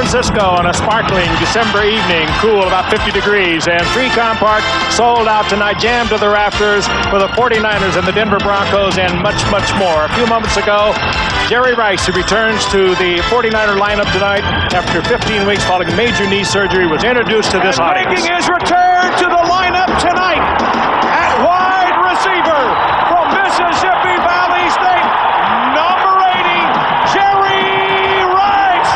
Francisco on a sparkling December evening, cool, about 50 degrees, and 3Com Park sold out tonight, jammed to the rafters for the 49ers and the Denver Broncos and much, much more. A few moments ago, Jerry Rice, who returns to the 49er lineup tonight after 15 weeks following major knee surgery, was introduced to this audience. Making his return to the lineup tonight at wide receiver from Mississippi Valley State, number 80, Jerry Rice.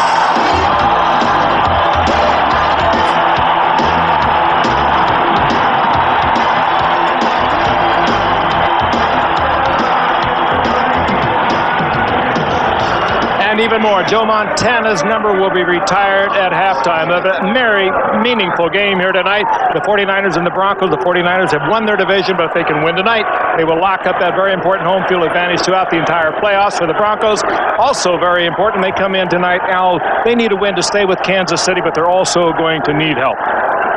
And even more, Joe Montana's number will be retired at halftime. A very meaningful game here tonight. The 49ers and the Broncos. The 49ers have won their division, but if they can win tonight, they will lock up that very important home field advantage throughout the entire playoffs. For the Broncos, also very important. They come in tonight. Now, they need a win to stay with Kansas City, but they're also going to need help.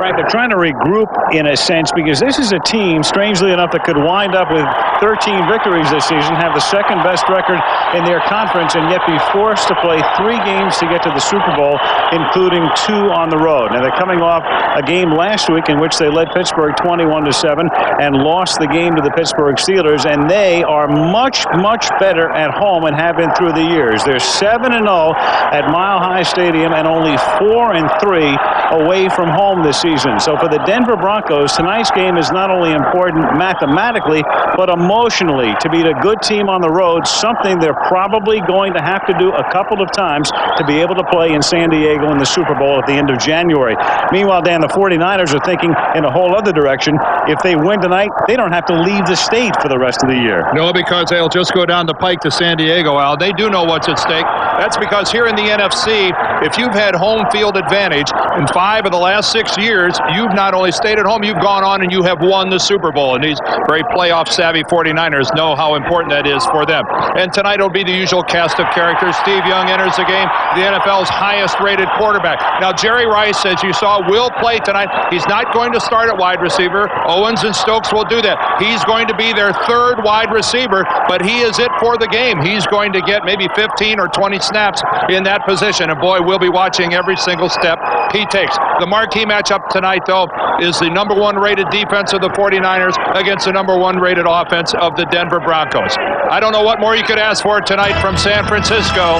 Right, they're trying to regroup in a sense because this is a team, strangely enough, that could wind up with 13 victories this season, have the second best record in their conference, and yet be forced to play 3 games to get to the Super Bowl, including 2 on the road. Now, they're coming off a game last week in which they led Pittsburgh 21-7 and lost the game to the Pittsburgh Steelers, and they are much, much better at home and have been through the years. They're 7-0 at Mile High Stadium and only 4-3 away from home this season. So for the Denver Broncos, tonight's game is not only important mathematically, but emotionally. To beat a good team on the road, something they're probably going to have to do a couple of times to be able to play in San Diego in the Super Bowl at the end of January. Meanwhile, Dan, the 49ers are thinking in a whole other direction. If they win tonight, they don't have to leave the state for the rest of the year. No, because they'll just go down the pike to San Diego, Al. They do know what's at stake. That's because here in the NFC, if you've had home field advantage in 5 of the last 6 years, you've not only stayed at home, you've gone on and you have won the Super Bowl. And these very playoff-savvy 49ers know how important that is for them. And tonight will be the usual cast of characters. Steve Young enters the game, the NFL's highest-rated quarterback. Now, Jerry Rice, as you saw, will play tonight. He's not going to start at wide receiver. Owens and Stokes will do that. He's going to be their 3rd wide receiver, but he is it for the game. He's going to get maybe 15 or 20 snaps in that position. And boy, we'll be watching every single step he takes. The marquee matchup tonight, though, is the number 1 rated defense of the 49ers against the number 1 rated offense of the Denver Broncos. I don't know what more you could ask for tonight from San Francisco.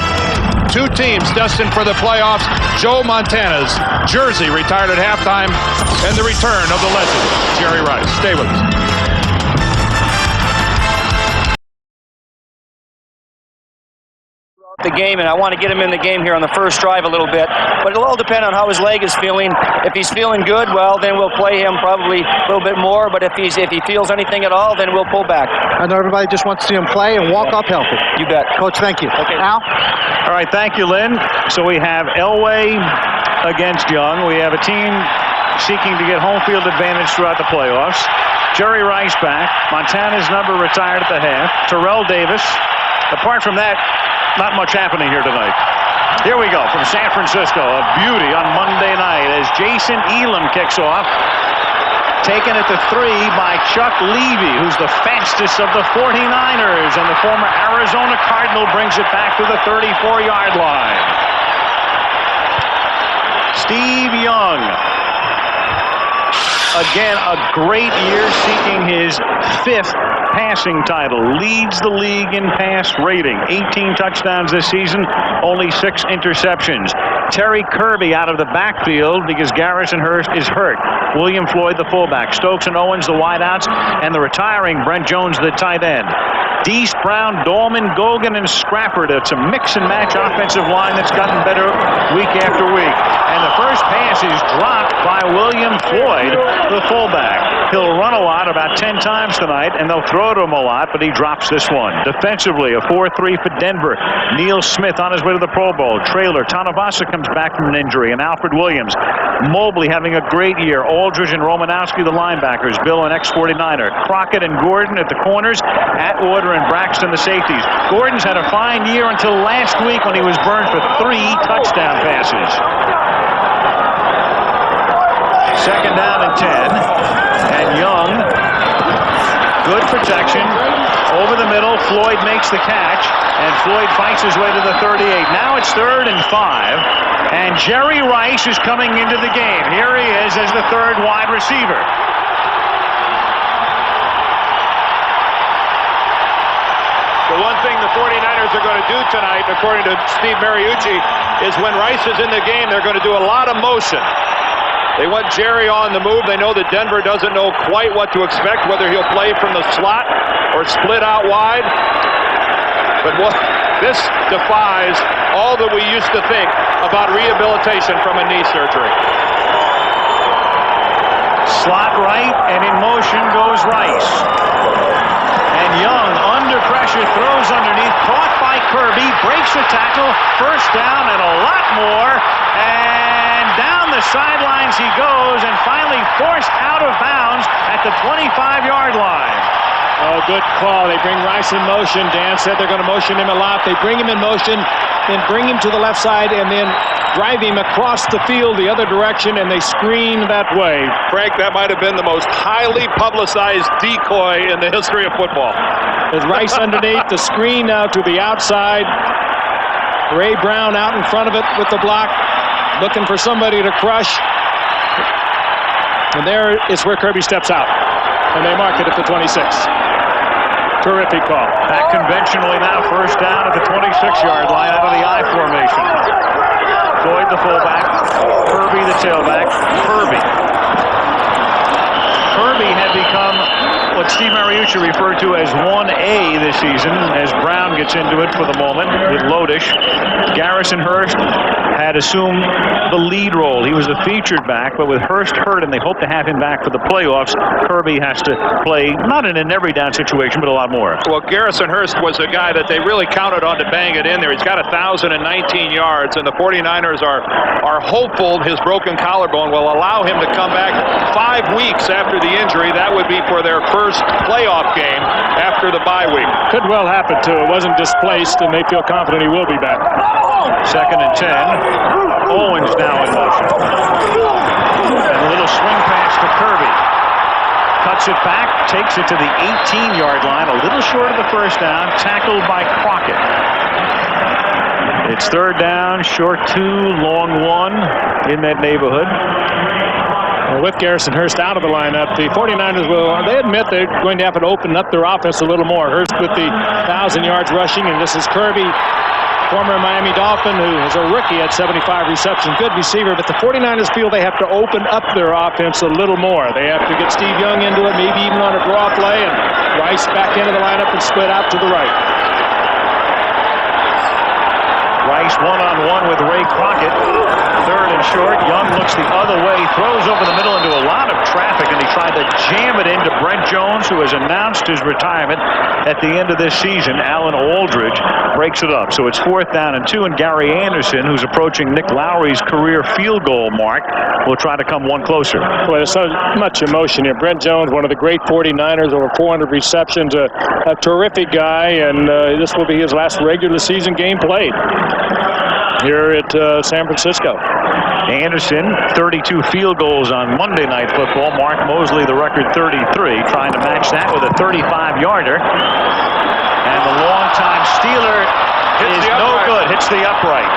2 teams destined for the playoffs. Joe Montana's jersey retired at halftime, and the return of the legend, Jerry Rice. Stay with us. The game, and I want to get him in the game here on the first drive a little bit, but it'll all depend on how his leg is feeling. If he's feeling good, well, then we'll play him probably a little bit more, but if he feels anything at all, then we'll pull back. I know everybody just wants to see him play and walk up healthy. You bet. Coach, thank you. Okay. Al? All right, thank you, Lynn. So we have Elway against Young. We have a team seeking to get home field advantage throughout the playoffs. Jerry Rice back. Montana's number retired at the half. Terrell Davis. Apart from that, not much happening here tonight. Here we go from San Francisco. A beauty on Monday night as Jason Elam kicks off. Taken at the 3 by Chuck Levy, who's the fastest of the 49ers. And the former Arizona Cardinal brings it back to the 34-yard line. Steve Young. Again, a great year, seeking his 5th passing title. Leads the league in pass rating. 18 touchdowns this season, only 6 interceptions. Terry Kirby out of the backfield because Garrison Hurst is hurt. William Floyd, the fullback. Stokes and Owens, the wideouts. And the retiring Brent Jones, the tight end. Deese, Brown, Dolman, Gogan, and Scrappert. It's a mix-and-match offensive line that's gotten better week after week. And the first pass is dropped by William Floyd, the fullback. He'll run a lot, about 10 times tonight, and they'll throw to him a lot, but he drops this one. Defensively, a 4-3 for Denver. Neil Smith on his way to the Pro Bowl. Trailer, Tanavasa comes back from an injury, and Alfred Williams. Mobley having a great year. Aldridge and Romanowski, the linebackers. Bill, an ex-49er. Crockett and Gordon at the corners. Atwater and Braxton, the safeties. Gordon's had a fine year until last week when he was burned for 3 touchdown passes. Second down and 10. And Young Good protection. Over the middle, Floyd makes the catch, and Floyd fights his way to the 38. Now it's 3rd and 5, and Jerry Rice is coming into the game. Here he is as the 3rd wide receiver. The one thing the 49ers are going to do tonight, according to Steve Mariucci, is when Rice is in the game, they're going to do a lot of motion. They want Jerry on the move. They know that Denver doesn't know quite what to expect, whether he'll play from the slot or split out wide. But this defies all that we used to think about rehabilitation from a knee surgery. Slot right, and in motion goes Rice. And Young, under pressure, throws underneath, caught by Kirby, breaks the tackle, 1st down and a lot more, and down the sidelines he goes, and finally forced out of bounds at the 25-yard line. Oh, good call. They bring Rice in motion. Dan said they're going to motion him a lot. They bring him in motion, then bring him to the left side, and then drive him across the field the other direction, and they screen that way. Frank, that might have been the most highly publicized decoy in the history of football. With Rice underneath, the screen now to the outside. Ray Brown out in front of it with the block, looking for somebody to crush. And there is where Kirby steps out, and they mark it at the 26. Terrific call. Back conventionally now, 1st down at the 26-yard line out of the I formation. Floyd the fullback, Kirby the tailback. Kirby had become what Steve Mariucci referred to as 1A this season, as Brown gets into it for the moment with Lodish. Garrison Hurst had assumed the lead role. He was the featured back, but with Hurst hurt and they hope to have him back for the playoffs, Kirby has to play, not in an every down situation, but a lot more. Well, Garrison Hurst was a guy that they really counted on to bang it in there. He's got 1,019 yards, and the 49ers are hopeful his broken collarbone will allow him to come back 5 weeks after the injury. That would be for their first playoff game after the bye week. Could well happen, too. It wasn't displaced, and they feel confident he will be back. 2nd and 10. Owens now in motion. And a little swing pass to Kirby. Cuts it back, takes it to the 18-yard line, a little short of the 1st down, tackled by Crockett. It's 3rd down, short 2, long 1 in that neighborhood. Well, with Garrison Hurst out of the lineup, the 49ers they admit they're going to have to open up their offense a little more. Hurst with the 1,000 yards rushing, and this is Kirby, former Miami Dolphin, who is a rookie at 75 receptions. Good receiver, but the 49ers feel they have to open up their offense a little more. They have to get Steve Young into it, maybe even on a draw play, and Rice back into the lineup and split out to the right. Rice one-on-one with Ray Crockett. 3rd and short. Young looks the other way, throws over the middle into a lot of traffic, and he tried to jam it into Brent Jones, who has announced his retirement at the end of this season. Alan Aldridge breaks it up. So it's 4th down and 2, and Gary Anderson, who's approaching Nick Lowry's career field goal mark, will try to come one closer. Well, there's so much emotion here. Brent Jones, one of the great 49ers, over 400 receptions, a terrific guy, and this will be his last regular season game played here at San Francisco. Anderson, 32 field goals on Monday Night Football. Mark Mosley, the record 33, trying to match that with a 35-yarder. And the longtime Steeler is no good, hits the upright.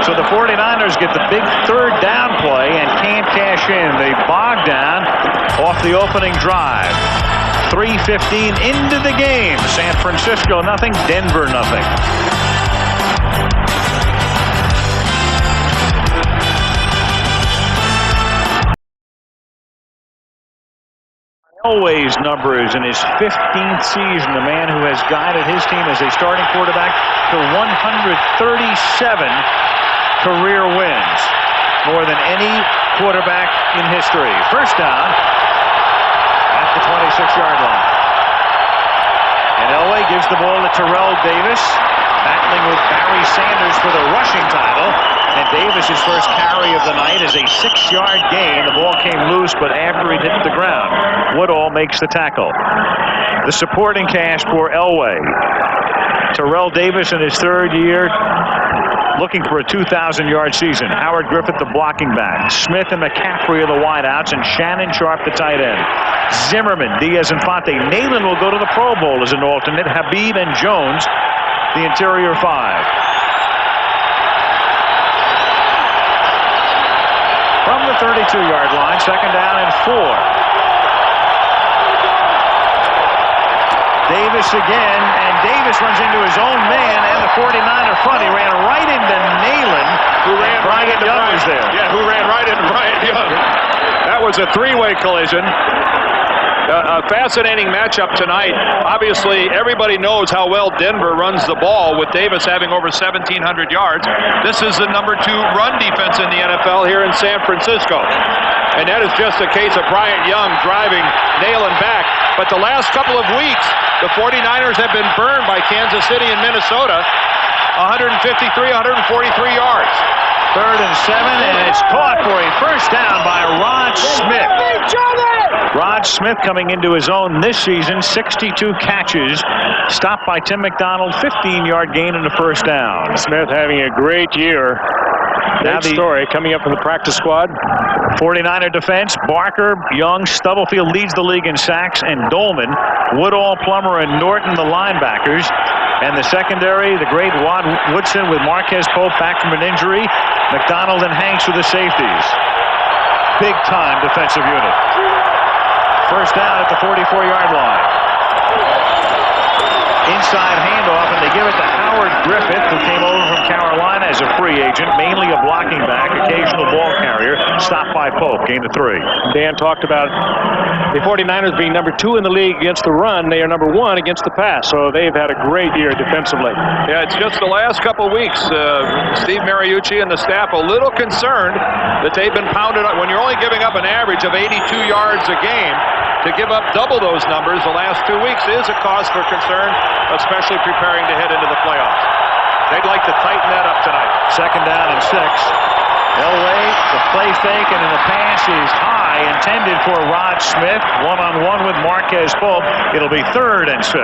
So the 49ers get the big 3rd down play and can't cash in. They bog down off the opening drive. 3:15 into the game. San Francisco nothing, Denver nothing. Elway's numbers in his 15th season, the man who has guided his team as a starting quarterback to 137 career wins, more than any quarterback in history. 1st down at the 26-yard line. And Elway gives the ball to Terrell Davis, battling with Barry Sanders for the rushing title. And Davis's first carry of of the night is a 6-yard gain. The ball came loose, but after it hit the ground, Woodall makes the tackle. The supporting cast for Elway. Terrell Davis in his 3rd year, looking for a 2,000-yard season. Howard Griffith, the blocking back. Smith and McCaffrey are the wideouts, and Shannon Sharp, the tight end. Zimmerman, Diaz-Infante. Nalen will go to the Pro Bowl as an alternate. Habib and Jones, the interior 5. From the 32-yard line, 2nd down and 4. Davis again, and Davis runs into his own man and the 49er front. He ran right into Nalen, who ran right into Young was there. Yeah, who ran right into Bryant Young. That was a 3-way collision. A fascinating matchup tonight. Obviously, everybody knows how well Denver runs the ball, with Davis having over 1,700 yards. This is the number 2 run defense in the NFL here in San Francisco. And that is just a case of Bryant Young driving Nalen back. But the last couple of weeks, the 49ers have been burned by Kansas City and Minnesota. 153, 143 yards. 3rd and 7, and it's caught for a first down by Rod Smith. Rod Smith coming into his own this season, 62 catches, stopped by Tim McDonald, 15-yard gain and a first down. Smith having a great year. Now the story coming up from the practice squad. 49er defense, Barker, Young, Stubblefield leads the league in sacks, and Dolman, Woodall, Plummer, and Norton, the linebackers. And the secondary, the great Rod Woodson with Marquez Pope back from an injury. McDonald and Hanks with the safeties. Big-time defensive unit. First down at the 44-yard line. Inside handoff, and they give it to Howard Griffith, who came over from Carolina as a free agent, mainly a blocking back, occasional ball carrier, stopped by Pope, gain of 3. Dan talked about the 49ers being number 2 in the league against the run. They are number 1 against the pass, so they've had a great year defensively. Yeah, it's just the last couple of weeks. Steve Mariucci and the staff a little concerned that they've been pounded up. When you're only giving up an average of 82 yards a game, to give up double those numbers the last 2 weeks is a cause for concern, especially preparing to head into the playoffs. They'd like to tighten that up tonight. 2nd down and 6. Elway, the play fake, and the pass is high, intended for Rod Smith. One-on-one with Marquez Pope. It'll be 3rd and 6.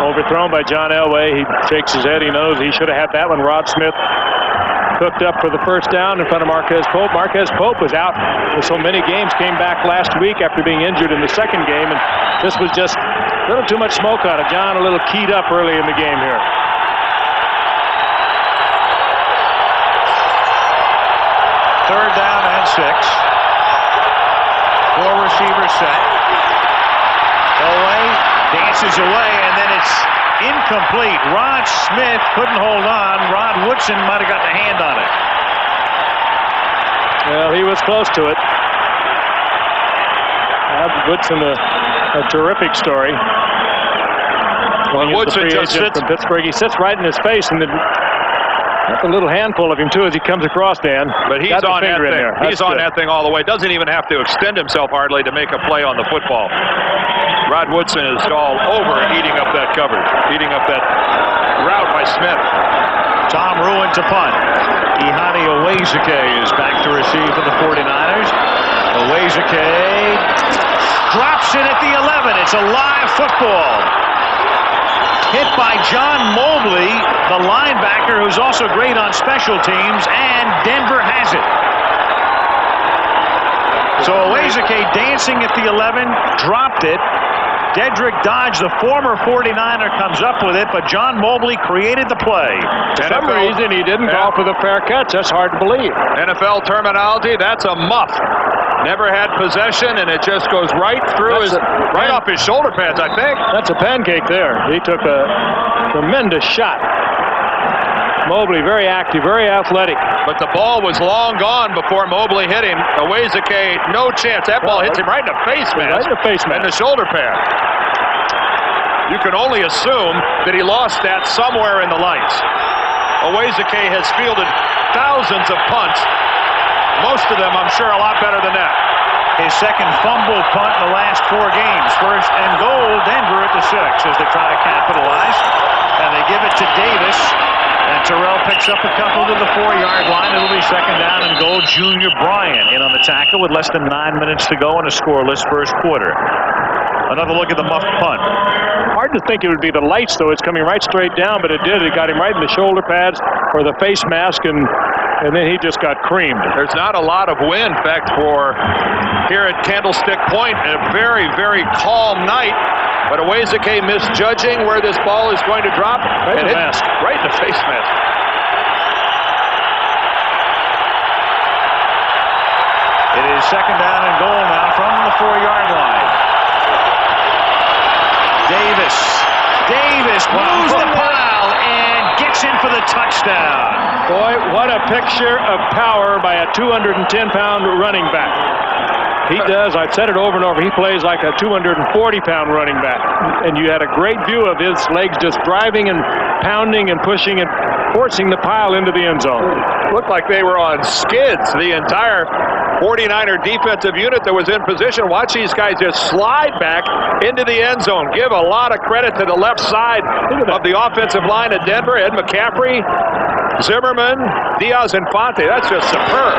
Overthrown by John Elway. He shakes his head. He knows he should have had that one. Rod Smith hooked up for the first down in front of Marquez Pope. Marquez Pope was out for so many games, came back last week after being injured in the 2nd game, and this was just a little too much smoke on it. John a little keyed up early in the game here. Third down and 6. 4 receivers set. Elway dances away, and then it's incomplete. Rod Smith couldn't hold on. Rod Woodson might have gotten a hand on it. Well, he was close to it. Woodson, a terrific story. Well, Woodson just sits from Pittsburgh. He sits right in his face, and that's a little handful of him too as he comes across, Dan. But he's on that thing. He's on that thing all the way. Doesn't even have to extend himself hardly to make a play on the football. Rod Woodson is all over eating up that coverage, eating up that route by Smith. Tom Ruin to punt. Ihani Owezike is back to receive for the 49ers. Owezike drops it at the 11. It's a live football. Hit by John Mobley, the linebacker, who's also great on special teams, and Denver has it. So Owezike dancing at the 11, dropped it. Dedrick Dodge, the former 49er, comes up with it, but John Mobley created the play. For some reason, he didn't call for the fair catch. That's hard to believe. NFL terminology, that's a muff. Never had possession, and it just goes right through right off his shoulder pads, I think. That's a pancake there. He took a tremendous shot. Mobley, very active, very athletic. But the ball was long gone before Mobley hit him. Owezike, no chance. That ball hits him right in the face mask. Right in the face mask. And the shoulder pad. You can only assume that he lost that somewhere in the lights. Owezike has fielded thousands of punts. Most of them, I'm sure, a lot better than that. His second fumble punt in the last 4 games. 1st and goal, Denver at the 6 as they try to capitalize. And they give it to Davis. And Terrell picks up a couple to the 4-yard line. It'll be second down and goal. Junior Bryant in on the tackle with less than 9 minutes to go in a scoreless first quarter. Another look at the muffed punt. Hard to think it would be the lights, though. It's coming right straight down, but it did. It got him right in the shoulder pads or the face mask, and then he just got creamed. There's not a lot of wind. In fact, for here at Candlestick Point, a very, very calm night. But Awezike misjudging where this ball is going to drop. Right in the mask. Right in the face mask. It is second down and goal now from the 4-yard line. Davis moves the pile and gets in for the touchdown. Boy, what a picture of power by a 210-pound running back. He does. I've said it over and over. He plays like a 240-pound running back. And you had a great view of his legs just driving and pounding and pushing and forcing the pile into the end zone. Looked like they were on skids, the entire 49er defensive unit that was in position. Watch these guys just slide back into the end zone. Give a lot of credit to the left side of the offensive line of Denver. Ed McCaffrey, Zimmerman, Diaz-Infante. That's just superb.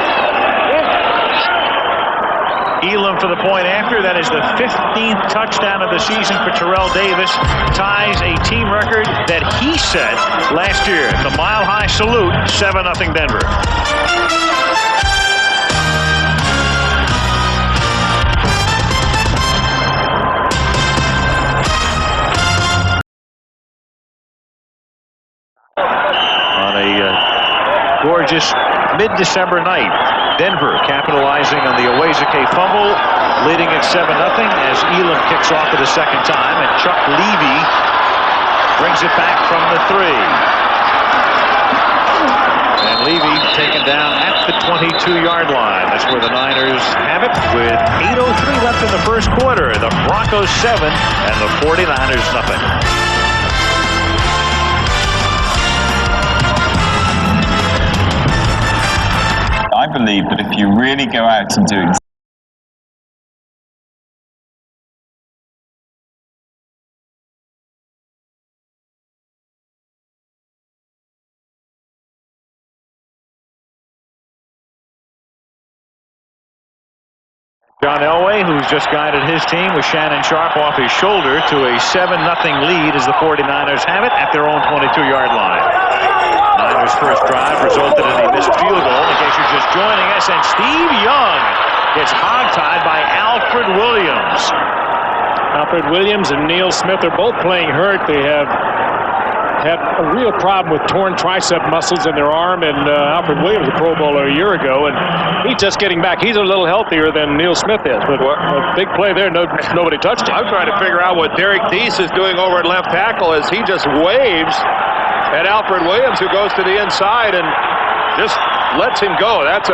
Elam for the point after. That is the 15th touchdown of the season for Terrell Davis. Ties a team record that he set last year. The Mile High Salute, 7-0 Denver. On a gorgeous mid-December night, Denver capitalizing on the Awezike fumble, leading at 7-0 as Elam kicks off for the second time, and Chuck Levy brings it back from the 3. And Levy taken down at the 22-yard line. That's where the Niners have it with 8:03 left in the first quarter. The Broncos 7 and the 49ers nothing. I believe that if you really go out and do John Elway, who's just guided his team with Shannon Sharp off his shoulder to a 7-0 lead as the 49ers have it at their own 22-yard line. Niners' first drive resulted in a missed field goal, in case you're just joining us, and Steve Young gets hogtied by Alfred Williams. Alfred Williams and Neil Smith are both playing hurt. They have had a real problem with torn tricep muscles in their arm, and Alfred Williams, a Pro Bowler a year ago, and he's just getting back. He's a little healthier than Neil Smith is, but a big play there. Nobody touched him. I'm trying to figure out what Derek Deese is doing over at left tackle as he just waves at Alfred Williams, who goes to the inside and just lets him go. That's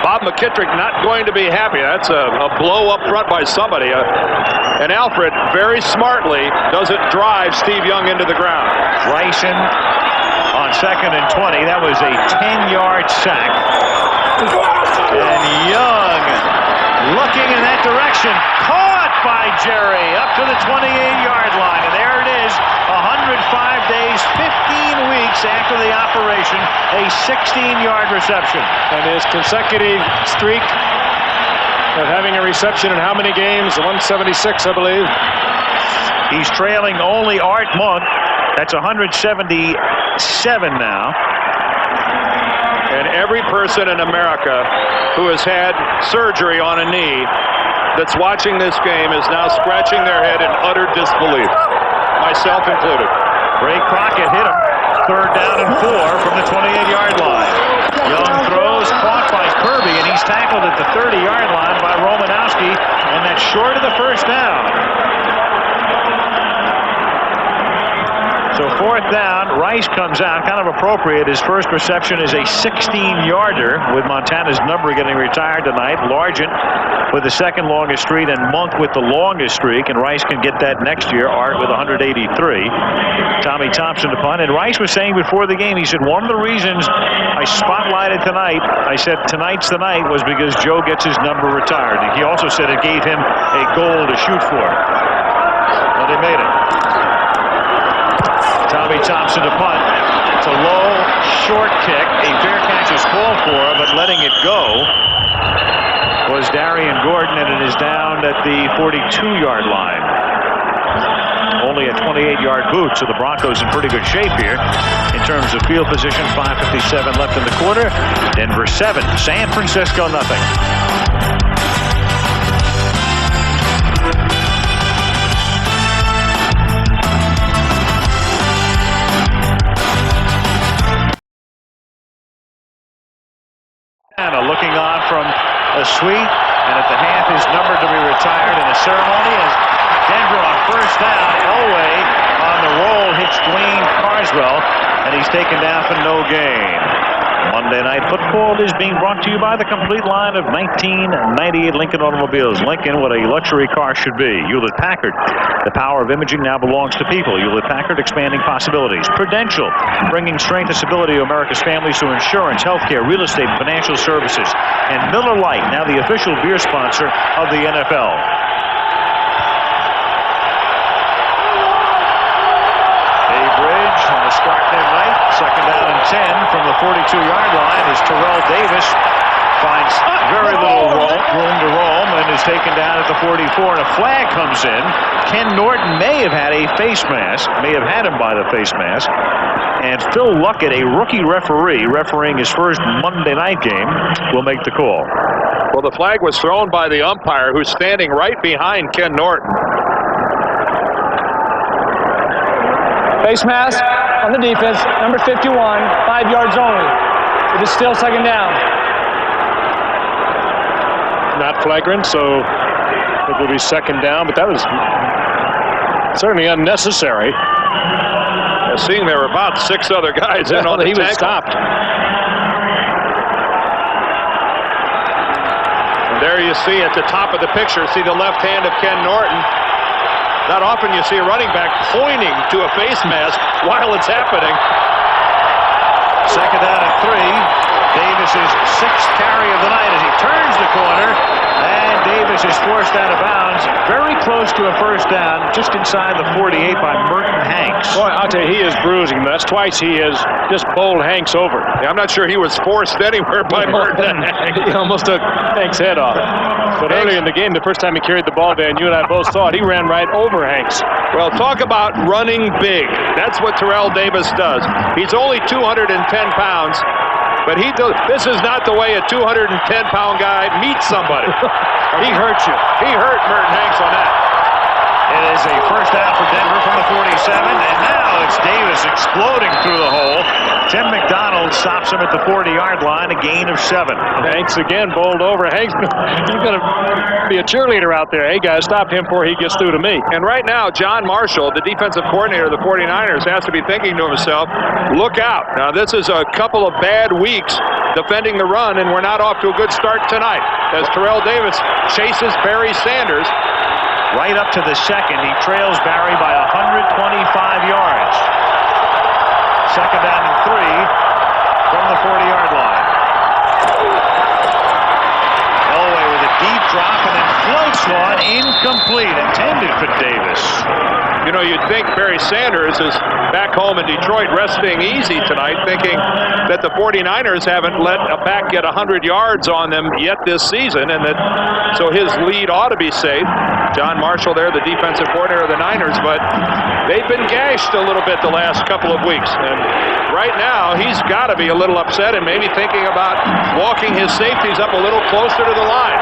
Bob McKittrick not going to be happy. That's a blow up front by somebody. And Alfred very smartly doesn't drive Steve Young into the ground. Bryson on 2nd and 20. That was a 10-yard sack. And Young looking in that direction. Caught by Jerry up to the 28-yard line. And there it is, 105 days, 15 weeks after the operation, a 16-yard reception. And his consecutive streak of having a reception in how many games? 176, I believe. He's trailing only Art Monk. That's 177 now. And every person in America who has had surgery on a knee that's watching this game is now scratching their head in utter disbelief, myself included. Ray Crockett hit him. 3rd down and 4 from the 28-yard line. Young throws, caught by Kirby, and he's tackled at the 30-yard line by Romanowski, and that's short of the first down. So 4th down, Rice comes out, kind of appropriate. His first reception is a 16-yarder with Montana's number getting retired tonight. Largent with the second longest streak and Monk with the longest streak, and Rice can get that next year. Art with 183. Tommy Thompson to punt, and Rice was saying before the game, he said, one of the reasons I spotlighted tonight, I said tonight's the night, was because Joe gets his number retired. He also said it gave him a goal to shoot for. Well, they made it. Tommy Thompson to punt. It's a low short kick. A fair catch is called for, but letting it go was Darian Gordon, and it is down at the 42-yard line. Only a 28-yard boot, so the Broncos in pretty good shape here in terms of field position. 5:57 left in the quarter. Denver 7, San Francisco nothing. Looking on from a suite, and at the half his number to be retired in a ceremony as Denver on first down. Elway on the roll hits Dwayne Carswell, and he's taken down for no gain. Monday Night Football is being brought to you by the complete line of 1998 Lincoln automobiles. Lincoln, what a luxury car should be. Hewlett-Packard, the power of imaging now belongs to people. Hewlett-Packard, expanding possibilities. Prudential, bringing strength and stability to America's families through insurance, healthcare, real estate, and financial services. And Miller Lite, now the official beer sponsor of the NFL. On the start there night, second down and 10 from the 42-yard line as Terrell Davis finds very little room to roam and is taken down at the 44, and a flag comes in. Ken Norton may have had a face mask, may have had him by the face mask, and Phil Luckett, a rookie referee refereeing his first Monday night game, will make the call. Well, the flag was thrown by the umpire, who's standing right behind Ken Norton. Face mask on the defense, number 51, 5 yards only. It is still second down. Not flagrant, so it will be second down, but that was certainly unnecessary. Seeing there were about 6 other guys in on the tackle. He was stopped. And there you see at the top of the picture, see the left hand of Ken Norton. Not often you see a running back pointing to a face mask while it's happening. Second down and 3. Davis's 6th carry of the night as he turns the corner, and Davis is forced out of bounds very close to a first down, just inside the 48 by Merton Hanks. Boy, I'll tell you, he is bruising. That's twice he has just bowled Hanks over. Yeah, I'm not sure he was forced anywhere by Merton. He almost took Hanks' head off. But early in the game, the first time he carried the ball, Dan, you and I both saw it, he ran right over Hanks. Well, talk about running big. That's what Terrell Davis does. He's only 210 pounds, but this is not the way a 210-pound guy meets somebody. He hurt you. He hurt Merton Hanks on that. It is a first down for Denver from the 47, and now it's Davis exploding through the hole. Tim McDonald stops him at the 40-yard line, a gain of 7. Hanks again bowled over. Hanks, he's going to be a cheerleader out there. Hey, guys, stop him before he gets through to me. And right now, John Marshall, the defensive coordinator of the 49ers, has to be thinking to himself, look out. Now, this is a couple of bad weeks defending the run, and we're not off to a good start tonight as Terrell Davis chases Barry Sanders. Right up to the second, he trails Barry by 125 yards. Second down and 3 from the 40-yard line. Elway with a deep drop and then floats one incomplete, intended for Davis. You know, you'd think Barry Sanders is back home in Detroit resting easy tonight, thinking that the 49ers haven't let a back get 100 yards on them yet this season, and that so his lead ought to be safe. John Marshall there, the defensive coordinator of the Niners, but they've been gashed a little bit the last couple of weeks. And right now, he's got to be a little upset and maybe thinking about walking his safeties up a little closer to the line.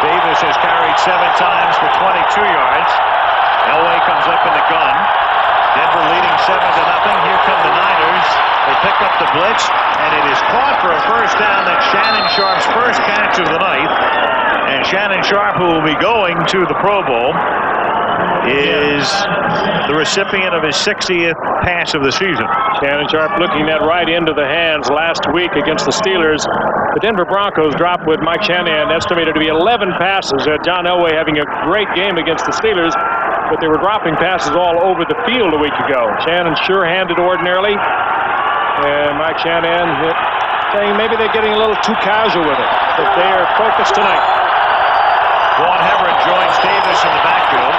Davis has carried 7 times for 22 yards. Elway comes up in the gun. Denver leading 7-0. Here come the Niners. They pick up the blitz, and it is caught for a first down. That's Shannon Sharp's first catch of the night. And Shannon Sharp, who will be going to the Pro Bowl, is the recipient of his 60th pass of the season. Shannon Sharp looking that right into the hands last week against the Steelers. The Denver Broncos dropped with Mike Shanahan estimated to be 11 passes. John Elway having a great game against the Steelers, but they were dropping passes all over the field a week ago. Shannon sure-handed ordinarily, and Mike Shanahan saying maybe they're getting a little too casual with it, but they are focused tonight. Vaughn Everett joins Davis in the backfield.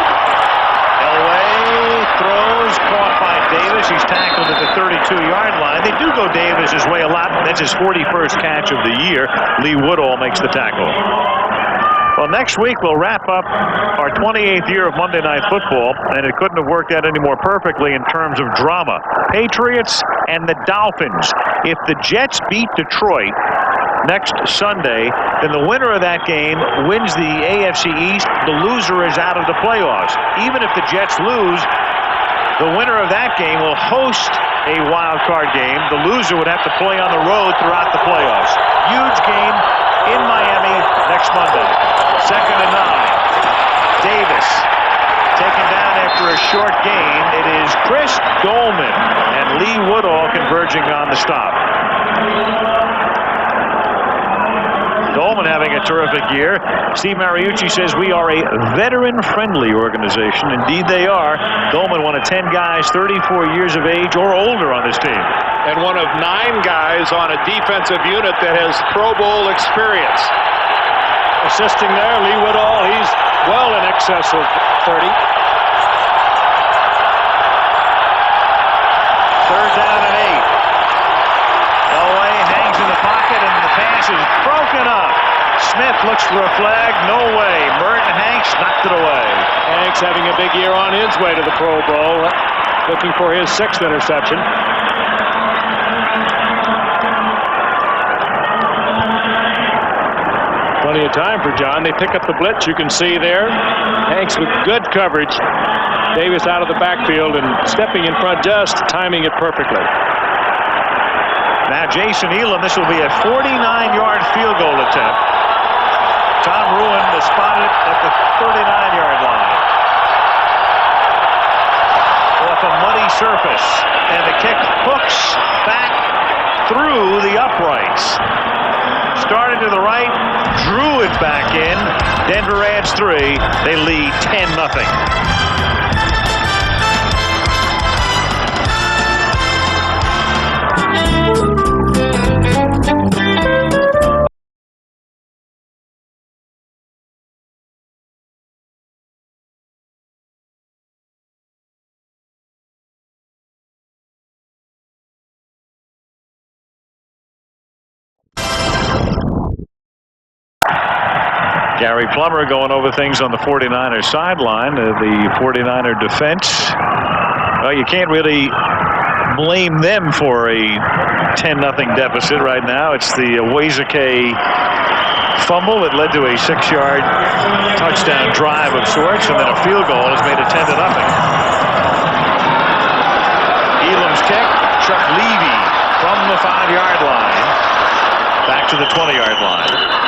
Elway throws, caught by Davis. twice he's tackled at the 32-yard line. They do go Davis's way a lot. That's his 41st catch of the year. Lee Woodall makes the tackle. Well, next week we'll wrap up our 28th year of Monday Night Football, and it couldn't have worked out any more perfectly in terms of drama. Patriots and the Dolphins. If the Jets beat Detroit next Sunday, then the winner of that game wins the AFC East. The loser is out of the playoffs. Even if the Jets lose, the winner of that game will host a wild card game. The loser would have to play on the road throughout the playoffs. Huge game in Miami next Monday. 2nd and 9. Davis taken down after a short gain. It is Chris Dolman and Lee Woodall converging on the stop. Dolman having a terrific year. Steve Mariucci says we are a veteran-friendly organization. Indeed they are. Dolman, one of 10 guys 34 years of age or older on this team. And one of 9 guys on a defensive unit that has Pro Bowl experience. Assisting there, Lee Woodall, he's well in excess of 30. 3rd down and 8. Elway hangs in the pocket and the pass is broken up. Smith looks for a flag. No way. Merton Hanks knocked it away. Hanks having a big year on his way to the Pro Bowl, looking for his 6th interception. Plenty of time for John. They pick up the blitz. You can see there. Hanks with good coverage. Davis out of the backfield and stepping in front, just timing it perfectly. Now Jason Elam, this will be a 49-yard field goal attempt. Tom Ruin is spotted at the 39-yard line. Off a muddy surface. And the kick hooks back through the uprights. Started to the right, drew it back in. Denver adds 3. They lead 10-0. Gary Plummer going over things on the 49ers sideline. The 49er defense. Well, you can't really blame them for a 10-0 deficit right now. It's the Wazake fumble that led to a 6-yard touchdown drive of sorts, and then a field goal has made it 10-0. Elam's kick, Chuck Levy from the 5-yard line back to the 20-yard line.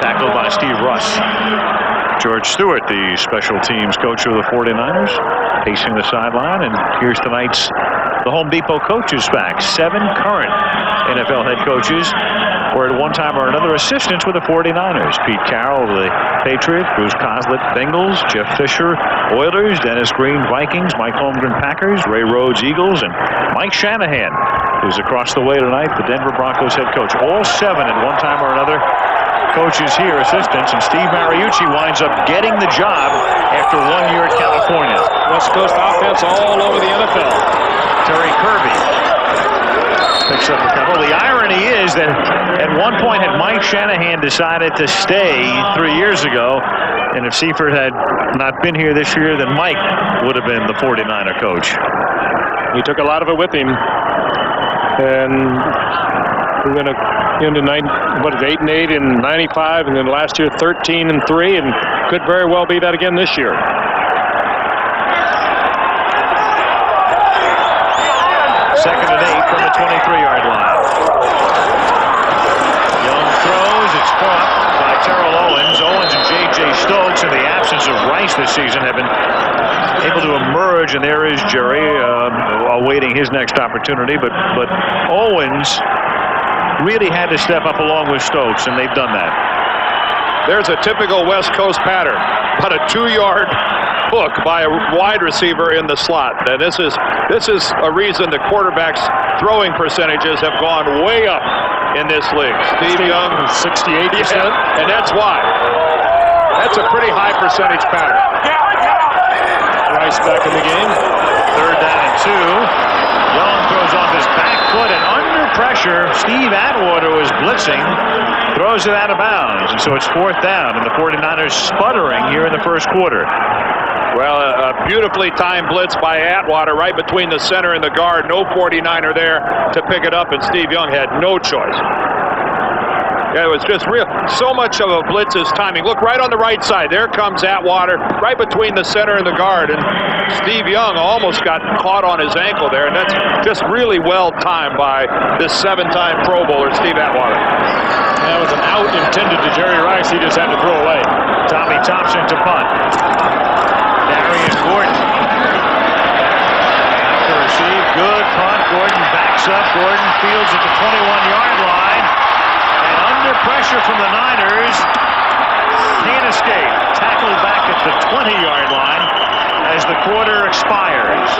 Tackled by Steve Russ. George Stewart, the special teams coach of the 49ers, pacing the sideline. And here's tonight's the Home Depot coaches back. 7 current NFL head coaches were at one time or another assistants with the 49ers. Pete Carroll, the Patriots, Bruce Coslet, Bengals, Jeff Fisher, Oilers, Dennis Green, Vikings, Mike Holmgren, Packers, Ray Rhodes, Eagles, and Mike Shanahan, who's across the way tonight, the Denver Broncos head coach. All 7 at one time or another coaches here, assistants, and Steve Mariucci winds up getting the job after 1 year at California. West Coast offense all over the NFL. Terry Kirby picks up a couple. The irony is that at one point had Mike Shanahan decided to stay 3 years ago, and if Seifert had not been here this year, then Mike would have been the 49er coach. He took a lot of it with him, and we're going to into 8-8 in '95, and then last year 13-3, and could very well be that again this year. Second and 8 from the 23-yard line. Young throws. It's caught by Terrell Owens. Owens and J.J. Stokes, in the absence of Rice this season, have been able to emerge, and there is Jerry awaiting his next opportunity. But Owens really had to step up along with Stokes, and they've done that. There's a typical West Coast pattern, about a 2-yard hook by a wide receiver in the slot. And this is a reason the quarterback's throwing percentages have gone way up in this league. Steve Young, 68%, and that's why. That's a pretty high percentage pattern. Rice back in the game. 3rd down and 2. Young throws off his back foot, and under pressure, Steve Atwater was blitzing, throws it out of bounds. And so it's 4th down, and the 49ers sputtering here in the first quarter. Well, a beautifully timed blitz by Atwater right between the center and the guard. No 49er there to pick it up, and Steve Young had no choice. Yeah, it was just real. So much of a blitz is timing. Look right on the right side. There comes Atwater right between the center and the guard, and Steve Young almost got caught on his ankle there, and that's just really well timed by this 7-time Pro Bowler, Steve Atwater. That was an out intended to Jerry Rice. He just had to throw away. Tommy Thompson to punt. Darian Gordon. To receive. Good punt. Gordon backs up. Gordon fields at the 21-yard line. And under pressure from the Niners, can't escape. Tackled back at the 20-yard line as the quarter expires.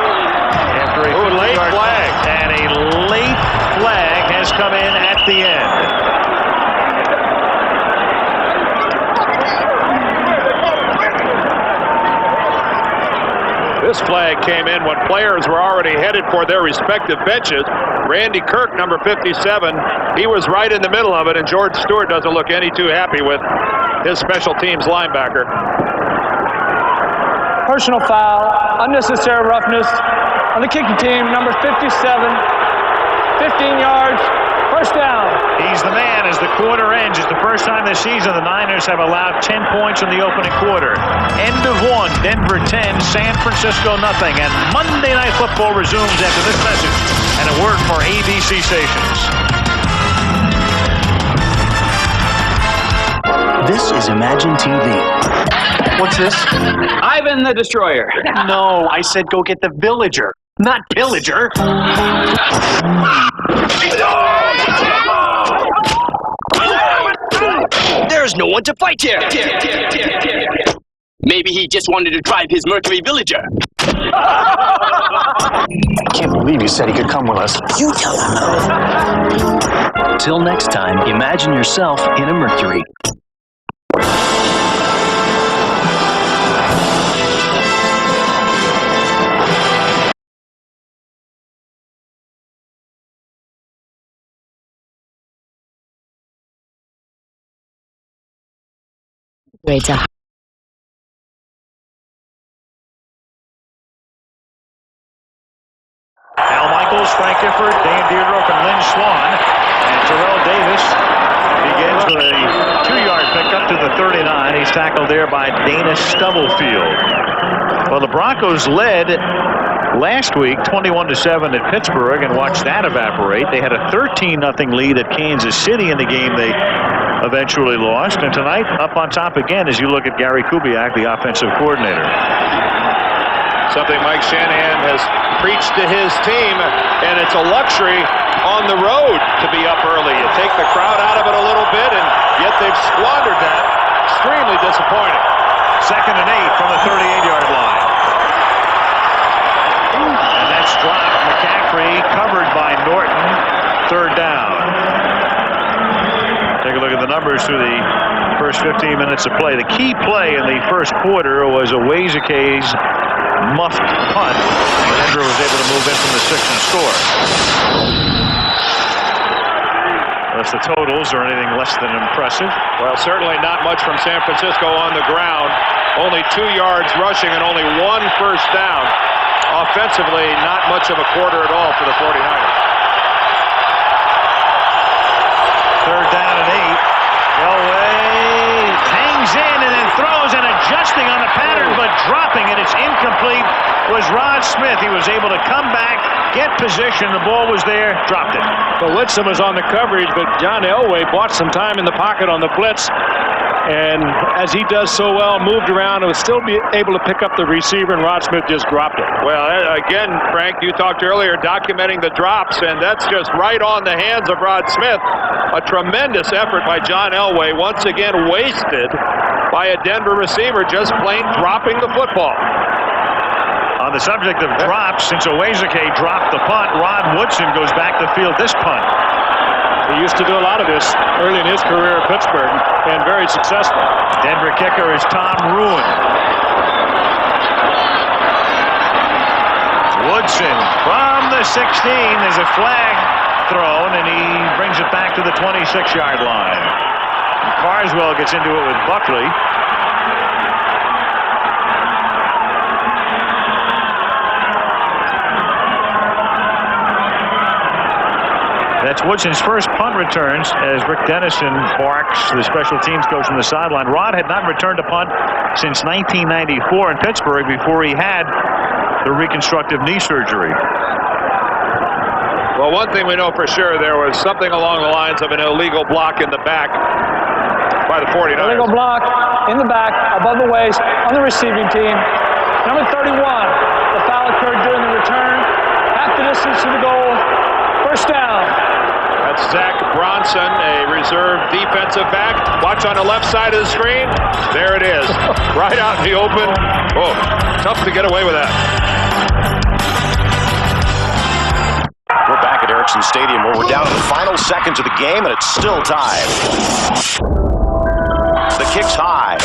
After a late flag. And a late flag has come in at the end. This flag came in when players were already headed for their respective benches. Randy Kirk, number 57, he was right in the middle of it, and George Stewart doesn't look any too happy with his special teams linebacker. Personal foul, unnecessary roughness on the kicking team, number 57, 15 yards, first down. He's the man as the quarter ends. It's the first time this season the Niners have allowed 10 points in the opening quarter. End of 1, Denver 10, San Francisco nothing. And Monday Night Football resumes after this message and a word for ABC stations. This is Imagine TV. What's this? Ivan the Destroyer. No, I said go get the villager, not pillager. There's no one to fight here. Maybe he just wanted to drive his Mercury Villager. I can't believe you said he could come with us. You tell him no. Till next time, imagine yourself in a Mercury. Grades are Al Michaels, Frank Gifford, Dan Deerdorf, and Lynn Swan. And Terrell Davis begins with a 2-yard pickup to the 39. He's tackled there by Dana Stubblefield. Well, the Broncos led last week 21-7 at Pittsburgh and watched that evaporate. They had a 13-0 lead at Kansas City in the game they eventually lost. And tonight, up on top again as you look at Gary Kubiak, the offensive coordinator. Something Mike Shanahan has preached to his team, and it's a luxury on the road to be up early. You take the crowd out of it a little bit, and yet they've squandered that. Extremely disappointing. 2nd and 8 from the 38-yard line. And that's dropped. McCaffrey covered by Norton. 3rd down. Take a look at the numbers through the first 15 minutes of play. The key play in the first quarter was Owazeke's muffed punt. Denver was able to move in from the 6 and score. Unless the totals are anything less than impressive. Well, certainly not much from San Francisco on the ground. Only 2 yards rushing and only 1 first down. Offensively, not much of a quarter at all for the 49ers. 3rd down and 8. Elway hangs in and then throws and adjusting on the pattern, but dropping it. It's incomplete. Was Rod Smith. He was able to come back, get position. The ball was there, dropped it. But Whitson was on the coverage, but John Elway bought some time in the pocket on the blitz. And as he does so well, moved around and was still be able to pick up the receiver, and Rod Smith just dropped it. Well, again, Frank, you talked earlier documenting the drops, and that's just right on the hands of Rod Smith. A tremendous effort by John Elway, once again wasted by a Denver receiver, just plain dropping the football. On the subject of drops, since Owazeke dropped the punt, Rod Woodson goes back to field this punt. He used to do a lot of this early in his career at Pittsburgh, and very successful. Denver kicker is Tom Ruin. the 16. There's a flag thrown, and he brings it back to the 26-yard line. Carswell gets into it with Buckley. That's Woodson's first punt returns as Rick Dennison barks, the special teams coach from the sideline. Rod had not returned a punt since 1994 in Pittsburgh before he had the reconstructive knee surgery. Well, one thing we know for sure, there was something along the lines of an illegal block in the back by the 49ers. Illegal block in the back, above the waist, on the receiving team. Number 31, the foul occurred during the return. Half the distance to the goal. First down. That's Zach Bronson, a reserve defensive back. Watch on the left side of the screen. There it is. Right out in the open. Oh, tough to get away with that. We're back at Ericsson Stadium where we're down to the final seconds of the game and it's still tied. The kick's high.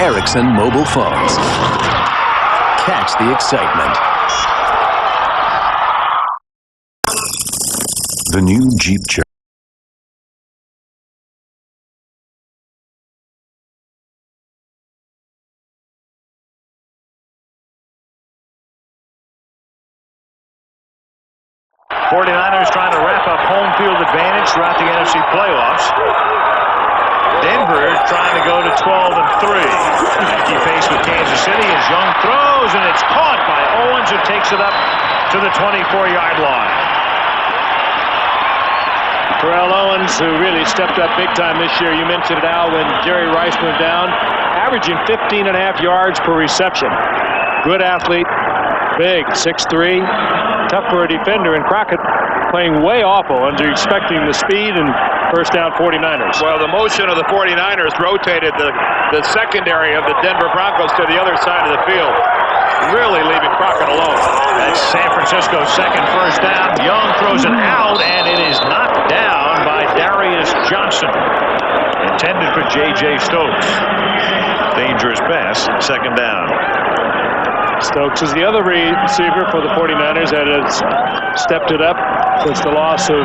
Ericsson mobile phones. Catch the excitement. The new Jeep Cherokee. '49ers trying to wrap up home field advantage throughout the NFC playoffs. Denver trying to go to 12-3. Yankee face with Kansas City as Young throws, and it's caught by Owens, who takes it up to the 24-yard line. Terrell Owens, who really stepped up big time this year. You mentioned it, Al, when Jerry Rice went down, averaging 15.5 yards per reception. Good athlete, big, 6'3", tough for a defender, and Crockett playing way off Owens. You're expecting the speed and first down 49ers. Well, the motion of the 49ers rotated the secondary of the Denver Broncos to the other side of the field, really leaving Crockett alone. That's San Francisco's second first down. Young throws it out, and it is knocked down by Darius Johnson. Intended for J.J. Stokes. Dangerous pass, second down. Stokes is the other receiver for the 49ers that has stepped it up since the loss of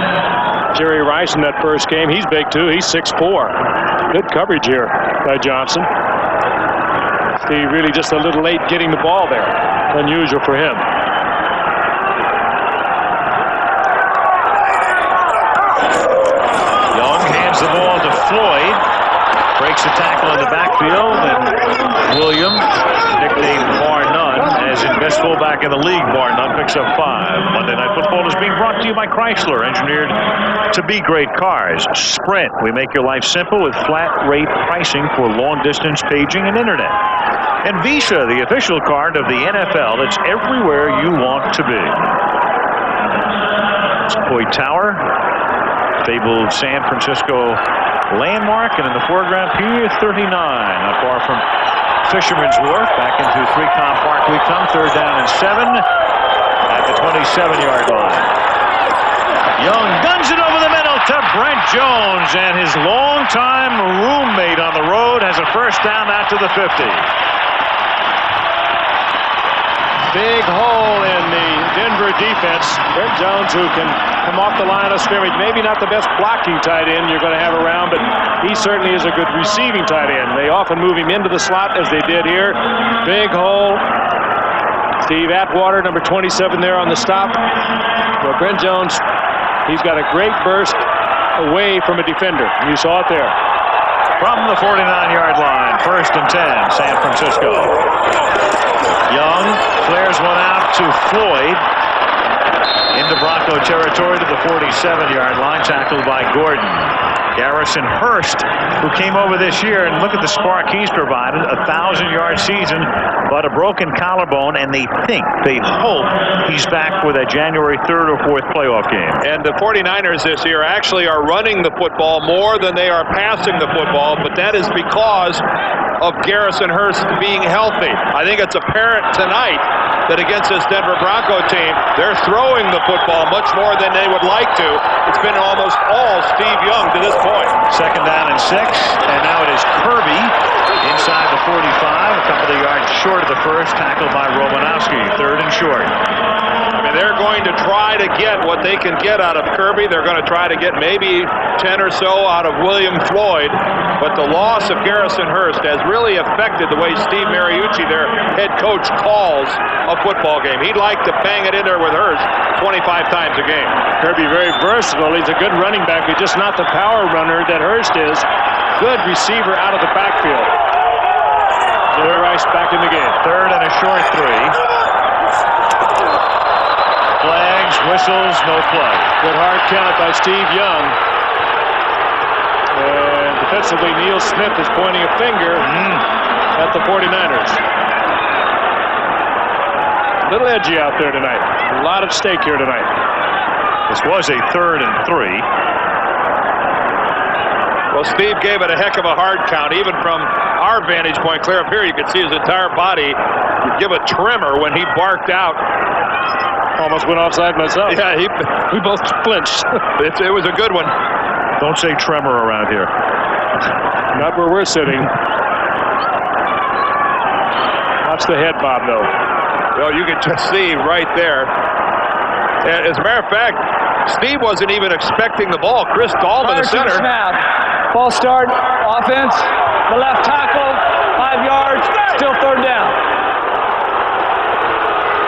Jerry Rice in that first game. He's big too. He's 6'4". Good coverage here by Johnson. Steve really just a little late getting the ball there. Unusual for him. Young hands the ball to Floyd. Breaks the tackle in the backfield, and William, nicknamed Bar None, as in best fullback in the league, Bar None, picks up 5. Monday Night Football is being brought to you by Chrysler, engineered to be great cars. Sprint, we make your life simple with flat rate pricing for long distance paging and internet. And Visa, the official card of the NFL that's everywhere you want to be. It's Coit Tower, fabled San Francisco landmark, and in the foreground, Pier 39, not far from Fisherman's Wharf. Back into 3Com Park we come, third down and 7 at the 27-yard line. Young guns it over the middle to Brent Jones, and his longtime roommate on the road has a first down out to the 50. Big hole in the Denver defense. Brent Jones, who can come off the line of scrimmage. Maybe not the best blocking tight end you're going to have around, but he certainly is a good receiving tight end. They often move him into the slot, as they did here. Big hole. Steve Atwater, number 27 there on the stop. Well, Brent Jones, he's got a great burst away from a defender. You saw it there. From the 49-yard line, first and 10, San Francisco. Young flares one out to Floyd into Bronco territory to the 47-yard line, tackled by Gordon. Garrison Hurst, who came over this year, and look at the spark he's provided, a 1,000-yard season, but a broken collarbone, and they hope he's back for that January 3rd or 4th playoff game. And the 49ers this year actually are running the football more than they are passing the football, but that is because of Garrison Hurst being healthy. I think it's apparent tonight that against this Denver Bronco team, they're throwing the football much more than they would like to. It's been almost all Steve Young to this point. 2nd down and 6, and now it is Kirby inside the 45, a couple of yards short of the first, tackled by Romanowski. 3rd and short. I mean, they're going to try to get what they can get out of Kirby. They're going to try to get maybe 10 or so out of William Floyd. But the loss of Garrison Hurst has really affected the way Steve Mariucci, their head coach, calls a football game. He'd like to bang it in there with Hurst 25 times a game. Kirby very versatile. He's a good running back, but just not the power runner that Hurst is. Good receiver out of the backfield. Jerry Rice back in the game. 3rd and a short 3. Flags, whistles, no play. Good hard count by Steve Young. And defensively, Neil Smith is pointing a finger at the 49ers. A little edgy out there tonight. A lot at stake here tonight. This was a 3rd and 3. Well, Steve gave it a heck of a hard count. Even from our vantage point, clear up here, you could see his entire body give a tremor when he barked out. Almost went offside myself. Yeah, we both flinched. It was a good one. Don't say tremor around here. Not where we're sitting. Watch the head bob, though. Well, you can just see right there. And as a matter of fact, Steve wasn't even expecting the ball. Chris Dahlman, the center. Snap. Ball start, offense, the left tackle, 5 yards, still 3rd down.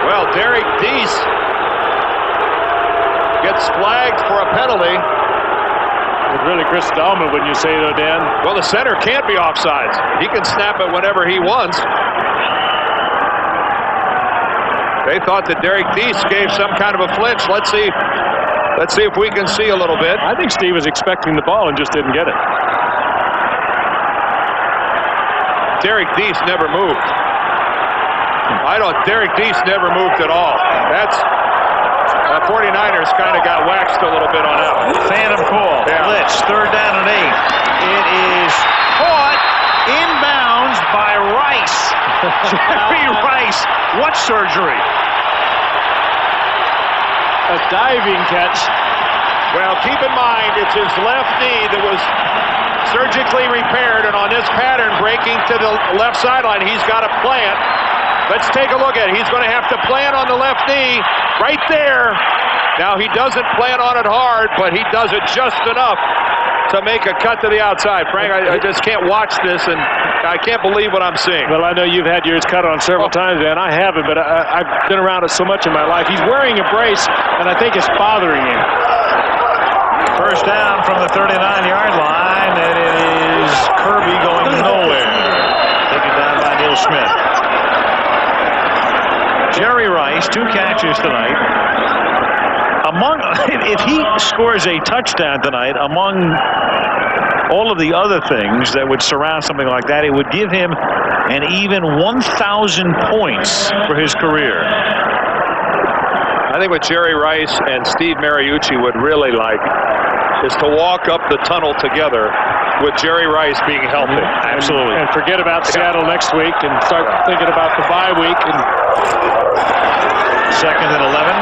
Well, Derek Deese gets flagged for a penalty. It's really Chris Dahlman, wouldn't you say, though, Dan? Well, the center can't be offsides. He can snap it whenever he wants. They thought that Derek Deese gave some kind of a flinch. Let's see if we can see a little bit. I think Steve was expecting the ball and just didn't get it. Derek Deese never moved. Derek Deese never moved at all. That's 49ers kind of got waxed a little bit on that one. Phantom call. Yeah. Blitz. 3rd down and 8. It is caught inbounds by Rice. Jerry Rice. What surgery? A diving catch. Well, keep in mind, it's his left knee that was surgically repaired, and on this pattern breaking to the left sideline, he's got to plant. Let's take a look at it. He's going to have to plant on the left knee right there. Now, he doesn't plant on it hard, but he does it just enough to make a cut to the outside. Frank, I just can't watch this, and I can't believe what I'm seeing. Well, I know you've had yours cut on several times, man. I haven't, but I've been around it so much in my life. He's wearing a brace, and I think it's bothering him. 1st down from the 39-yard line, and it is Kirby going nowhere. Taken down by Neil Smith. Jerry Rice, 2 catches tonight. If he scores a touchdown tonight, among all of the other things that would surround something like that, it would give him an even 1,000 points for his career. I think what Jerry Rice and Steve Mariucci would really like is to walk up the tunnel together with Jerry Rice being healthy. Absolutely. And forget about Seattle next week and start thinking about the bye week. And 2nd and 11.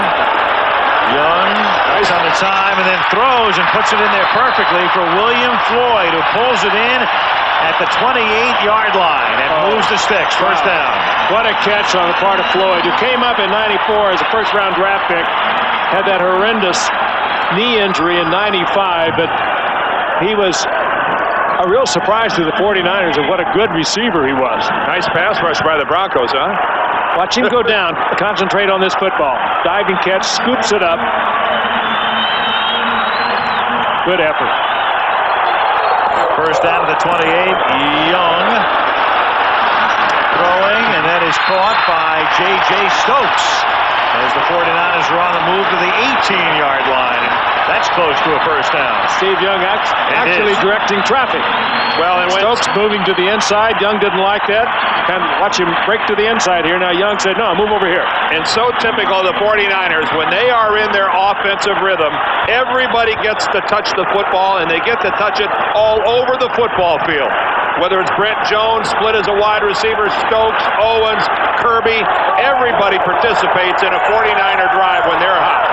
Young nice on the time and then throws and puts it in there perfectly for William Floyd, who pulls it in at the 28-yard line and moves the sticks. 1st down. What a catch on the part of Floyd, who came up in 94 as a 1st-round draft pick, had that horrendous knee injury in 95, but he was a real surprise to the 49ers of what a good receiver he was. Nice pass rush by the Broncos, huh? Watch him go down. Concentrate on this football. Diving catch, scoops it up. Good effort. 1st down to the 28. Young throwing, and that is caught by J.J. Stokes. As the 49ers are on the move to the 18-yard line. That's close to a first down. Steve Young actually directing traffic. Well, and when Stokes moving to the inside. Young didn't like that. Kind of watch him break to the inside here. Now Young said, no, move over here. And so typical of the 49ers, when they are in their offensive rhythm, everybody gets to touch the football, and they get to touch it all over the football field. Whether it's Brent Jones, split as a wide receiver, Stokes, Owens, Kirby, everybody participates in a 49er drive when they're hot.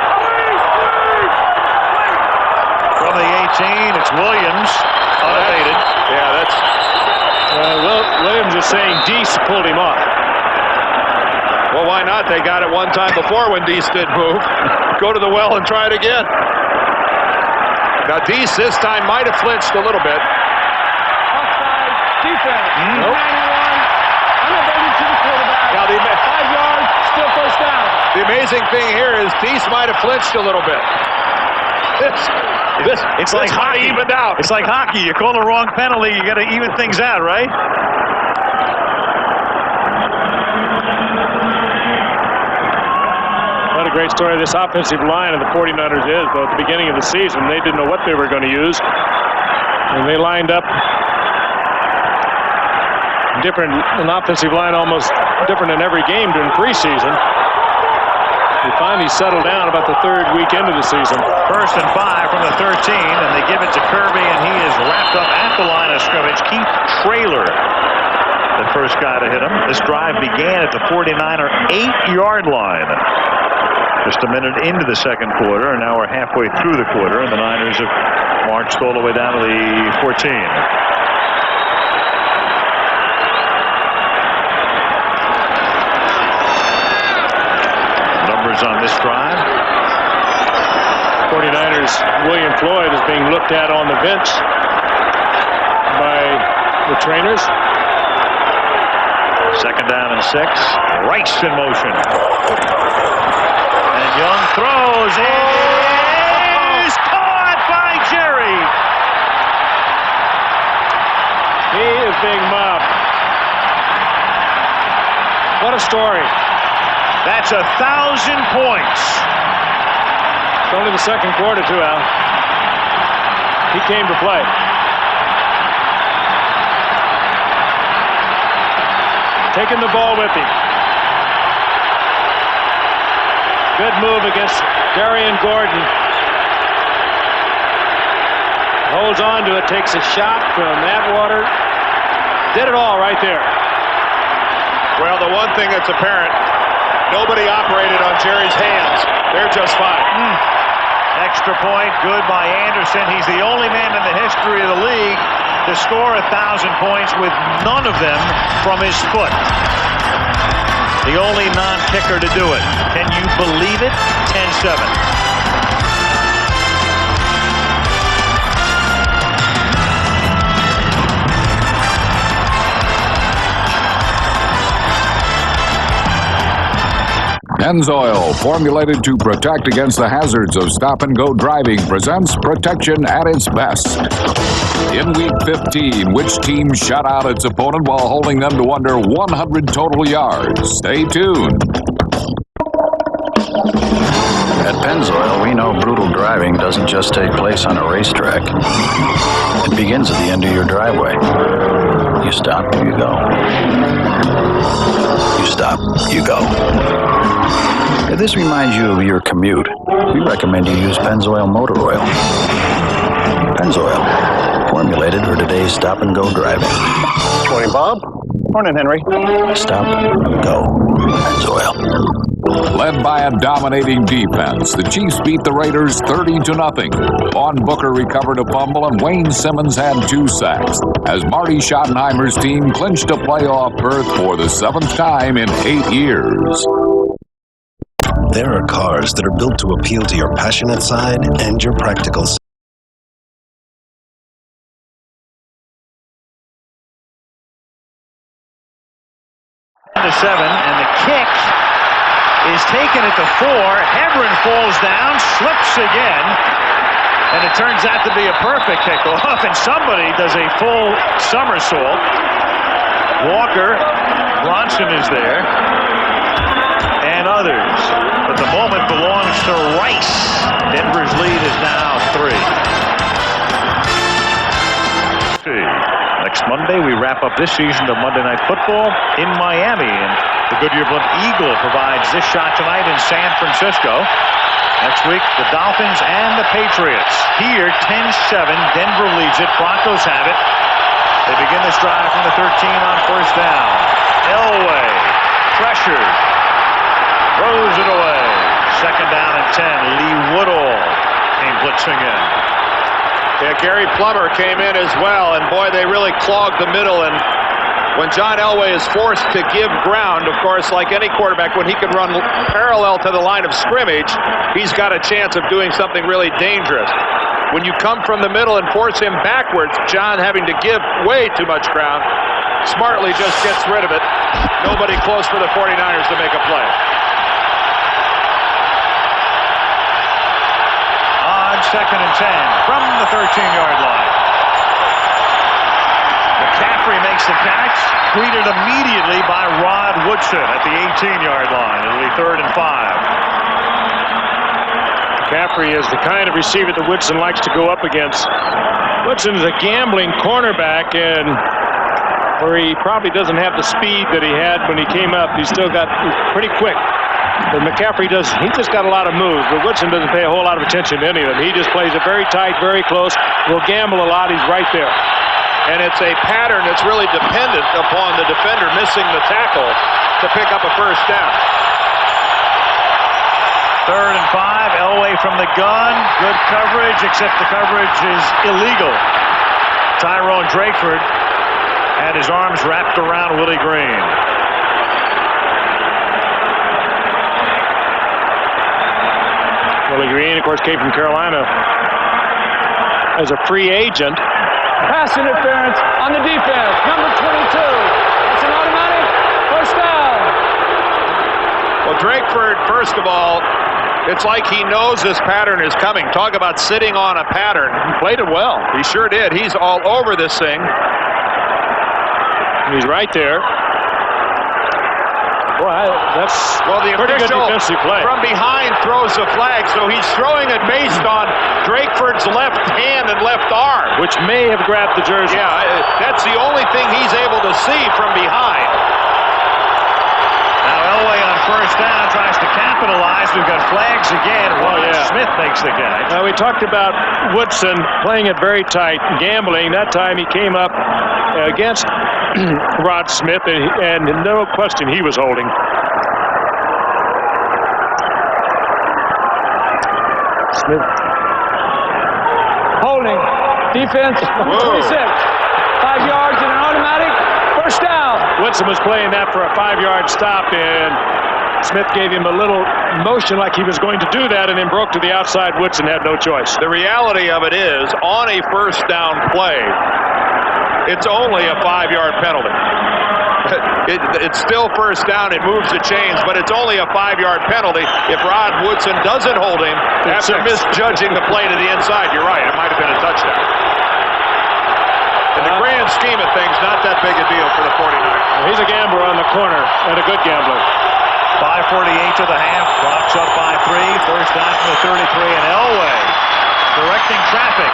From the 18, it's Williams, unabated. Yeah, that's... Williams is saying Deese pulled him off. Well, why not? They got it one time before when Deese did move. Go to the well and try it again. Now, Deese this time might have flinched a little bit. Offside, defense. Nope. 91. Unabated to the quarterback. Now, 5 yards, still first down. the amazing thing here is Deese might have flinched a little bit. It's like hockey. Evened out. It's like hockey. You call the wrong penalty, you got to even things out, right? What a great story this offensive line of the 49ers is, though. At the beginning of the season, they didn't know what they were going to use. And they lined up different, an offensive line almost different in every game during preseason. They finally settled down about the third week into the season. 1st and 5 from the 13, and they give it to Kirby, and he is wrapped up at the line of scrimmage. Keith Traylor, the first guy to hit him. This drive began at the 49er 8-yard line. Just a minute into the second quarter, and now we're halfway through the quarter, and the Niners have marched all the way down to the 14. On this drive. 49ers, William Floyd is being looked at on the bench by the trainers. 2nd down and 6. Rice in motion. And Young throws. And is caught by Jerry. He is being mobbed. What a story. That's 1,000 points. It's only the second quarter, too, Al. He came to play. Taking the ball with him. Good move against Darian Gordon. Holds on to it, takes a shot from Atwater. Did it all right there. Well, the one thing that's apparent, nobody operated on Jerry's hands. They're just fine. Extra point, good by Anderson. He's the only man in the history of the league to score 1,000 points with none of them from his foot. The only non-kicker to do it. Can you believe it? 10-7. Pennzoil, formulated to protect against the hazards of stop-and-go driving, presents protection at its best. In Week 15, which team shut out its opponent while holding them to under 100 total yards? Stay tuned. At Pennzoil, we know brutal driving doesn't just take place on a racetrack. It begins at the end of your driveway. You stop, you go. You stop, you go. If this reminds you of your commute, we recommend you use Pennzoil Motor Oil. Pennzoil, formulated for today's stop-and-go driving. Morning, Bob. Morning, Henry. Stop, go, Pennzoil. Led by a dominating defense, the Chiefs beat the Raiders 30-0. Vaughn Booker recovered a fumble and Wayne Simmons had 2 sacks as Marty Schottenheimer's team clinched a playoff berth for the 7th time in 8 years. There are cars that are built to appeal to your passionate side and your practical side. 7, and the kick is taken at the 4. Hebron falls down, slips again, and it turns out to be a perfect kickoff, and somebody does a full somersault. Walker, Bronson is there, and others. But Monday. We wrap up this season of Monday Night Football in Miami. And the Goodyear Blimp Eagle provides this shot tonight in San Francisco. Next week, the Dolphins and the Patriots. Here, 10-7. Denver leads it. Broncos have it. They begin this drive from the 13 on first down. Elway pressured. Throws it away. Second down and 10. Lee Woodall came blitzing in. Yeah, Gary Plummer came in as well, and boy, they really clogged the middle. And when John Elway is forced to give ground, of course, like any quarterback, when he can run parallel to the line of scrimmage, he's got a chance of doing something really dangerous. When you come from the middle and force him backwards, John having to give way too much ground, smartly just gets rid of it. Nobody close for the 49ers to make a play. Second and 10 from the 13-yard line. McCaffrey makes the catch, greeted immediately by Rod Woodson at the 18-yard line. It'll be 3rd and 5. McCaffrey is the kind of receiver that Woodson likes to go up against. Woodson is a gambling cornerback, and where he probably doesn't have the speed that he had when he came up, he's pretty quick. But McCaffrey he's just got a lot of moves, but Woodson doesn't pay a whole lot of attention to any of them. He just plays it very tight, very close, will gamble a lot. He's right there. And it's a pattern that's really dependent upon the defender missing the tackle to pick up a first down. 3rd and 5. Elway from the gun. Good coverage, except the coverage is illegal. Tyrone Drakeford had his arms wrapped around Willie Green. Willie Green, of course, came from Carolina as a free agent. Pass interference on the defense. Number 22. That's an automatic first down. Well, Drakeford, first of all, it's like he knows this pattern is coming. Talk about sitting on a pattern. He played it well. He sure did. He's all over this thing. He's right there. Well, that's the pretty good defensive play. From behind throws the flag, so he's throwing it based on Drakeford's left hand and left arm. Which may have grabbed the jersey. Yeah, that's the only thing he's able to see from behind. Now Elway on first down tries to capitalize. We've got flags again. Smith makes the catch. Now we talked about Woodson playing it very tight, gambling. That time he came up against Rod Smith, and no question he was holding. Smith. Holding. Defense. 26. 5 yards and an automatic first down. Woodson was playing that for a 5-yard stop, and Smith gave him a little motion like he was going to do that, and then broke to the outside. Woodson had no choice. The reality of it is, on a first down play, it's only a 5-yard penalty. It's still first down. It moves the chains, but it's only a 5-yard penalty if Rod Woodson doesn't hold him after misjudging the play to the inside. You're right. It might have been a touchdown. In the grand scheme of things, not that big a deal for the 49ers. He's a gambler on the corner, and a good gambler. 5:48 to the half. Rocks up by 3. First down from the 33, and Elway directing traffic.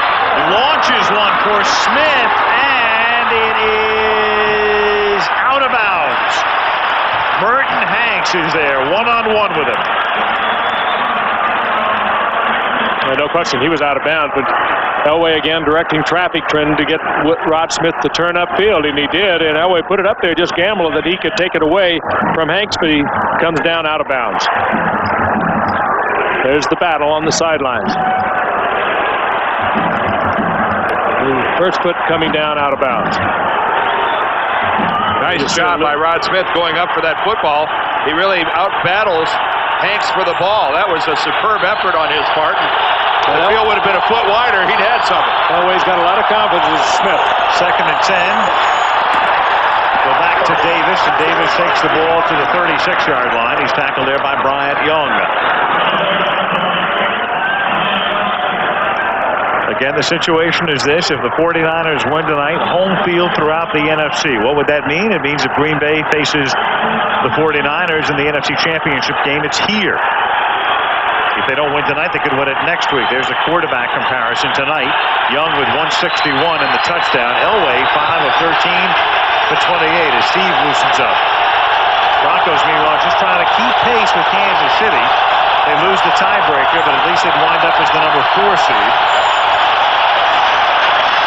Launches one for Smith, and it is out of bounds. Merton Hanks is there, one-on-one with him. No question, he was out of bounds, but Elway again directing traffic, trying to get Rod Smith to turn upfield, and he did, and Elway put it up there just gambling that he could take it away from Hanks, but he comes down out of bounds. There's the battle on the sidelines. First foot coming down out of bounds. Nice job by Rod Smith going up for that football. He really out-battles Hanks for the ball. That was a superb effort on his part. If the field would have been a foot wider, he'd had something. Elway's got a lot of confidence in Smith. 2nd and 10. Go back to Davis, and Davis takes the ball to the 36-yard line. He's tackled there by Bryant Young. Again, the situation is this. If the 49ers win tonight, home field throughout the NFC. What would that mean? It means if Green Bay faces the 49ers in the NFC Championship game, it's here. If they don't win tonight, they could win it next week. There's a quarterback comparison tonight. Young with 161 and the touchdown. Elway 5 of 13 for 28 as Steve loosens up. Broncos, meanwhile, just trying to keep pace with Kansas City. They lose the tiebreaker, but at least they'd wind up as the number 4 seed.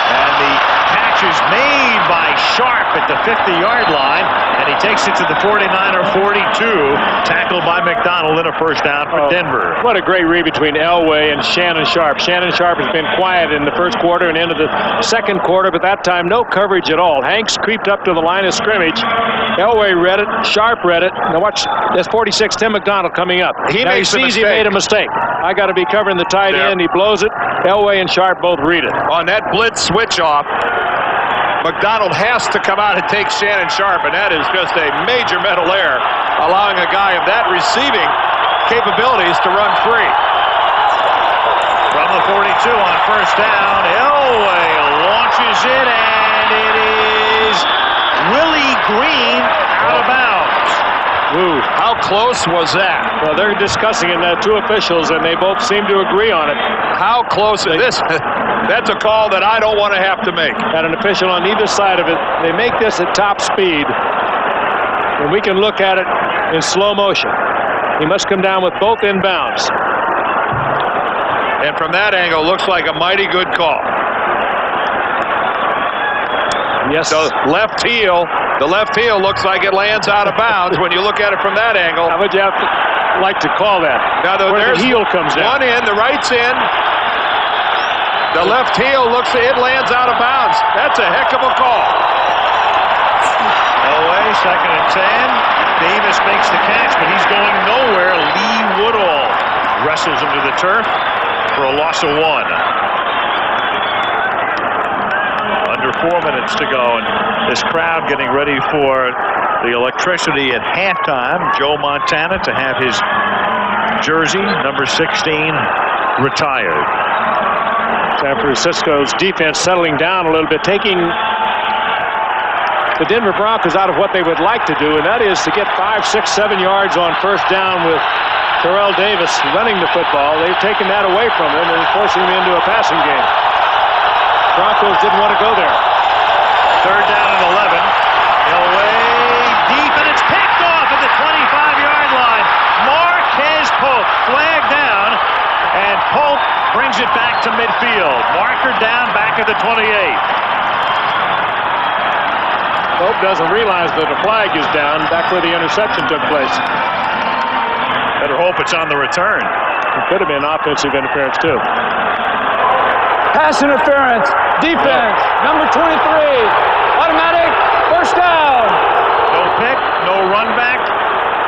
And the catch is made by Sharp at the 50-yard line, and he takes it to the 49er 42. Tackled by McDonald and a first down for Denver. What a great read between Elway and Shannon Sharp. Shannon Sharp has been quiet in the first quarter and into the second quarter, but that time no coverage at all. Hanks creeped up to the line of scrimmage. Elway read it. Sharp read it. Now watch, there's 46, Tim McDonald coming up. He sees he made a mistake. I got to be covering the tight end. He blows it. Elway and Sharp both read it. On that blitz switch off, McDonald has to come out and take Shannon Sharp, and that is just a major mental error, allowing a guy of that receiving capabilities to run free. From the 42 on first down, Elway launches it, and it is Willie Green out of bounds. Ooh, how close was that? Well, they're discussing it, two officials, and they both seem to agree on it. How close is this? That's a call that I don't want to have to make. Got an official on either side of it. They make this at top speed, and we can look at it in slow motion. He must come down with both inbounds. And from that angle, looks like a mighty good call. Yes. The left heel looks like it lands out of bounds when you look at it from that angle. How would you like to call that? Now where the heel comes down. One in, the right's in. The left heel it lands out of bounds. That's a heck of a call. Elway, 2nd and 10. Davis makes the catch, but he's going nowhere. Lee Woodall wrestles him to the turf for a loss of 1. Under 4 minutes to go, and this crowd getting ready for the electricity at halftime. Joe Montana to have his jersey, number 16, retired. San Francisco's defense settling down a little bit, taking the Denver Broncos out of what they would like to do, and that is to get 5, 6, 7 yards on first down with Terrell Davis running the football. They've taken that away from him and forcing him into a passing game. Broncos didn't want to go there. 3rd down and 11. Elway deep, and it's picked off at the 25-yard line. Marquez Pope flagged down, and Pope brings it back to midfield. Marker down back at the 28. Pope doesn't realize that the flag is down back where the interception took place. Better hope it's on the return. It could have been offensive interference too. Pass interference, defense, number 23, automatic, first down. No pick, no run back,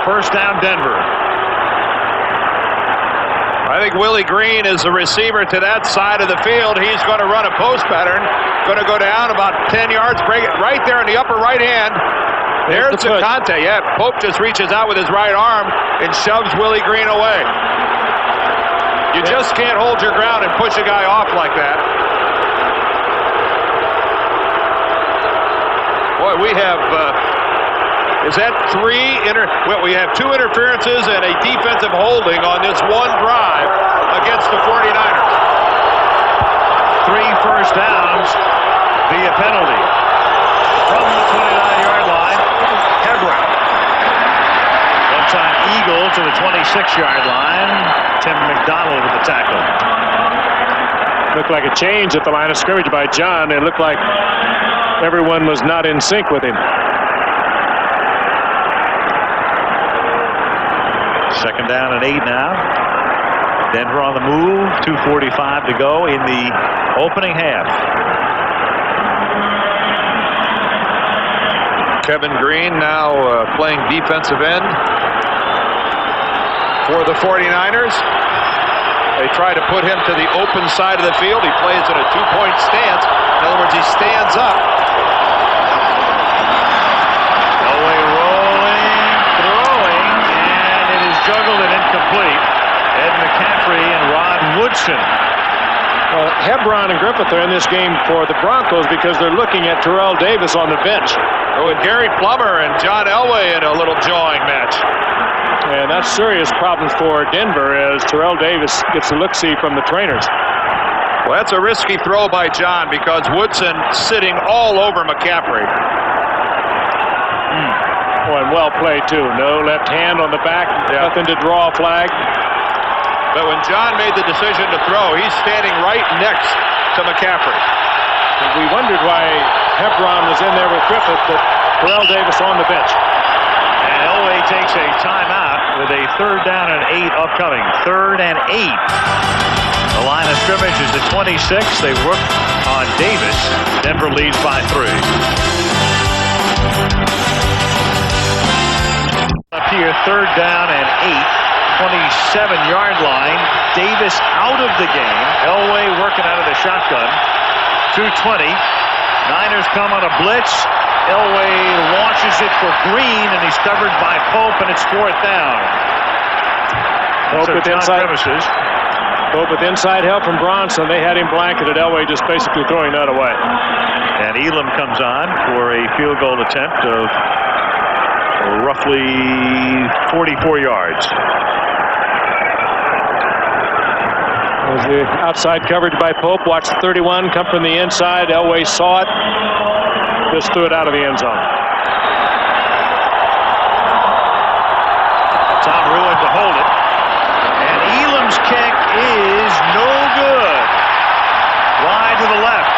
first down Denver. I think Willie Green is the receiver to that side of the field. He's going to run a post pattern, going to go down about 10 yards, break it right there in the upper right hand. There's the contact. Yeah, Pope just reaches out with his right arm and shoves Willie Green away. You just can't hold your ground and push a guy off like that. Boy, we have, is that 3? Well, we have 2 interferences and a defensive holding on this one drive against the 49ers. 3 first downs via penalty. From the 29-yard line, Hebron. One-time Eagle to the 26-yard line. Tim McDonald with the tackle. Looked like a change at the line of scrimmage by John. It looked like everyone was not in sync with him. 2nd down and 8 now. Denver on the move. 2:45 to go in the opening half. Kevin Green now playing defensive end for the 49ers. They try to put him to the open side of the field. He plays in a 2-point stance. In other words, he stands up. Elway rolling, throwing, and it is juggled and incomplete. Ed McCaffrey and Rod Woodson. Well, Hebron and Griffith are in this game for the Broncos because they're looking at Terrell Davis on the bench. Oh, and Gary Plummer and John Elway in a little jawing match. And that's serious problems for Denver as Terrell Davis gets a look-see from the trainers. Well, that's a risky throw by John because Woodson sitting all over McCaffrey. Oh, and well played, too. No left hand on the back. Nothing to draw a flag. But when John made the decision to throw, he's standing right next to McCaffrey. We wondered why Hebron was in there with Griffith, but Terrell Davis on the bench. And Elway takes a timeout with a 3rd down and 8 upcoming. 3rd and 8. The line of scrimmage is the 26. They work on Davis. Denver leads by 3. Up here, 3rd down and 8. 27-yard line. Davis out of the game. Elway working out of the shotgun. 2:20. Niners come on a blitz. Elway launches it for Green, and he's covered by Pope, and it's 4th down. Pope with inside help from Bronson. They had him blanketed. Elway just basically throwing that away. And Elam comes on for a field goal attempt of roughly 44 yards. As the outside coverage by Pope. Watch the 31 come from the inside. Elway saw it. Just threw it out of the end zone. Tom Ruin to hold it. And Elam's kick is no good. Wide to the left.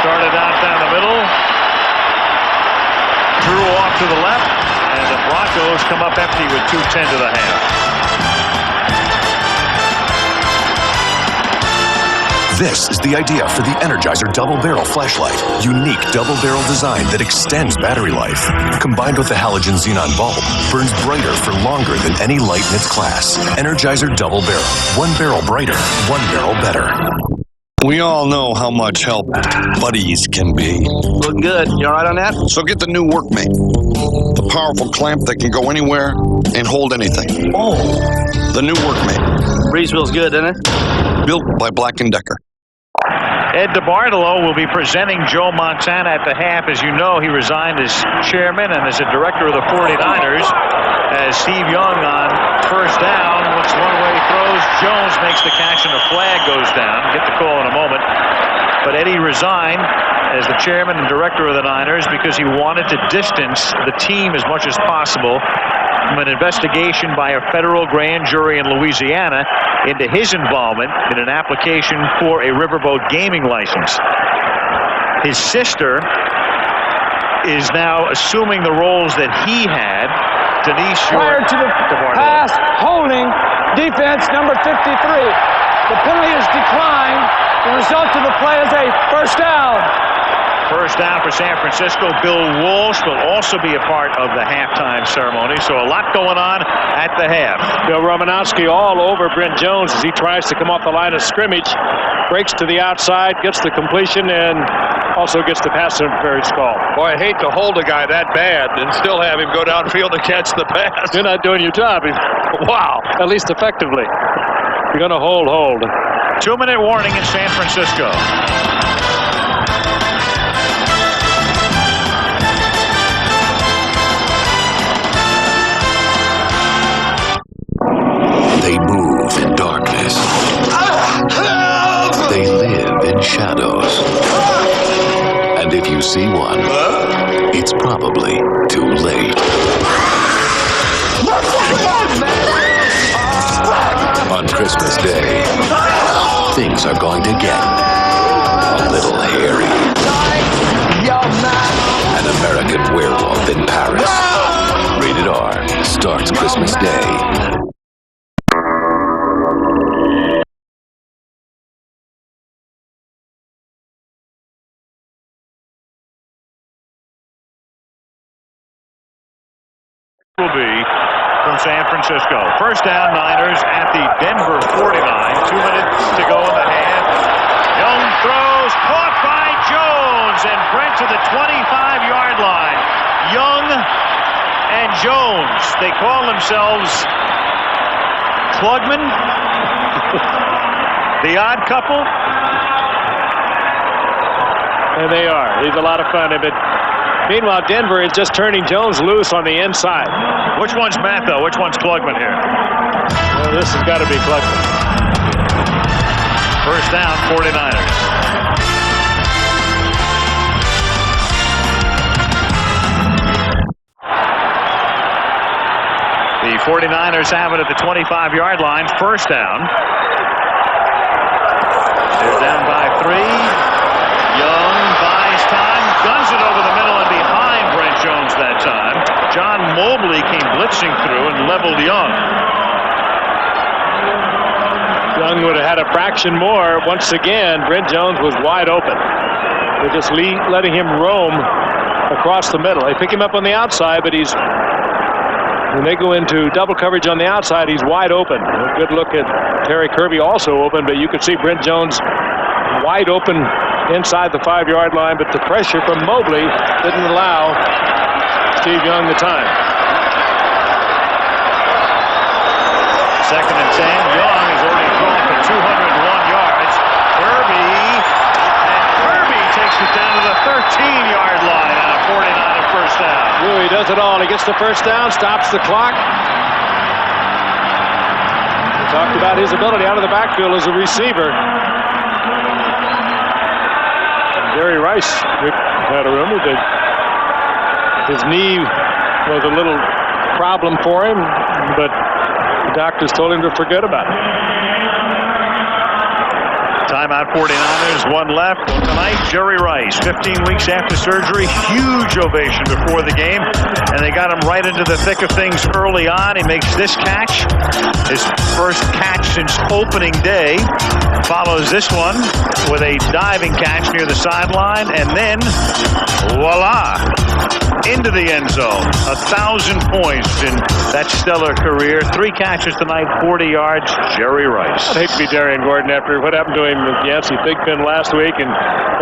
Started out down the middle. Threw off to the left. And the Broncos come up empty with 2:10 to the half. This is the idea for the Energizer Double Barrel Flashlight. Unique double barrel design that extends battery life. Combined with the halogen xenon bulb, burns brighter for longer than any light in its class. Energizer Double Barrel. 1 barrel brighter, 1 barrel better. We all know how much help buddies can be. Looking good. You all right on that? So get the new Workmate. The powerful clamp that can go anywhere and hold anything. Oh. The new Workmate. Breezeville's good, isn't it? Built by Black & Decker. Ed DeBartolo will be presenting Joe Montana at the half. As you know, he resigned as chairman and as a director of the 49ers. As Steve Young on 1st down looks one-way throws. Jones makes the catch and the flag goes down. Get the call in a moment. But Eddie resigned as the chairman and director of the Niners because he wanted to distance the team as much as possible from an investigation by a federal grand jury in Louisiana into his involvement in an application for a riverboat gaming license. His sister is now assuming the roles that he had. Denise Prior to the pass, holding, defense number 53. The penalty is declined. The result of the play is a 1st down. 1st down for San Francisco. Bill Walsh will also be a part of the halftime ceremony. So a lot going on at the half. Bill Romanowski all over Brent Jones as he tries to come off the line of scrimmage. Breaks to the outside, gets the completion, and also gets the pass interference call. Boy, I hate to hold a guy that bad and still have him go downfield to catch the pass. You're not doing your job. Wow. At least effectively. You're going to hold. 2-minute warning in San Francisco. They move in darkness. They live in shadows. And if you see one, it's probably too late. On Christmas Day, things are going to get a little hairy. An American Werewolf in Paris. Rated R. Starts Christmas Day. Will be from San Francisco. 1st down, Niners at the Denver 49. 2 minutes to go in the half. Young throws, caught by Jones, and Brent to the 25-yard line. Young and Jones, they call themselves Klugman, the odd couple. And they are. He's a lot of fun. They've been Meanwhile, Denver is just turning Jones loose on the inside. Which one's Matt, though? Which one's Klugman here? Well, this has got to be Klugman. First down, 49ers. The 49ers have it at the 25-yard line. First down. They're down by 3. Young buys time, guns it over the middle and behind Brent Jones that time. John Mobley came blitzing through and leveled Young. Young would have had a fraction more. Once again, Brent Jones was wide open. They're just letting him roam across the middle. They pick him up on the outside, but when they go into double coverage on the outside, he's wide open. A good look at Terry Kirby, also open, but you could see Brent Jones wide open inside the 5-yard line, but the pressure from Mobley didn't allow Steve Young the time. Second and 10. Young has already thrown for 201 yards. Kirby takes it down to the 13-yard line on a 49er first down. Ooh, he does it all. He gets the first down, stops the clock. We talked about his ability out of the backfield as a receiver. Jerry Rice had a rumor that his knee was a little problem for him, but the doctors told him to forget about it. Timeout 49ers, 1 left. Well, tonight, Jerry Rice, 15 weeks after surgery, huge ovation before the game, and they got him right into the thick of things early on. He makes this catch, his first catch since opening day. Follows this one with a diving catch near the sideline, and then voila, into the end zone. 1,000 points in that stellar career. 3 catches tonight, 40 yards. Jerry Rice. I'd hate to be Darian Gordon after what happened to him with Yancey Thigpen last week, and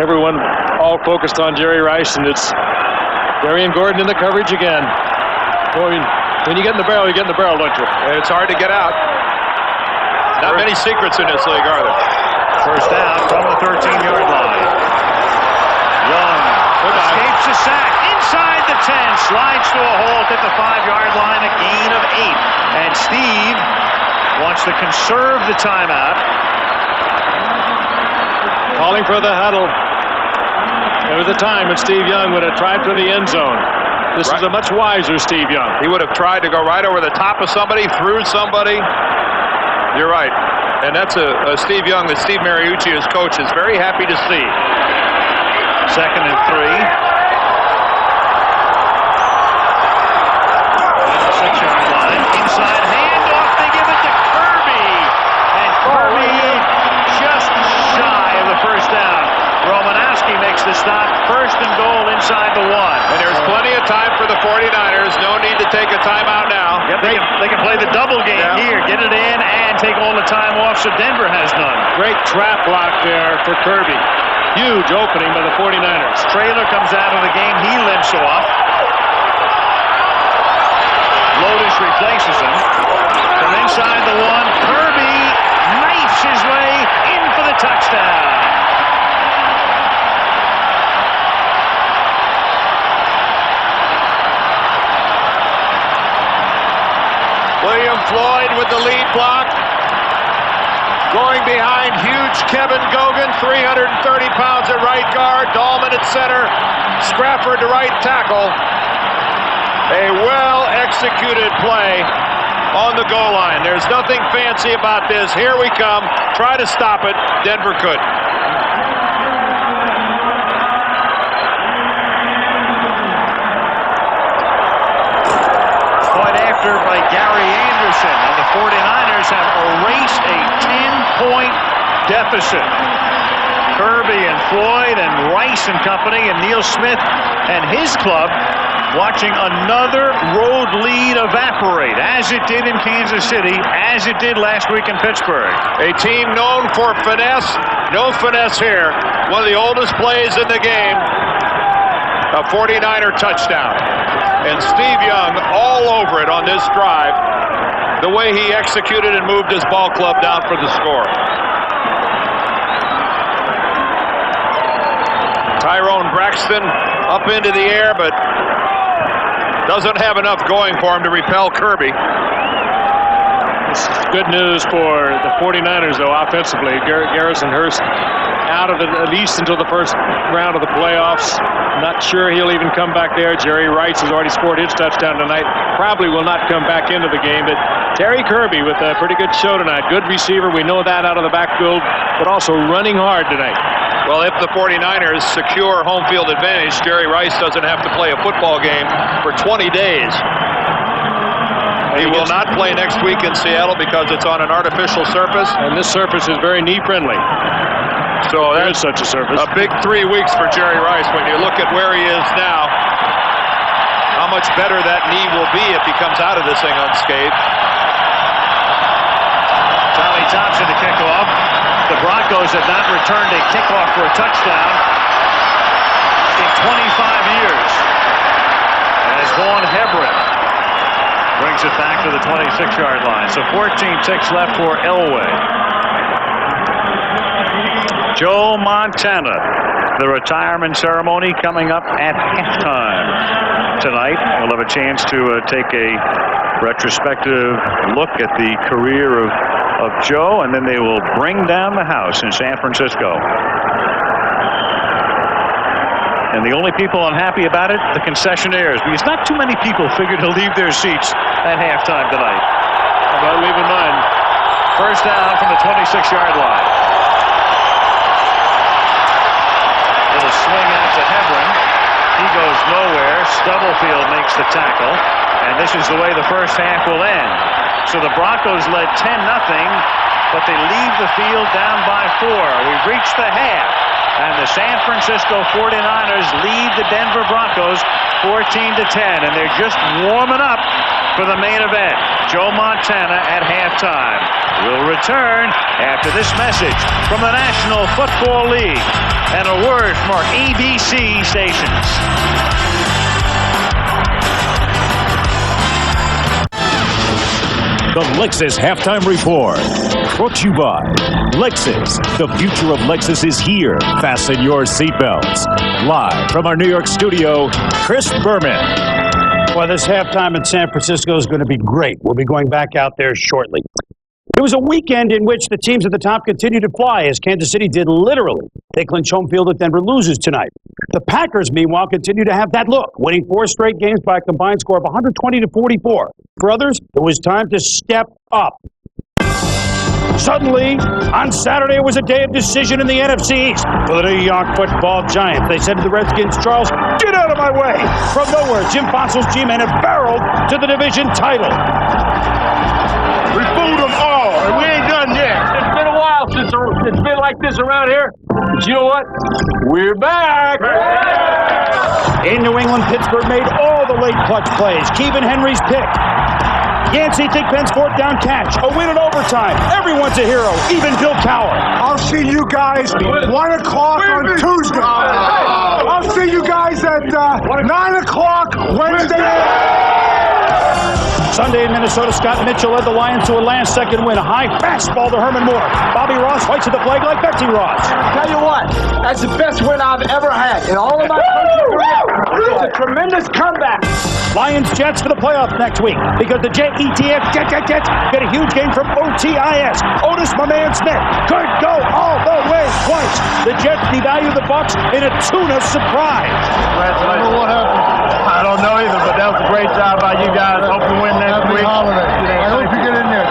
everyone all focused on Jerry Rice, and it's Darian Gordon in the coverage again. Boy, when you get in the barrel, you get in the barrel, don't you? And it's hard to get out. Not many secrets in this league, are there? First down from the 13-yard line. Young escapes a sack inside the 10, slides to a halt at the 5-yard line, a gain of 8. And Steve wants to conserve the timeout. Calling for the huddle. There was a time when Steve Young would have tried for the end zone. This is a much wiser Steve Young. He would have tried to go right over the top of somebody, through somebody. You're right. And that's a Steve Young that Steve Mariucci, his coach, is very happy to see. Second and 3. 6-yard line. Inside handoff. They give it to Kirby. And Kirby just shy of the first down. Romanowski makes the stop. First and goal inside the 1. And there's plenty of time for the 49ers. No need to take a timeout now. Yep, they can play the double game here. Get it in and take all the time off, so Denver has none. Great trap block there for Kirby. Huge opening by the 49ers. Traylor comes out of the game. He limps off. Lotus replaces him. From inside the 1, Kirby knifes his way in for the touchdown. William Floyd with the lead block. Going behind huge Kevin Gogan, 330 pounds at right guard. Dahlman at center. Scrafford to right tackle. A well-executed play on the goal line. There's nothing fancy about this. Here we come. Try to stop it. Denver couldn't. Point after by Gary Anderson, and the 49ers have erased a 10-point deficit. Kirby and Floyd and Rice and company and Neil Smith and his club watching another road lead evaporate, as it did in Kansas City, as it did last week in Pittsburgh. A team known for finesse. No finesse here. One of the oldest plays in the game. A 49er touchdown. And Steve Young all over it on this drive. The way he executed and moved his ball club down for the score. Tyrone Braxton up into the air, but doesn't have enough going for him to repel Kirby. This is good news for the 49ers, though, offensively. Garrison Hurst out of it at least until the first round of the playoffs. Not sure he'll even come back there. Jerry Rice has already scored his touchdown tonight. Probably will not come back into the game. But Terry Kirby with a pretty good show tonight. Good receiver. We know that out of the backfield, but also running hard tonight. Well, if the 49ers secure home field advantage, Jerry Rice doesn't have to play a football game for 20 days. He will not play next week in Seattle because it's on an artificial surface. And this surface is very knee-friendly. So there is such a surface. A big 3 weeks for Jerry Rice when you look at where he is now. How much better that knee will be if he comes out of this thing unscathed. Tommy Thompson to kick off. The Broncos have not returned a kickoff for a touchdown in 25 years. As Vaughn Hebron brings it back to the 26-yard line. So 14 ticks left for Elway. Joe Montana, the retirement ceremony coming up at halftime tonight. We'll have a chance to take a retrospective look at the career of Joe, and then they will bring down the house in San Francisco. And the only people unhappy about it, the concessionaires, because not too many people figured to leave their seats at halftime tonight. How about leaving mine? First down from the 26-yard line. Little swing out to Hebron. He goes nowhere. Stubblefield makes the tackle. And this is the way the first half will end. So the Broncos led 10-0, but they leave the field down by 4. We've reached the half. And the San Francisco 49ers lead the Denver Broncos 14-10. And they're just warming up for the main event. Joe Montana at halftime. We'll return after this message from the National Football League and a word from our ABC stations. The Lexus Halftime Report, brought to you by Lexus. The future of Lexus is here. Fasten your seatbelts. Live from our New York studio, Chris Berman. Well, this halftime in San Francisco is going to be great. We'll be going back out there shortly. It was a weekend in which the teams at the top continued to fly, as Kansas City did literally. They clinch home field if Denver loses tonight. The Packers, meanwhile, continue to have that look, winning 4 straight games by a combined score of 120-44. For others, it was time to step up. Suddenly, on Saturday, it was a day of decision in the NFC East for the New York Football Giants. They said to the Redskins, Charles, get out of my way. From nowhere, Jim Fonsel's G-Men have barreled to the division title. We fooled them all, and we ain't done yet. It's been a while since it's been like this around here. But you know what? We're back. In New England, Pittsburgh made all the late clutch plays. Keevan Henry's pick. Yancey Thigpen's 4th down catch. A win in overtime. Everyone's a hero, even Bill Cowher. I'll see you guys 1 o'clock on Tuesday. I'll see you guys at 9 o'clock Wednesday. Sunday in Minnesota, Scott Mitchell led the Lions to a last-second win. A high fastball to Herman Moore. Bobby Ross fights at the flag like Betsy Ross. Tell you what, that's the best win I've ever had in all of my career. It's a tremendous comeback. Lions-Jets for the playoffs next week because the Jets get a huge game from OTIS. Otis, my man Smith, could go all the way twice. The Jets devalue the Bucs in a tuna surprise. I don't know what happened. I don't know either, but that was a great job by you guys. Hope you win next week. I hope you get in there.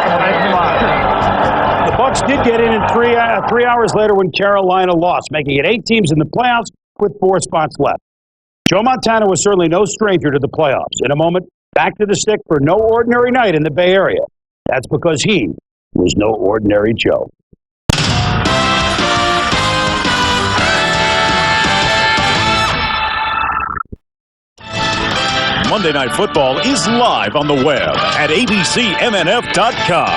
The Bucs did get in 3 hours later when Carolina lost, making it 8 teams in the playoffs with 4 spots left. Joe Montana was certainly no stranger to the playoffs. In a moment, back to the stick for no ordinary night in the Bay Area. That's because he was no ordinary Joe. Monday Night Football is live on the web at abcmnf.com.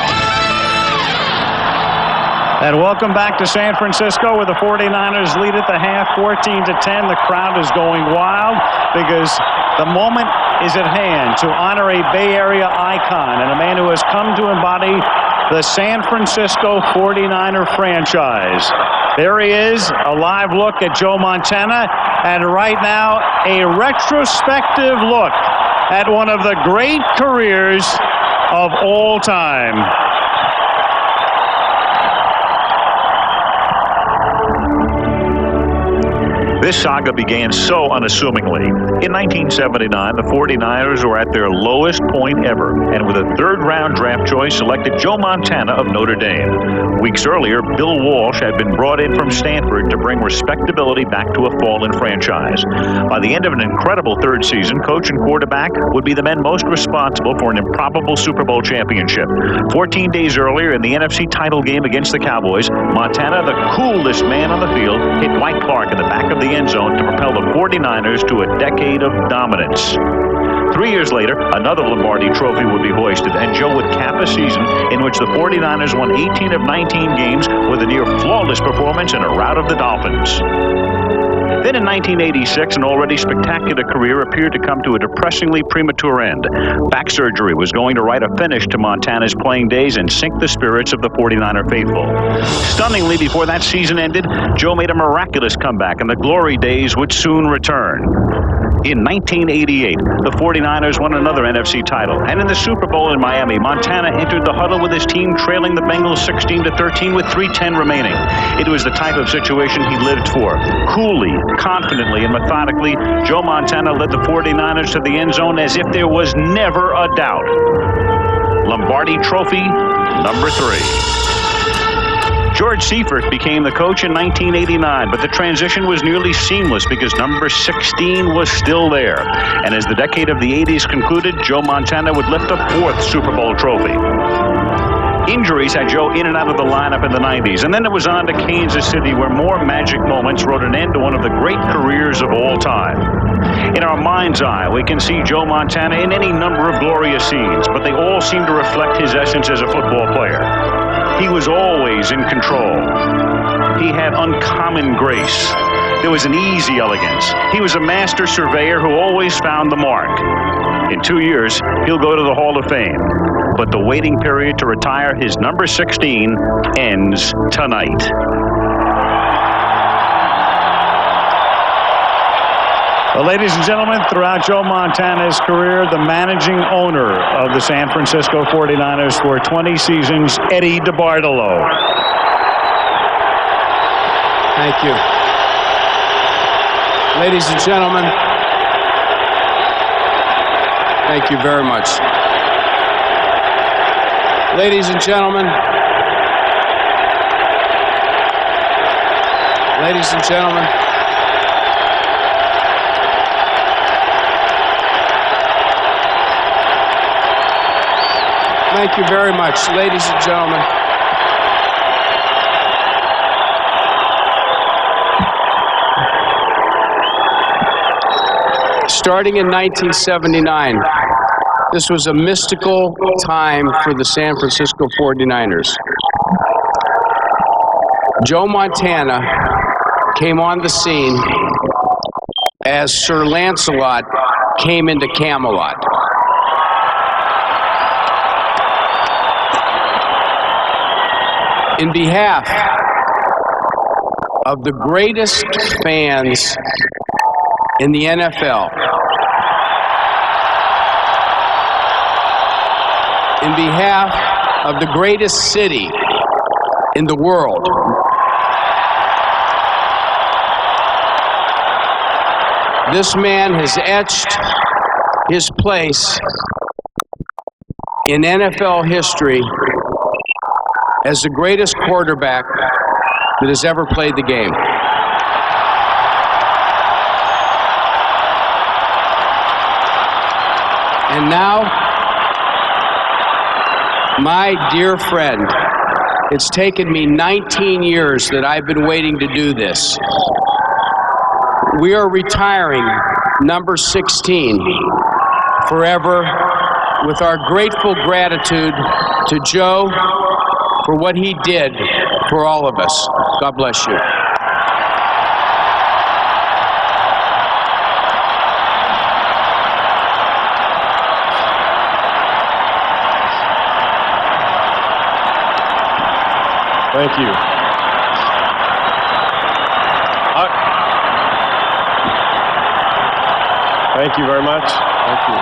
And welcome back to San Francisco, where the 49ers lead at the half 14-10. The crowd is going wild because the moment is at hand to honor a Bay Area icon and a man who has come to embody the San Francisco 49er franchise. There he is, a live look at Joe Montana, and right now a retrospective look at one of the great careers of all time. This saga began so unassumingly. In 1979, the 49ers were at their lowest point ever, and with a third-round draft choice selected Joe Montana of Notre Dame. Weeks earlier, Bill Walsh had been brought in from Stanford to bring respectability back to a fallen franchise. By the end of an incredible third season, coach and quarterback would be the men most responsible for an improbable Super Bowl championship. 14 days earlier, in the NFC title game against the Cowboys, Montana, the coolest man on the field, hit Dwight Clark in the back of the end zone to propel the 49ers to a decade of dominance. 3 years later, another Lombardi trophy would be hoisted, and Joe would cap a season in which the 49ers won 18 of 19 games with a near flawless performance in a rout of the Dolphins. Then in 1986, an already spectacular career appeared to come to a depressingly premature end. Back surgery was going to write a finish to Montana's playing days and sink the spirits of the 49er faithful. Stunningly, before that season ended, Joe made a miraculous comeback, and the glory days would soon return. In 1988, the 49ers won another NFC title, and in the Super Bowl in Miami, Montana entered the huddle with his team trailing the Bengals 16-13 with 3:10 remaining. It was the type of situation he lived for. Coolly, confidently, and methodically, Joe Montana led the 49ers to the end zone as if there was never a doubt. Lombardi Trophy number 3. George Seifert became the coach in 1989, but the transition was nearly seamless because number 16 was still there. And as the decade of the 80s concluded, Joe Montana would lift a 4th Super Bowl trophy. Injuries had Joe in and out of the lineup in the 90s, and then it was on to Kansas City, where more magic moments wrote an end to one of the great careers of all time. In our mind's eye, we can see Joe Montana in any number of glorious scenes, but they all seem to reflect his essence as a football player. He was always in control. He had uncommon grace. There was an easy elegance. He was a master surveyor who always found the mark. In 2 years, he'll go to the Hall of Fame. But the waiting period to retire his number 16 ends tonight. Well, ladies and gentlemen, throughout Joe Montana's career, the managing owner of the San Francisco 49ers for 20 seasons, Eddie DeBartolo. Thank you. Ladies and gentlemen, thank you very much. Ladies and gentlemen, ladies and gentlemen, thank you very much, ladies and gentlemen. Starting in 1979, this was a mystical time for the San Francisco 49ers. Joe Montana came on the scene as Sir Lancelot came into Camelot. In behalf of the greatest fans in the NFL, in behalf of the greatest city in the world, this man has etched his place in NFL history as the greatest quarterback that has ever played the game. And now, my dear friend, it's taken me 19 years that I've been waiting to do this. We are retiring number 16 forever with our grateful gratitude to Joe for what he did for all of us. God bless you. Thank you. Thank you very much. Thank you.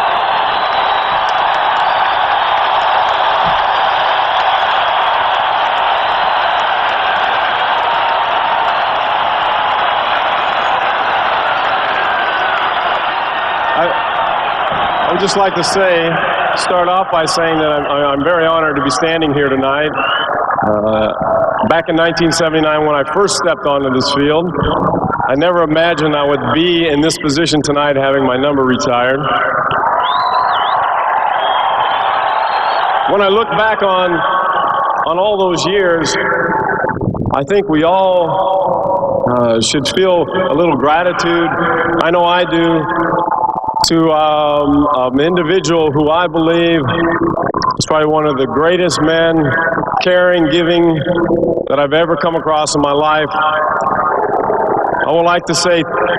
I would just like to start off by saying that I'm very honored to be standing here tonight. Back in 1979, when I first stepped onto this field, I never imagined I would be in this position tonight having my number retired. When I look back on all those years, I think we all should feel a little gratitude. I know I do. To an individual who I believe is probably one of the greatest men, caring, giving, that I've ever come across in my life. I would like to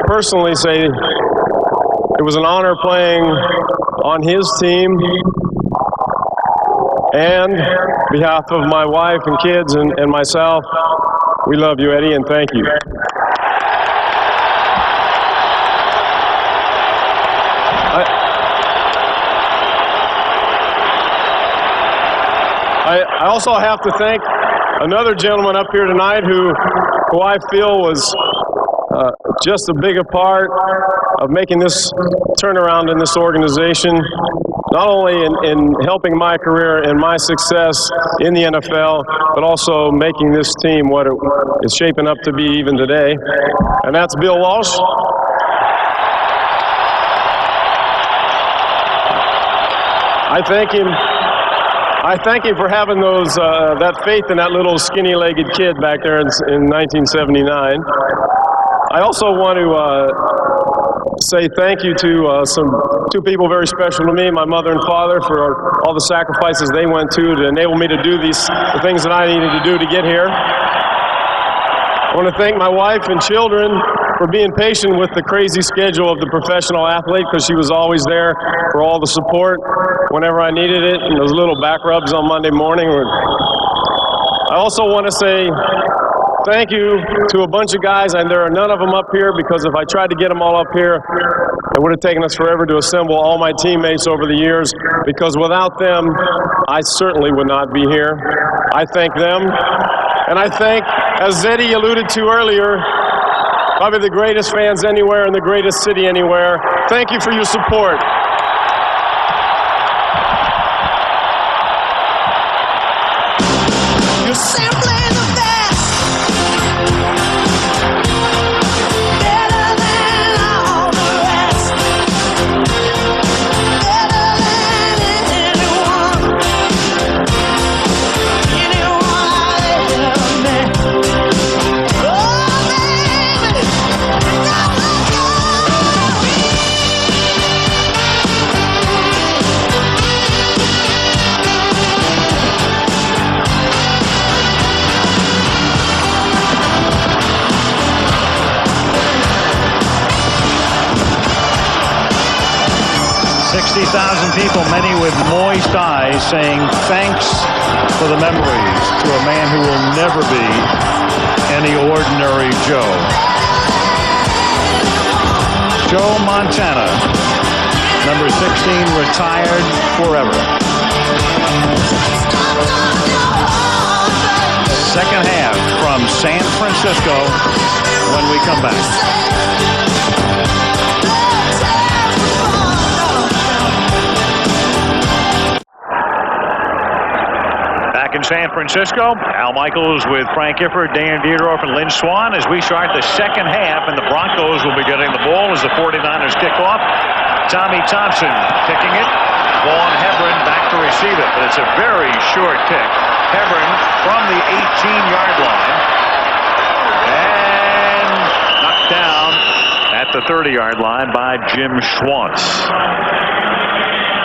personally say, it was an honor playing on his team. And on behalf of my wife and kids and myself, we love you, Eddie, and thank you. I also have to thank another gentleman up here tonight who I feel was just a bigger part of making this turnaround in this organization, not only in helping my career and my success in the NFL, but also making this team what it is shaping up to be even today, and that's Bill Walsh. I thank him for having that faith in that little skinny-legged kid back there in 1979. I also want to say thank you to two people very special to me, my mother and father, for all the sacrifices they went to enable me to do the things that I needed to do to get here. I want to thank my wife and children for being patient with the crazy schedule of the professional athlete, because she was always there for all the support whenever I needed it, and those little back rubs on Monday morning. I also want to say thank you to a bunch of guys, and there are none of them up here, because if I tried to get them all up here, it would have taken us forever to assemble all my teammates over the years, because without them, I certainly would not be here. I thank them, and I thank, as Eddie alluded to earlier, probably the greatest fans anywhere in the greatest city anywhere. Thank you for your support. You're simply the best, better than all the rest, better than anyone I've ever met. Oh, baby, people, many with moist eyes, saying thanks for the memories to a man who will never be any ordinary Joe. Joe Montana, number 16, retired forever. Second half from San Francisco when we come back. Back in San Francisco, Al Michaels with Frank Gifford, Dan Dierdorf, and Lynn Swan as we start the second half, and the Broncos will be getting the ball as the 49ers kick off. Tommy Thompson kicking it. Vaughn Hebron back to receive it, but it's a very short kick. Hebron from the 18-yard line and knocked down at the 30-yard line by Jim Schwantz.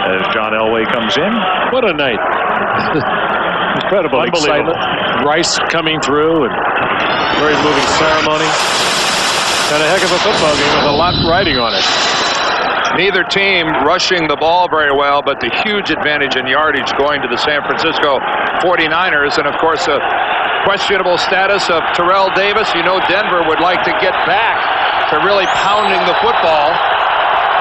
As John Elway comes in. What a night. Incredible excitement. Rice coming through, and very moving ceremony. And a heck of a football game with a lot riding on it. Neither team rushing the ball very well, but the huge advantage in yardage going to the San Francisco 49ers. And, of course, a questionable status of Terrell Davis. You know Denver would like to get back to really pounding the football.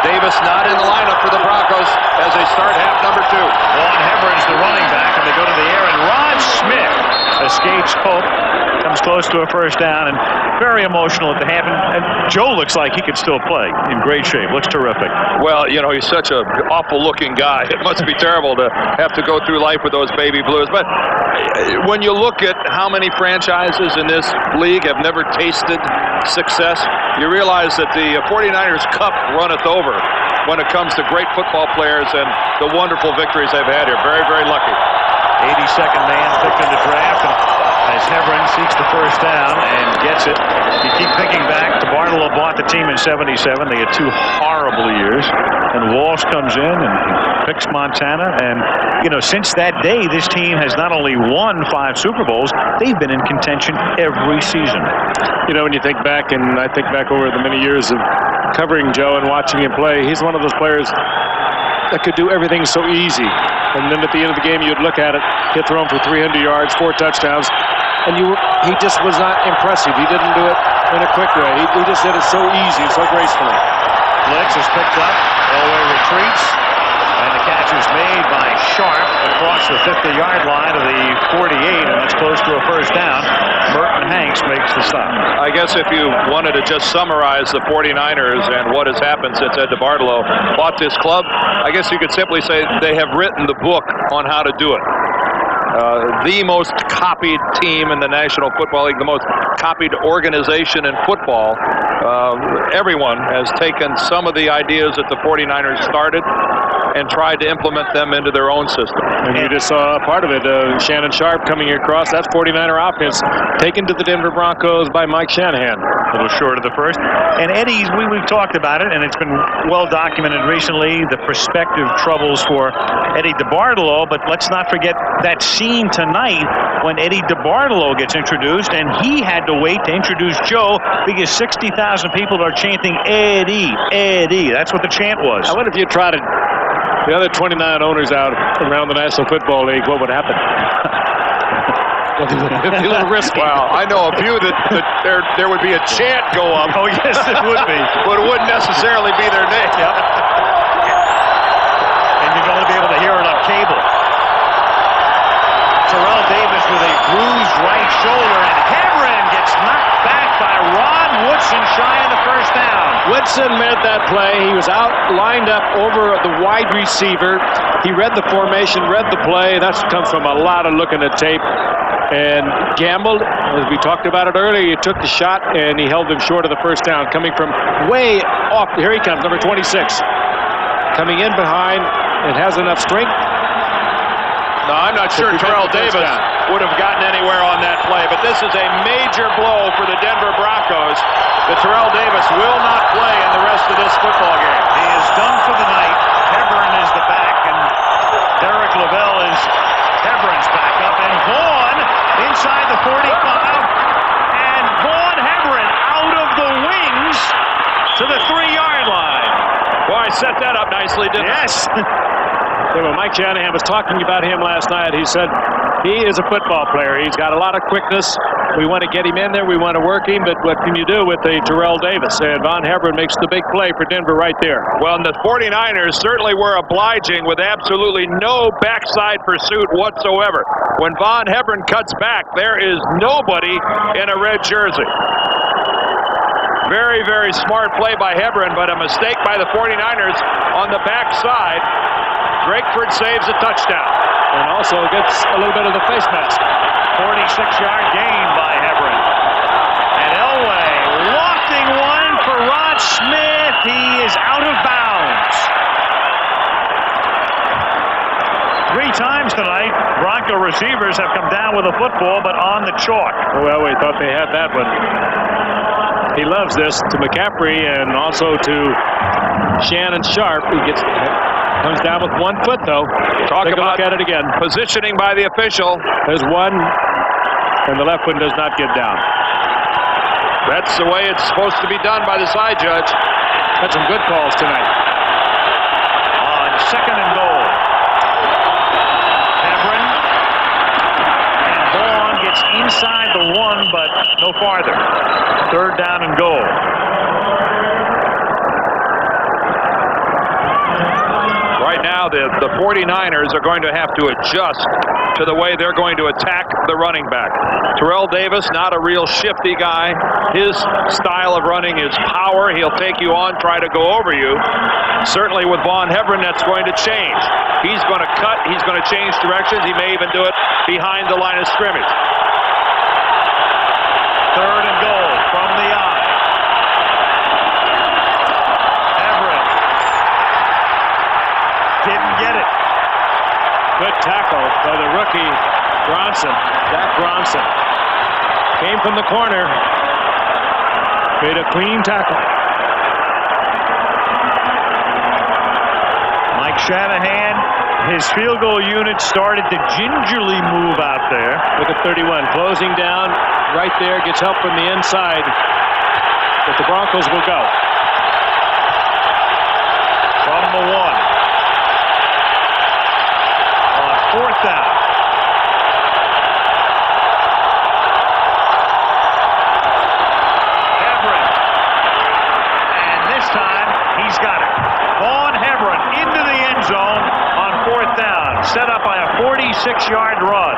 Davis not in the lineup for the Broncos as they start half number 2. Vaughn Hebron's the running back, and they go to the air, and Ron Smith escapes Pope, comes close to a first down, and very emotional at the half. And Joe looks like he could still play, in great shape. Looks terrific. Well, you know, he's such an awful-looking guy. It must be terrible to have to go through life with those baby blues. But when you look at how many franchises in this league have never tasted success, you realize that the 49ers Cup runneth over when it comes to great football players and the wonderful victories they've had here. Very, very lucky. 82nd man picked in the draft, and as Hebron seeks the first down and gets it, you keep thinking back to Bartolo bought the team in '77. They had 2 horrible years, and Walsh comes in and picks Montana. And, you know, since that day, this team has not only won 5 Super Bowls, they've been in contention every season. You know, when you think back, and I think back over the many years of covering Joe and watching him play, he's one of those players that could do everything so easy. And then at the end of the game, you'd look at it, he'd throw him for 300 yards, 4 touchdowns, and he just was not impressive. He didn't do it in a quick way. He just did it so easy, so gracefully. Blitz is picked up. Elway retreats. And the catch is made by Sharp across the 50-yard line of the 48, and that's close to a first down. Merton Hanks makes the stop. I guess if you wanted to just summarize the 49ers and what has happened since Ed DeBartolo bought this club, I guess you could simply say they have written the book on how to do it. The most copied team in the National Football League, the most copied organization in football. Everyone has taken some of the ideas that the 49ers started and tried to implement them into their own system. And you just saw part of it, Shannon Sharp coming across. That's 49er offense taken to the Denver Broncos by Mike Shanahan. A little short of the first. And Eddie, we've talked about it, and it's been well documented recently, the prospective troubles for Eddie DeBartolo, but let's not forget that scene tonight when Eddie DeBartolo gets introduced, and he had to wait to introduce Joe because 60,000 people are chanting, Eddie, Eddie. That's what the chant was. I wonder if you tried to the other 29 owners out around the National Football League, what would happen? It'd be a little risky. Well, I know a few that there would be a chant go up. Oh, yes, it would be. But it wouldn't necessarily be their name. Yep. And you'd only be able to hear it on cable. Terrell Davis with a bruised right shoulder, and Hebron gets knocked back by Ron Woodson shy of the first down. Woodson made that play. He was out lined up over the wide receiver. He read the formation, read the play. That comes from a lot of looking at tape. And gambled, as we talked about it earlier, he took the shot and he held them short of the first down. Coming from way off. Here he comes, number 26. Coming in behind and has enough strength. No, I'm not sure Terrell Davis would have gotten anywhere on that play, but this is a major blow for the Denver Broncos. That Terrell Davis will not play in the rest of this football game. He is done for the night. Hebron is the back, and Derek Lavelle is Hebron's backup, and Vaughn inside the 45, and Vaughn Hebron out of the wings to the 3-yard line. Boy, I set that up nicely, didn't I? Yes. When Mike Shanahan was talking about him last night, he said he is a football player. He's got a lot of quickness. We want to get him in there. We want to work him. But what can you do with the Terrell Davis? And Von Hebron makes the big play for Denver right there. Well, and the 49ers certainly were obliging with absolutely no backside pursuit whatsoever. When Von Hebron cuts back, there is nobody in a red jersey. Very, very smart play by Hebron, but a mistake by the 49ers on the backside. Drakeford saves a touchdown. And also gets a little bit of the face mask. 46-yard gain by Hebron. And Elway lofting one for Rod Smith. He is out of bounds. 3 times tonight, Bronco receivers have come down with a football, but on the chalk. Well, we thought they had that one. He loves this to McCaffrey and also to Shannon Sharp. He comes down with 1 foot, though. Take a look at it again. Positioning by the official. There's one, and the left one does not get down. That's the way it's supposed to be done by the side judge. Had some good calls tonight. On 2nd and goal. Hebron. And Vaughn gets inside the 1, but no farther. 3rd down and goal. now the 49ers are going to have to adjust to the way they're going to attack the running back. Terrell Davis, not a real shifty guy. His style of running is power. He'll take you on, try to go over you. Certainly with Vaughn Hebron, that's going to change. He's going to cut. He's going to change directions. He may even do it behind the line of scrimmage. 3rd and goal from the eye. Hebron didn't get it. Good tackle by the rookie Bronson. Zach Bronson came from the corner, made a clean tackle. Mike Shanahan, his field goal unit started to gingerly move out there. Look at 31, closing down right there, gets help from the inside, but the Broncos will go. From the 1. On 4th down. Hebron. And this time, he's got it. Vaughn Hebron into the end zone on 4th down. Set up by a 46-yard run.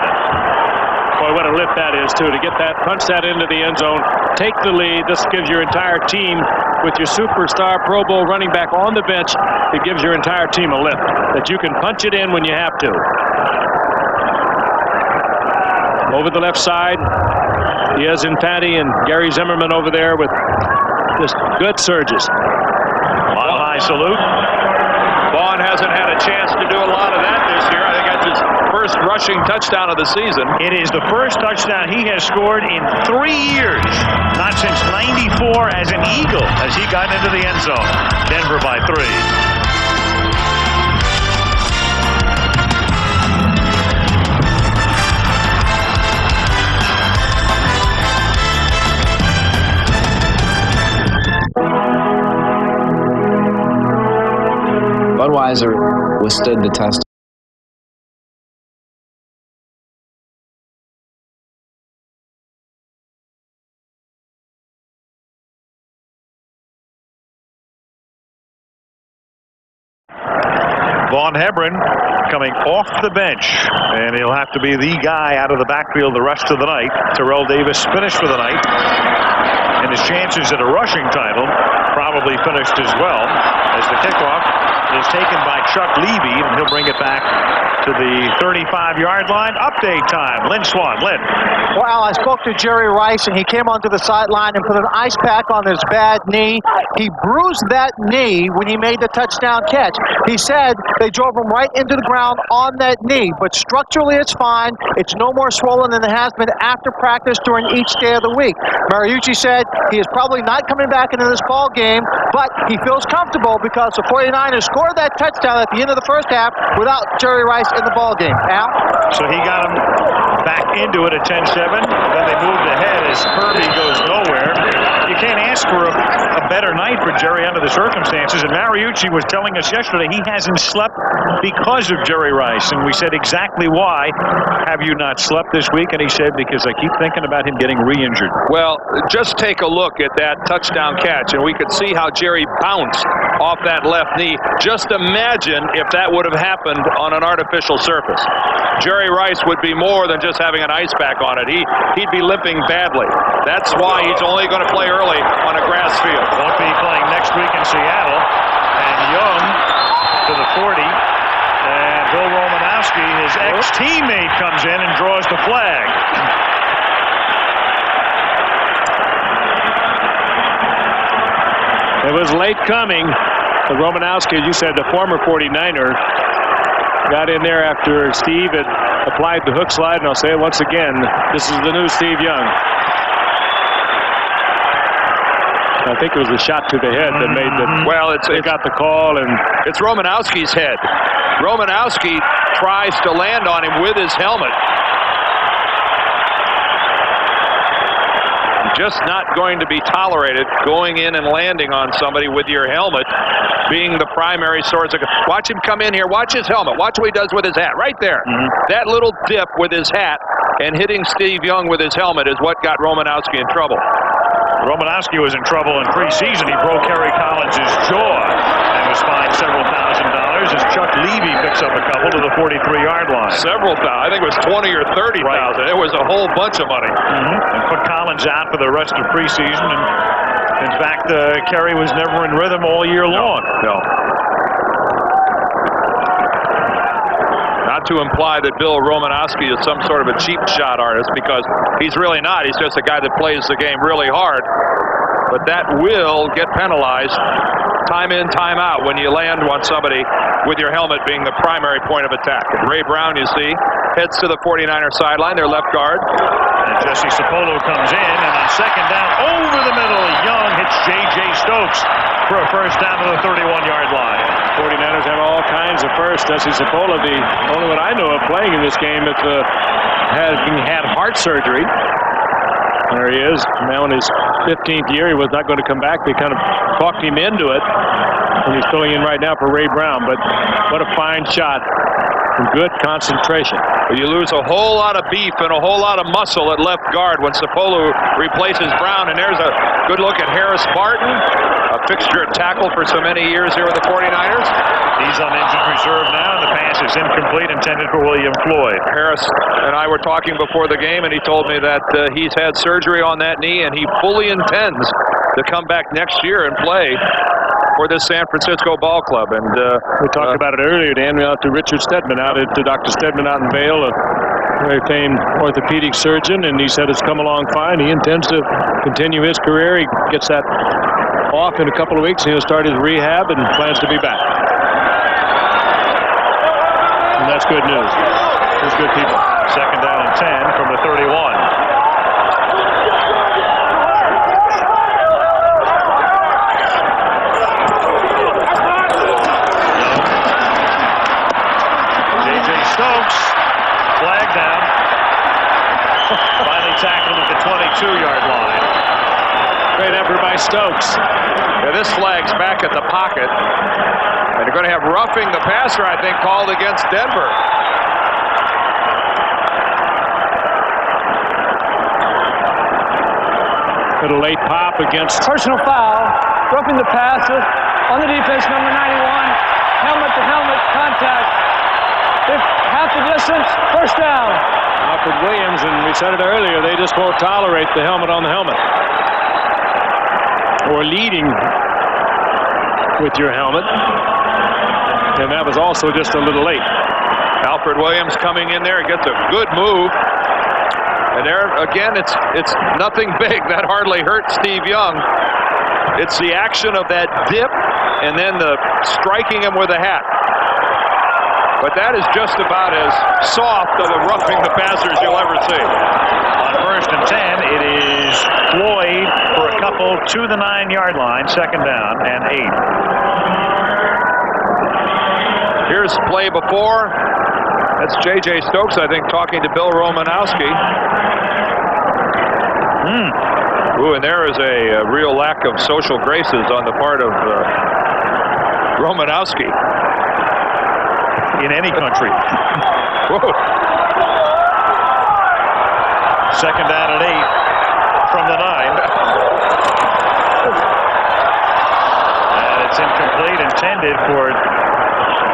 Boy, what a lift that is, too, to get that, punch that into the end zone, take the lead. This gives your entire team, with your superstar Pro Bowl running back on the bench, it gives your entire team a lift, that you can punch it in when you have to. Over the left side, he has Infante and Gary Zimmerman over there with just good surges. Mile high salute. Vaughn hasn't had a chance to do a lot of that this year. I think that's his first rushing touchdown of the season. It is the first touchdown he has scored in 3 years. Not since '94 as an Eagle as he got into the end zone. Denver by 3. Budweiser withstood the test. Vaughn Hebron coming off the bench, and he'll have to be the guy out of the backfield the rest of the night. Terrell Davis finished for the night, and his chances at a rushing title probably finished as well, as the kickoff is taken by Chuck Levy, and he'll bring it back to the 35-yard line. Update time. Lynn Swan. Lynn. Well, I spoke to Jerry Rice, and he came onto the sideline and put an ice pack on his bad knee. He bruised that knee when he made the touchdown catch. He said they drove him right into the ground on that knee, but structurally it's fine. It's no more swollen than it has been after practice during each day of the week. Mariucci said he is probably not coming back into this ball game, but he feels comfortable because the 49ers scored that touchdown at the end of the first half without Jerry Rice in the ball game. Al? So he got him back into it at 10-7. Then they moved ahead as Kirby goes nowhere. You can't ask for a better night for Jerry under the circumstances. And Mariucci was telling us yesterday he hasn't slept because of Jerry Rice. And we said, exactly why have you not slept this week? And he said, because I keep thinking about him getting re-injured. Well, just take a look at that touchdown catch, and we could see how Jerry bounced off that left knee. Just imagine if that would have happened on an artificial surface. Jerry Rice would be more than just having an ice pack on it. He'd be limping badly. That's why he's only going to play early on a grass field. Won't be playing next week in Seattle. And Young to the 40. And Bill Romanowski, his ex-teammate, comes in and draws the flag. It was late coming. Romanowski, as you said, the former 49er, got in there after Steve had applied the hook slide, and I'll say it once again, this is the new Steve Young. I think it was a shot to the head that made the, well, they got the call, and it's Romanowski's head. Romanowski tries to land on him with his helmet. Just not going to be tolerated going in and landing on somebody with your helmet being the primary source of. Watch him come in here. Watch his helmet. Watch what he does with his hat. Right there. That little dip with his hat and hitting Steve Young with his helmet is what got Romanowski in trouble. Romanowski was in trouble in preseason. He broke Harry Collins' jaw and was fined several $1,000s as Chuck Levy picks up a couple to the 43-yard line. Several thousand. I think it was 20 or 30,000. Right. It was a whole bunch of money. And put Collins out for the rest of preseason. And in fact, Kerry was never in rhythm all year long. No. Not to imply that Bill Romanowski is some sort of a cheap shot artist, because he's really not. He's just a guy that plays the game really hard. But that will get penalized time in, time out when you land on somebody with your helmet being the primary point of attack. And Ray Brown, you see, heads to the 49er sideline, their left guard. And Jesse Sapolo comes in, and on second down, over the middle, Young hits J.J. Stokes for a first down to the 31-yard line. 49ers have all kinds of firsts. Jesse Sapolo, the only one I know of playing in this game that had heart surgery. There he is. Now in his 15th year, he was not going to come back. They kind of talked him into it. And he's filling in right now for Ray Brown. But what a fine shot. Good concentration. You lose a whole lot of beef and a whole lot of muscle at left guard when Sapolo replaces Brown. And there's a good look at Harris Barton, a fixture at tackle for so many years here with the 49ers. He's on injured reserve now, and the pass is incomplete, intended for William Floyd. Harris and I were talking before the game, and he told me that he's had surgery on that knee, and he fully intends to come back next year and play for this San Francisco ball club. And we talked about it earlier, Dan. We out to Richard Stedman, to Dr. Stedman out in Vail, a very famed orthopedic surgeon, and he said it's come along fine. He intends to continue his career. He gets that off in a couple of weeks. He'll start his rehab and plans to be back. And that's good news. There's good people. Second down and 10 from the 31. Stokes, flag down. Finally tackled at the 22-yard line. Great effort by Stokes. Yeah, this flag's back at the pocket. And they're going to have roughing the passer, I think, called against Denver. Little late pop against. Personal foul. Roughing the passer on the defense, number 91. Helmet to helmet contact. Half the distance, first down. Alfred Williams, and we said it earlier, they just won't tolerate the helmet on the helmet. Or leading with your helmet. And that was also just a little late. Alfred Williams coming in there, gets a good move. And there, again, it's nothing big. That hardly hurt Steve Young. It's the action of that dip and then the striking him with a hat. But that is just about as soft of a roughing the passer as you'll ever see. On first and 10, it is Floyd for a couple to the 9-yard line, second down and 8. Here's the play before. That's J.J. Stokes, I think, talking to Bill Romanowski. Ooh, and there is a real lack of social graces on the part of Romanowski. In any country. Whoa. Second down and 8 from the 9. And it's incomplete, intended for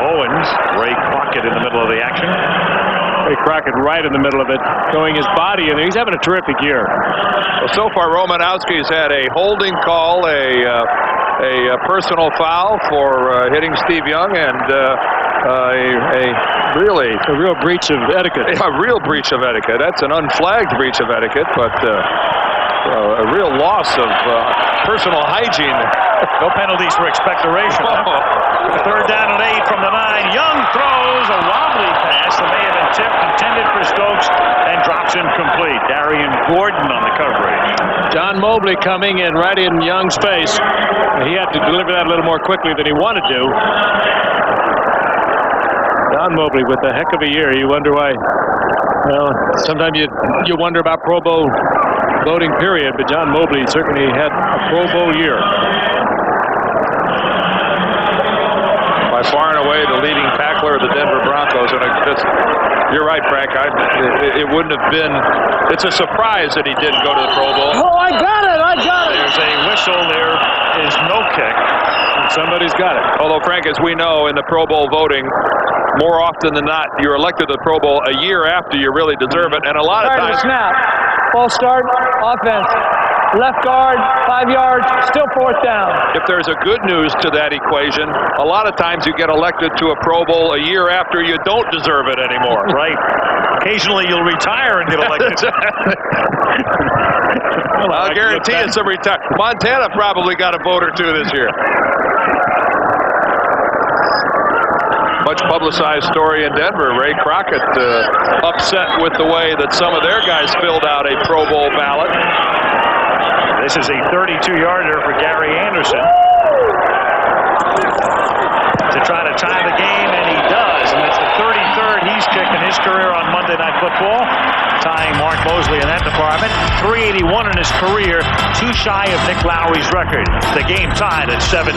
Owens. Ray Crockett in the middle of the action. Ray Crockett right in the middle of it, throwing his body in there. He's having a terrific year. Well, so far, Romanowski's had a holding call, a personal foul for hitting Steve Young, and a real breach of etiquette. A real breach of etiquette. That's an unflagged breach of etiquette, but a real loss of personal hygiene. No penalties for expectoration. Third down and 8 from the 9. Young throws a wobbly pass that may have been tipped, intended for Stokes, and drops incomplete. Darian Gordon on the coverage. John Mobley coming in right in Young's face. He had to deliver that a little more quickly than he wanted to. John Mobley with a heck of a year. You wonder why. Well, sometimes you wonder about Pro Bowl voting period, but John Mobley certainly had a Pro Bowl year. By far and away the leading tackler of the Denver Broncos. And you're right, Frank. It wouldn't have been. It's a surprise that he didn't go to the Pro Bowl. Oh, I got it. There's a whistle. There is no kick. Somebody's got it. Although, Frank, as we know, in the Pro Bowl voting, more often than not, you're elected to the Pro Bowl a year after you really deserve it. And a lot of times... Snap. Ball start. Offense. Left guard. 5 yards. Still 4th down. If there's a good news to that equation, a lot of times you get elected to a Pro Bowl a year after you don't deserve it anymore. Right. Occasionally you'll retire and get elected. Well, I'll guarantee you some retire. Montana probably got a vote or two this year. Much publicized story in Denver. Ray Crockett upset with the way that some of their guys filled out a Pro Bowl ballot. This is a 32-yarder for Gary Anderson to try to tie the game, and he does. And it's the 33rd he's kicked in his career on Monday Night Football, tying Mark Mosley in that department. 381 in his career, too shy of Nick Lowry's record. The game tied at 17.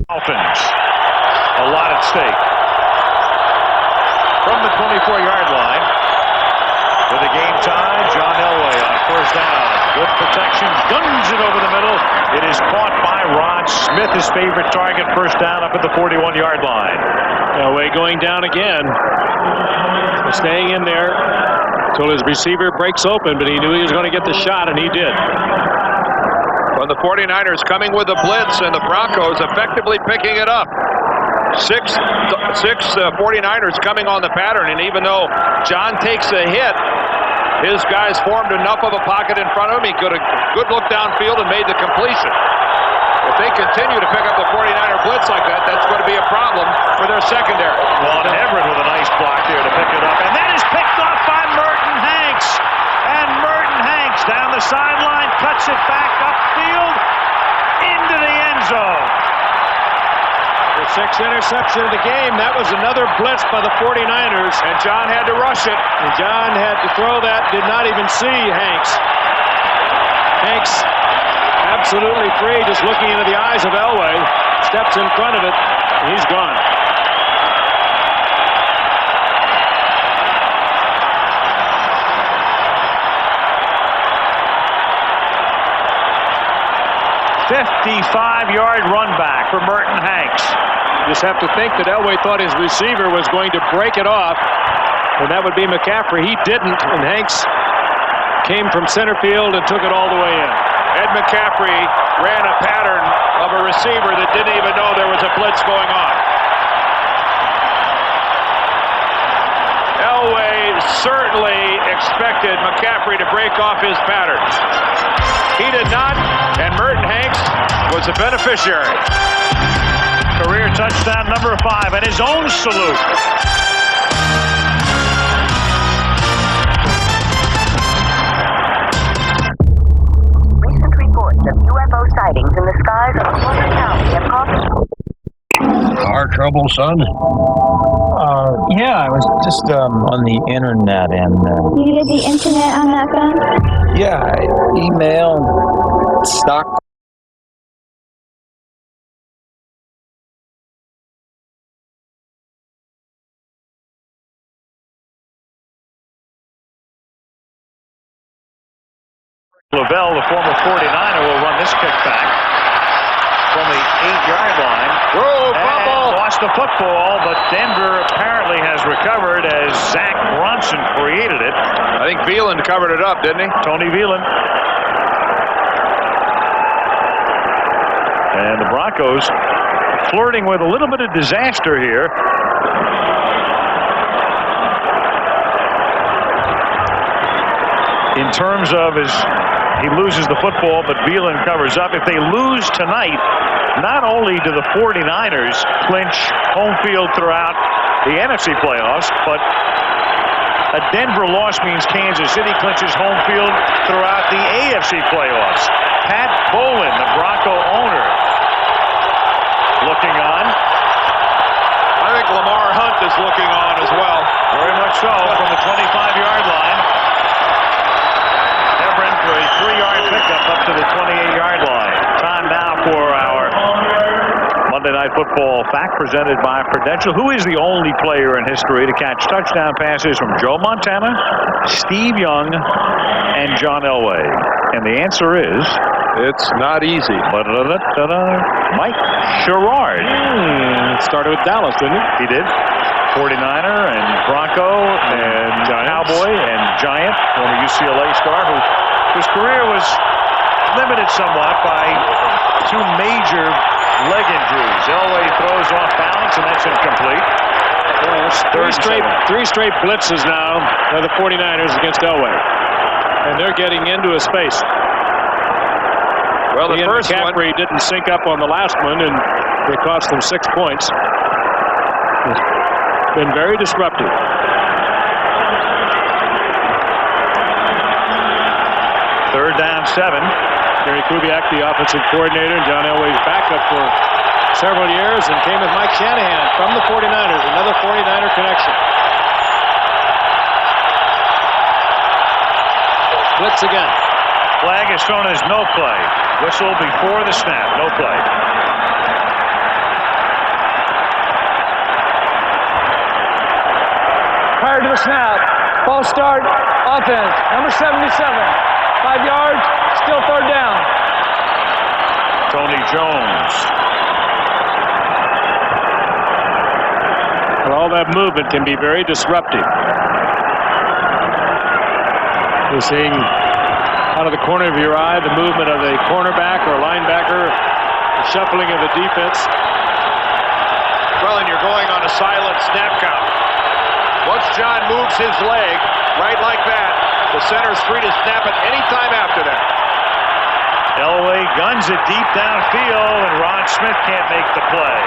Dolphins, a lot at stake. From the 24-yard line, with the game tied, John Elway on 1st down. Good protection, guns it over the middle. It is caught by Rod Smith, his favorite target. 1st down up at the 41-yard line. Elway going down again. Staying in there until his receiver breaks open, but he knew he was going to get the shot, and he did. Well, the 49ers coming with a blitz, and the Broncos effectively picking it up. Six 49ers coming on the pattern, and even though John takes a hit, his guys formed enough of a pocket in front of him. He got a good look downfield and made the completion. If they continue to pick up the 49er blitz like that, that's going to be a problem for their secondary. Juan Everett with a nice block here to pick it up, and that is picked off by Merton Hanks. And Merton Hanks down the sideline, cuts it back upfield into the end zone. The 6th interception of the game. That was another blitz by the 49ers. And John had to rush it. And John had to throw that. Did not even see Hanks. Hanks absolutely free, just looking into the eyes of Elway. Steps in front of it. And he's gone. "55-yard run back for Merton Hanks." You just have to think that Elway thought his receiver was going to break it off, and that would be McCaffrey. He didn't, and Hanks came from center field and took it all the way in. Ed McCaffrey ran a pattern of a receiver that didn't even know there was a blitz going on. Elway certainly expected McCaffrey to break off his pattern. He did not, and Merton Hanks was the beneficiary. Career touchdown number 5, and his own salute. Recent reports of UFO sightings in the skies of Corner County have caused Car trouble, son? Yeah, I was just on the internet and... You did the internet on that phone? Yeah, email, stock... Lavelle, the former 49er, will run this kick back from the 8-yard line. Whoa, fumble! Lost the football, but Denver apparently has recovered as Zach Bronson created it. I think Veland covered it up, didn't he? Tony Veland. And the Broncos flirting with a little bit of disaster here. In terms of he loses the football, but Veland covers up. If they lose tonight, not only do the 49ers clinch home field throughout the NFC playoffs, but a Denver loss means Kansas City clinches home field throughout the AFC playoffs. Pat Bowlen, the Bronco owner, looking on. I think Lamar Hunt is looking on as well. Very much so, from the 25-yard line. For a 3-yard pickup up to the 28-yard line. Time now for our Night Football fact presented by Prudential. Who is the only player in history to catch touchdown passes from Joe Montana, Steve Young, and John Elway? And the answer is... It's not easy. Mike Sherrard. Started with Dallas, didn't he? He did. 49er and Bronco and Cowboy and Giant, former UCLA star, whose career was limited somewhat by two major leg injuries. Elway throws off balance, and that's incomplete. Three straight blitzes now by the 49ers against Elway. And they're getting into a space. Well, the first McCaffrey didn't sync up on the last one, and it cost them 6 points. It's been very disruptive. Third down, 7. Gary Kubiak, the offensive coordinator, and John Elway's backup for several years, and came with Mike Shanahan from the 49ers. Another 49er connection. Blitz again. Flag is thrown as no play. Whistle before the snap. No play. Prior to the snap, false start, offense, number 77. 5 yards, still third down. Tony Jones. Well, all that movement can be very disruptive. You're seeing out of the corner of your eye the movement of a cornerback or linebacker, the shuffling of the defense. Well, and you're going on a silent snap count. Once John moves his leg right like that, the center's free to snap it any time after that. Elway guns it deep downfield, and Rod Smith can't make the play.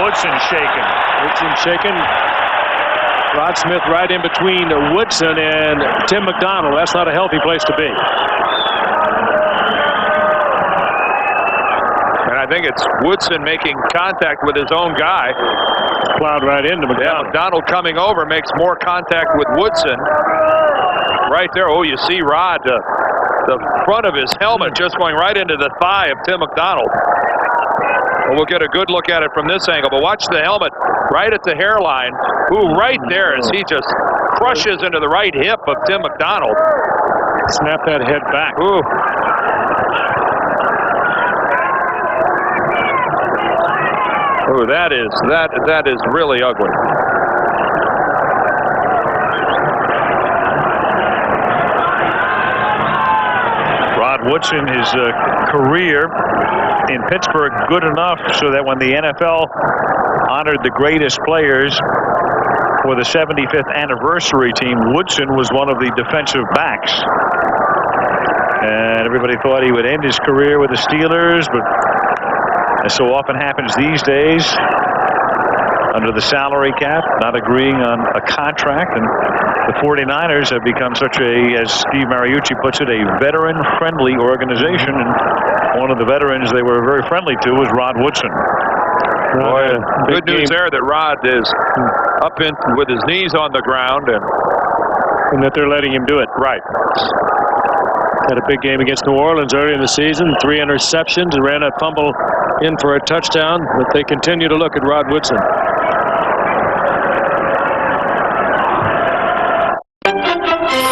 Woodson shaken. Rod Smith right in between Woodson and Tim McDonald. That's not a healthy place to be. And I think it's Woodson making contact with his own guy. Plowed right into McDonald. Yeah, McDonald coming over makes more contact with Woodson. Right there. Oh, you see Rod, the front of his helmet just going right into the thigh of Tim McDonald. Well, we'll get a good look at it from this angle, but watch the helmet right at the hairline. Ooh, right there as he just crushes into the right hip of Tim McDonald. Snap that head back. Ooh. Oh, that is really ugly. Rod Woodson, his career in Pittsburgh good enough so that when the NFL honored the greatest players for the 75th anniversary team, Woodson was one of the defensive backs. And everybody thought he would end his career with the Steelers, but as so often happens these days, under the salary cap, not agreeing on a contract, and the 49ers have become such a, as Steve Mariucci puts it, a veteran-friendly organization, and one of the veterans they were very friendly to was Rod Woodson. Boy, good news there that Rod is up in with his knees on the ground, and that they're letting him do it. Right. Had a big game against New Orleans early in the season, 3 interceptions, and ran a fumble in for a touchdown, but they continue to look at Rod Woodson.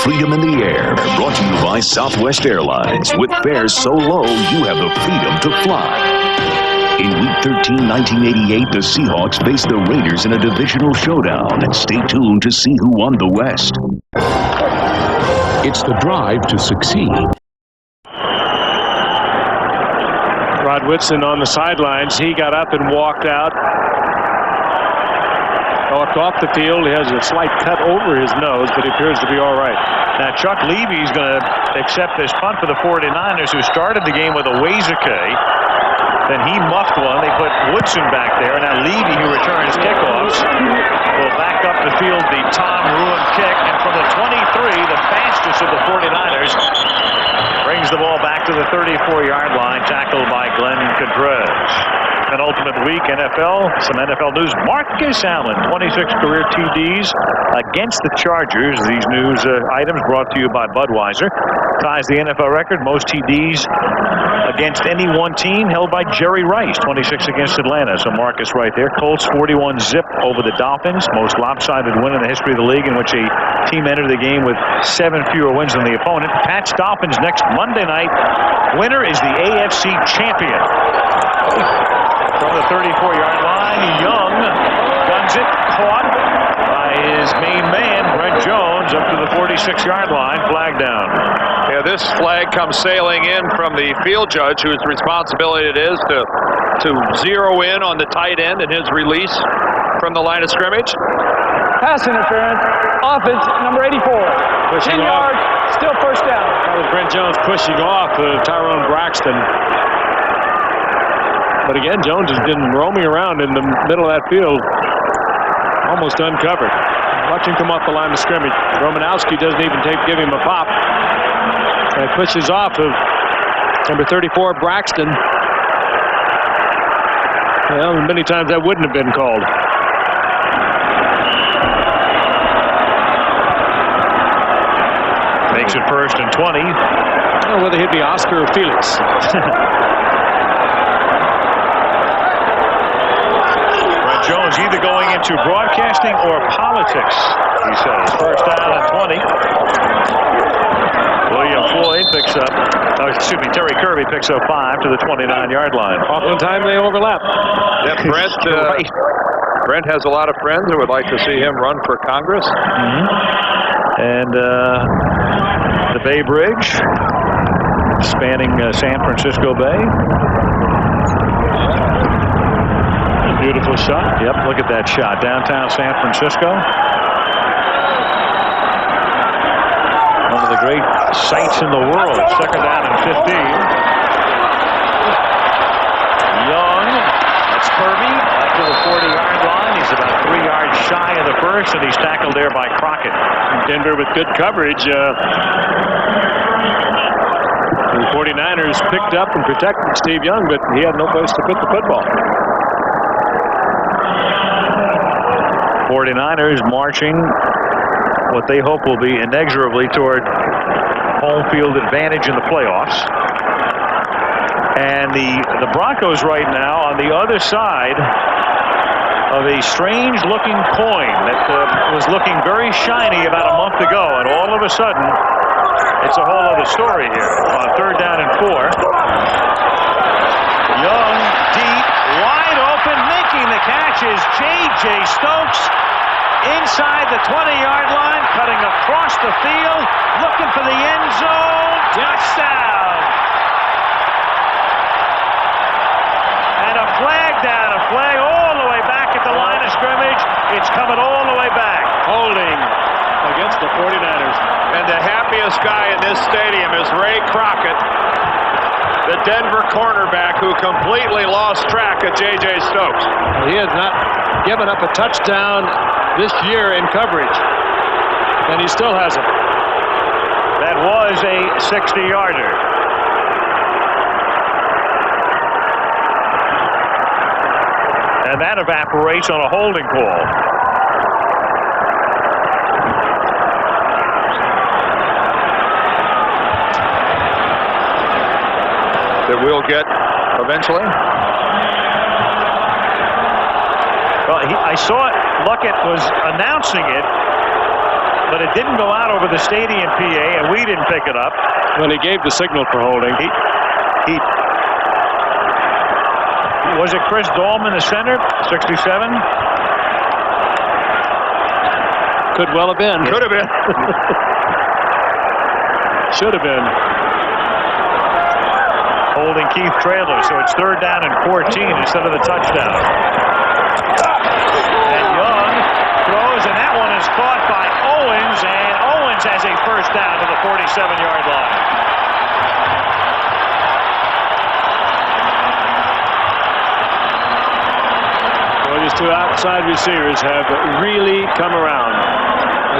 Freedom in the Air, brought to you by Southwest Airlines. With fares so low, you have the freedom to fly. In Week 13, 1988, the Seahawks faced the Raiders in a divisional showdown. Stay tuned to see who won the West. It's the drive to succeed. Rod Woodson on the sidelines. He got up and walked out. Walked off the field. He has a slight cut over his nose, but he appears to be all right. Now, Chuck Levy's going to accept this punt for the 49ers, who started the game with a Wazake. Then he muffed one. They put Woodson back there. Now Levy, who returns kickoffs, will back up the field the Tom Ruin kick. And from the 23, the fastest of the 49ers, brings the ball back to the 34-yard line, tackled by Glenn Cadrez. Penultimate week, NFL. Some NFL news. Marcus Allen, 26 career TDs against the Chargers. These news items brought to you by Budweiser. Ties the NFL record. Most TDs against any one team held by Jerry Rice, 26 against Atlanta. So Marcus right there. Colts 41 zip over the Dolphins, most lopsided win in the history of the league, in which a team entered the game with 7 fewer wins than the opponent. Pats Dolphins next Monday night. Winner is the AFC champion. From the 34-yard line, Young guns it, caught by his main man, Brent Jones, up to the 46-yard line, flag down. Yeah, this flag comes sailing in from the field judge, whose responsibility it is to zero in on the tight end and his release from the line of scrimmage. Pass interference, offense, number 84. 10 yards, still first down. That was Brent Jones pushing off Tyrone Braxton. But again, Jones has been roaming around in the middle of that field, almost uncovered. Watch him come off the line of scrimmage. Romanowski doesn't even give him a pop. And pushes off of number 34, Braxton. Well, many times that wouldn't have been called. Makes it 1st and 20. I don't know whether he'd be Oscar or Felix. Brent Jones either going into broadcasting or politics, he says. 1st down and 20. William Floyd picks up, Terry Kirby picks up 5 to the 29-yard line. Oftentimes they overlap. Yeah, Brent has a lot of friends who would like to see him run for Congress. And the Bay Bridge, spanning San Francisco Bay. Beautiful shot. Yep, look at that shot. Downtown San Francisco. One of the great sights in the world. 2nd down and 15. Young, that's Kirby, up to the 40-yard line. He's about 3 yards shy of the first, and he's tackled there by Crockett. Denver with good coverage. The 49ers picked up and protected Steve Young, but he had no place to put the football. 49ers marching what they hope will be inexorably toward home field advantage in the playoffs. And the Broncos right now on the other side of a strange-looking coin that was looking very shiny about a month ago, and all of a sudden, it's a whole other story here. On 3rd down and 4. Young, deep, wide open, making the catch is J.J. Stokes inside the 20-yard line, cutting across the field, looking for the end zone. Touchdown! And a flag down, a flag all the way back at the line of scrimmage. It's coming all the way back. Holding against the 49ers. And the happiest guy in this stadium is Ray Crockett, the Denver cornerback who completely lost track of J.J. Stokes. He has not given up a touchdown this year in coverage, and he still hasn't. That was a 60-yarder. And that evaporates on a holding call. That we'll get eventually. Well, I saw it. Luckett was announcing it, but it didn't go out over the stadium PA, and we didn't pick it up. When he gave the signal for holding. Was it Chris Dahlman, the center, 67? Could well have been. Could have been. Should have been. Holding Keith Traylor, so it's 3rd down and 14 instead of the touchdown. And Young throws, and that one is caught by Owens, and Owens has a 1st down to the 47-yard line. Well, these two outside receivers have really come around.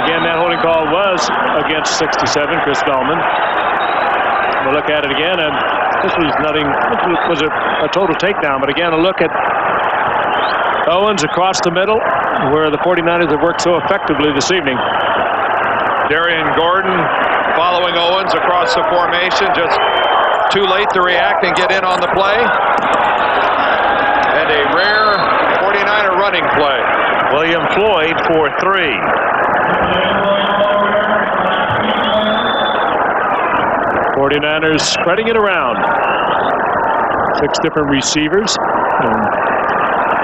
Again, that holding call was against 67, Chris Dahlman. We'll look at it again, and this was nothing. It was a total takedown, but again, a look at Owens across the middle, where the 49ers have worked so effectively this evening. Darian Gordon following Owens across the formation, just too late to react and get in on the play. And a rare 49er running play. William Floyd for 3. 49ers spreading it around. 6 different receivers and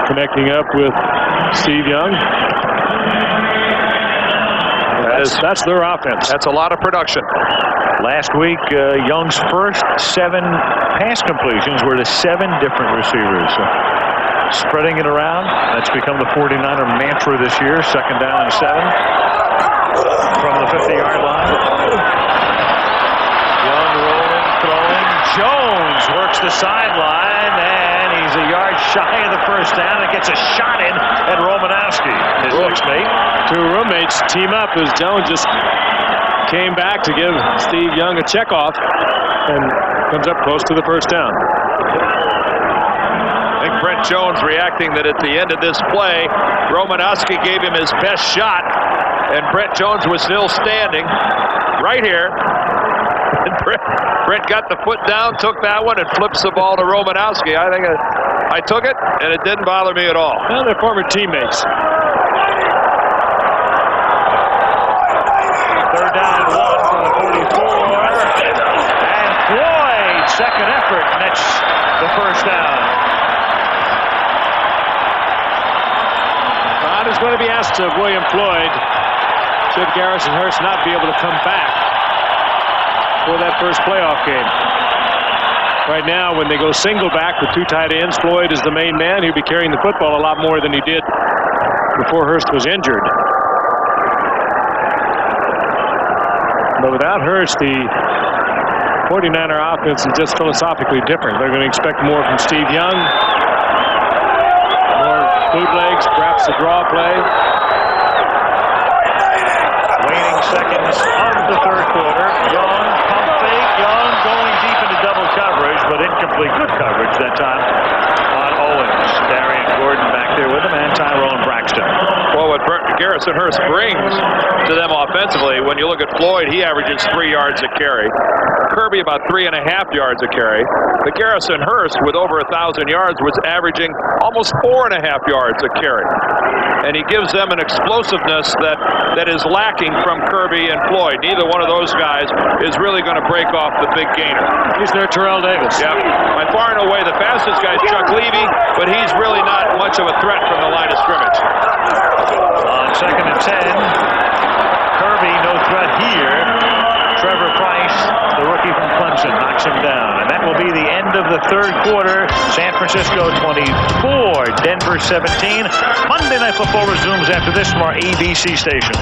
connecting up with Steve Young. That's their offense. That's a lot of production. Last week, Young's first 7 pass completions were to 7 different receivers. So spreading it around, that's become the 49er mantra this year. 2nd down and 7 from the 50-yard line. Young rolling, throwing. Jones works the sideline, and he's a yard shy of the first down and gets a shot in at Romanowski, his next mate. 2 roommates team up as Jones just came back to give Steve Young a checkoff and comes up close to the first down. I think Brent Jones reacting that at the end of this play, Romanowski gave him his best shot, and Brent Jones was still standing right here. And Brent got the foot down, took that one, and flips the ball to Romanowski. I think I took it, and it didn't bother me at all. Well, they're former teammates. 3rd down and 1 from the 44. And Floyd, second effort, nets the first down. Rod is going to be asked of William Floyd, should Garrison Hurst not be able to come back for that first playoff game. Right now, when they go single back with 2 tight ends, Floyd is the main man. He'll be carrying the football a lot more than he did before Hurst was injured. But without Hurst, the 49er offense is just philosophically different. They're going to expect more from Steve Young. More bootlegs, perhaps a draw play. Waning seconds of the 3rd quarter. Young, pump fake. Young going deep into double coverage, but incomplete. Good coverage that time on Owens. Darian Gordon back there with him, and Tyrone Braxton. Well, what Garrison Hurst brings to them offensively, when you look at Floyd, he averages 3 yards a carry. Kirby about 3.5 yards a carry. But Garrison Hurst, with over 1,000 yards, was averaging almost 4.5 yards a carry. And he gives them an explosiveness that is lacking from Kirby and Floyd. Neither one of those guys is really going to break off the big gainer. He's their Terrell Davis. Yeah, by far and away the fastest guy is Chuck Levy, but he's really not much of a threat from the line of scrimmage. On 2nd and 10, Kirby no threat here. Trevor Price, the rookie from Clemson, knocks him down. And that will be the end of the 3rd quarter. San Francisco 24, Denver 17. Monday Night Football resumes after this from our ABC stations.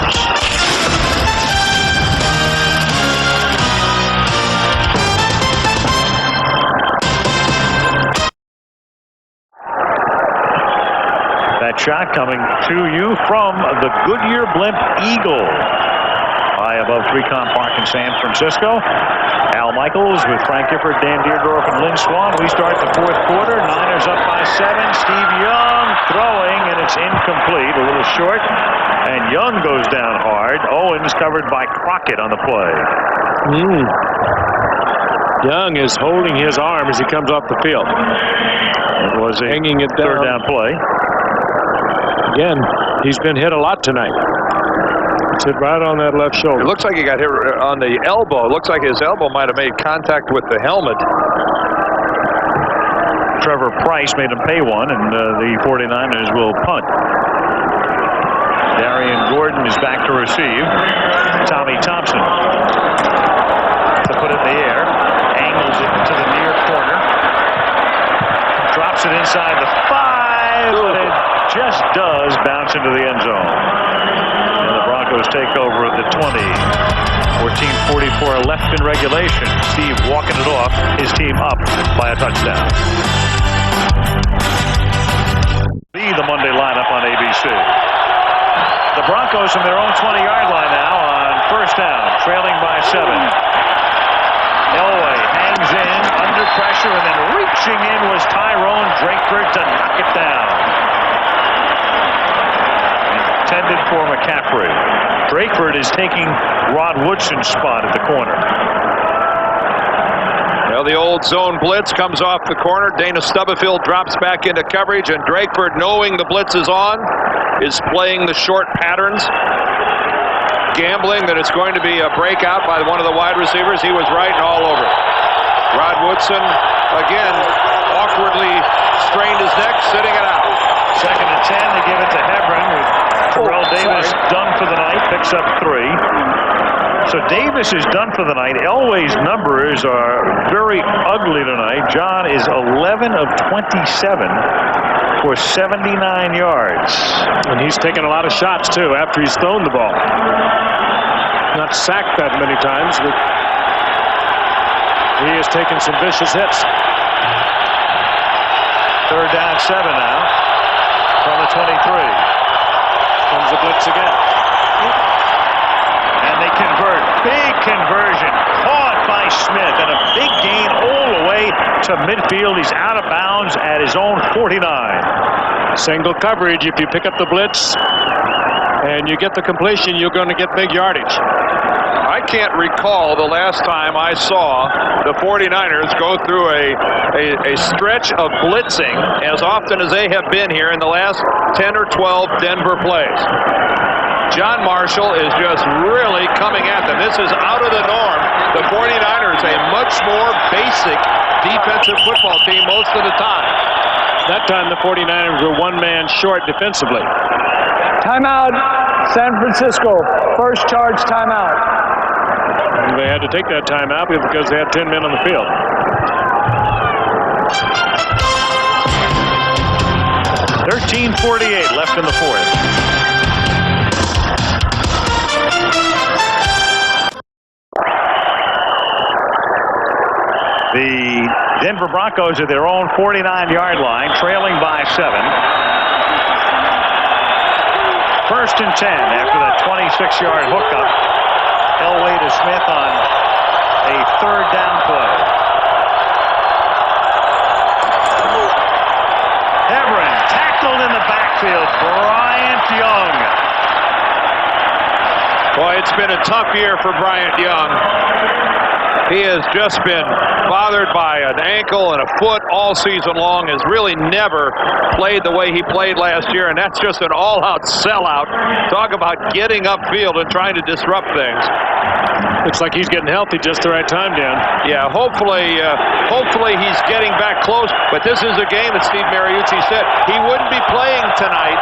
That shot coming to you from the Goodyear Blimp Eagle. High above 3Com Park in San Francisco. Al Michaels with Frank Gifford, Dan Deerdorf, and Lynn Swan. We start the 4th quarter. Niners up by 7. Steve Young throwing, and it's incomplete. A little short. And Young goes down hard. Owens covered by Crockett on the play. Young is holding his arm as he comes off the field. It was a hanging it down. 3rd down play. Again, he's been hit a lot tonight. It's hit right on that left shoulder. It looks like he got hit on the elbow. It looks like his elbow might have made contact with the helmet. Trevor Price made him pay one, and the 49ers will punt. Darian Gordon is back to receive. Tommy Thompson to put it in the air. Angles it to the near corner. Drops it inside the 5, but it just does bounce into the end zone. And the Broncos take over at the 20. 14:44 left in regulation. Steve walking it off. His team up by a touchdown. The Monday lineup on ABC. The Broncos from their own 20-yard line now on 1st down, trailing by 7. Elway hangs in under pressure, and then reaching in was Tyrone Drakeford to knock it down. Intended for McCaffrey. Drakeford is taking Rod Woodson's spot at the corner. Well, the old zone blitz comes off the corner. Dana Stubblefield drops back into coverage, and Drakeford, knowing the blitz is on, is playing the short patterns, gambling that it's going to be a breakout by one of the wide receivers. He was right and all over it. Rod Woodson, again, awkwardly strained his neck, sitting it out. 2nd and 10, they give it to Hebron. Terrell Davis done for the night, picks up 3. So Davis is done for the night. Elway's numbers are very ugly tonight. John is 11 of 27 for 79 yards. And he's taken a lot of shots, too, after he's thrown the ball. Not sacked that many times, but he has taken some vicious hits. 3rd down, 7 now from the 23. Comes the blitz again. And they convert. Big conversion. Caught by Smith. And a big gain all the way to midfield. He's out of bounds at his own 49. Single coverage. If you pick up the blitz and you get the completion, you're going to get big yardage. I can't recall the last time I saw the 49ers go through a stretch of blitzing as often as they have been here in the last 10 or 12 Denver plays. John Marshall is just really coming at them. This is out of the norm. The 49ers, a much more basic defensive football team most of the time. That time the 49ers were one man short defensively. Timeout, San Francisco. First charge timeout. And they had to take that timeout because they had 10 men on the field. .48 left in the 4th. The Denver Broncos at their own 49-yard line, trailing by 7. 1st and 10 after that 26-yard hookup. Elway to Smith on a 3rd down play. Hebron tackled in the backfield. Bryant Young. Boy, it's been a tough year for Bryant Young. He has just been bothered by an ankle and a foot all season long, has really never played the way he played last year, and that's just an all-out sellout. Talk about getting upfield and trying to disrupt things. Looks like he's getting healthy just the right time, Dan. Yeah, hopefully he's getting back close, but this is a game that Steve Mariucci said he wouldn't be playing tonight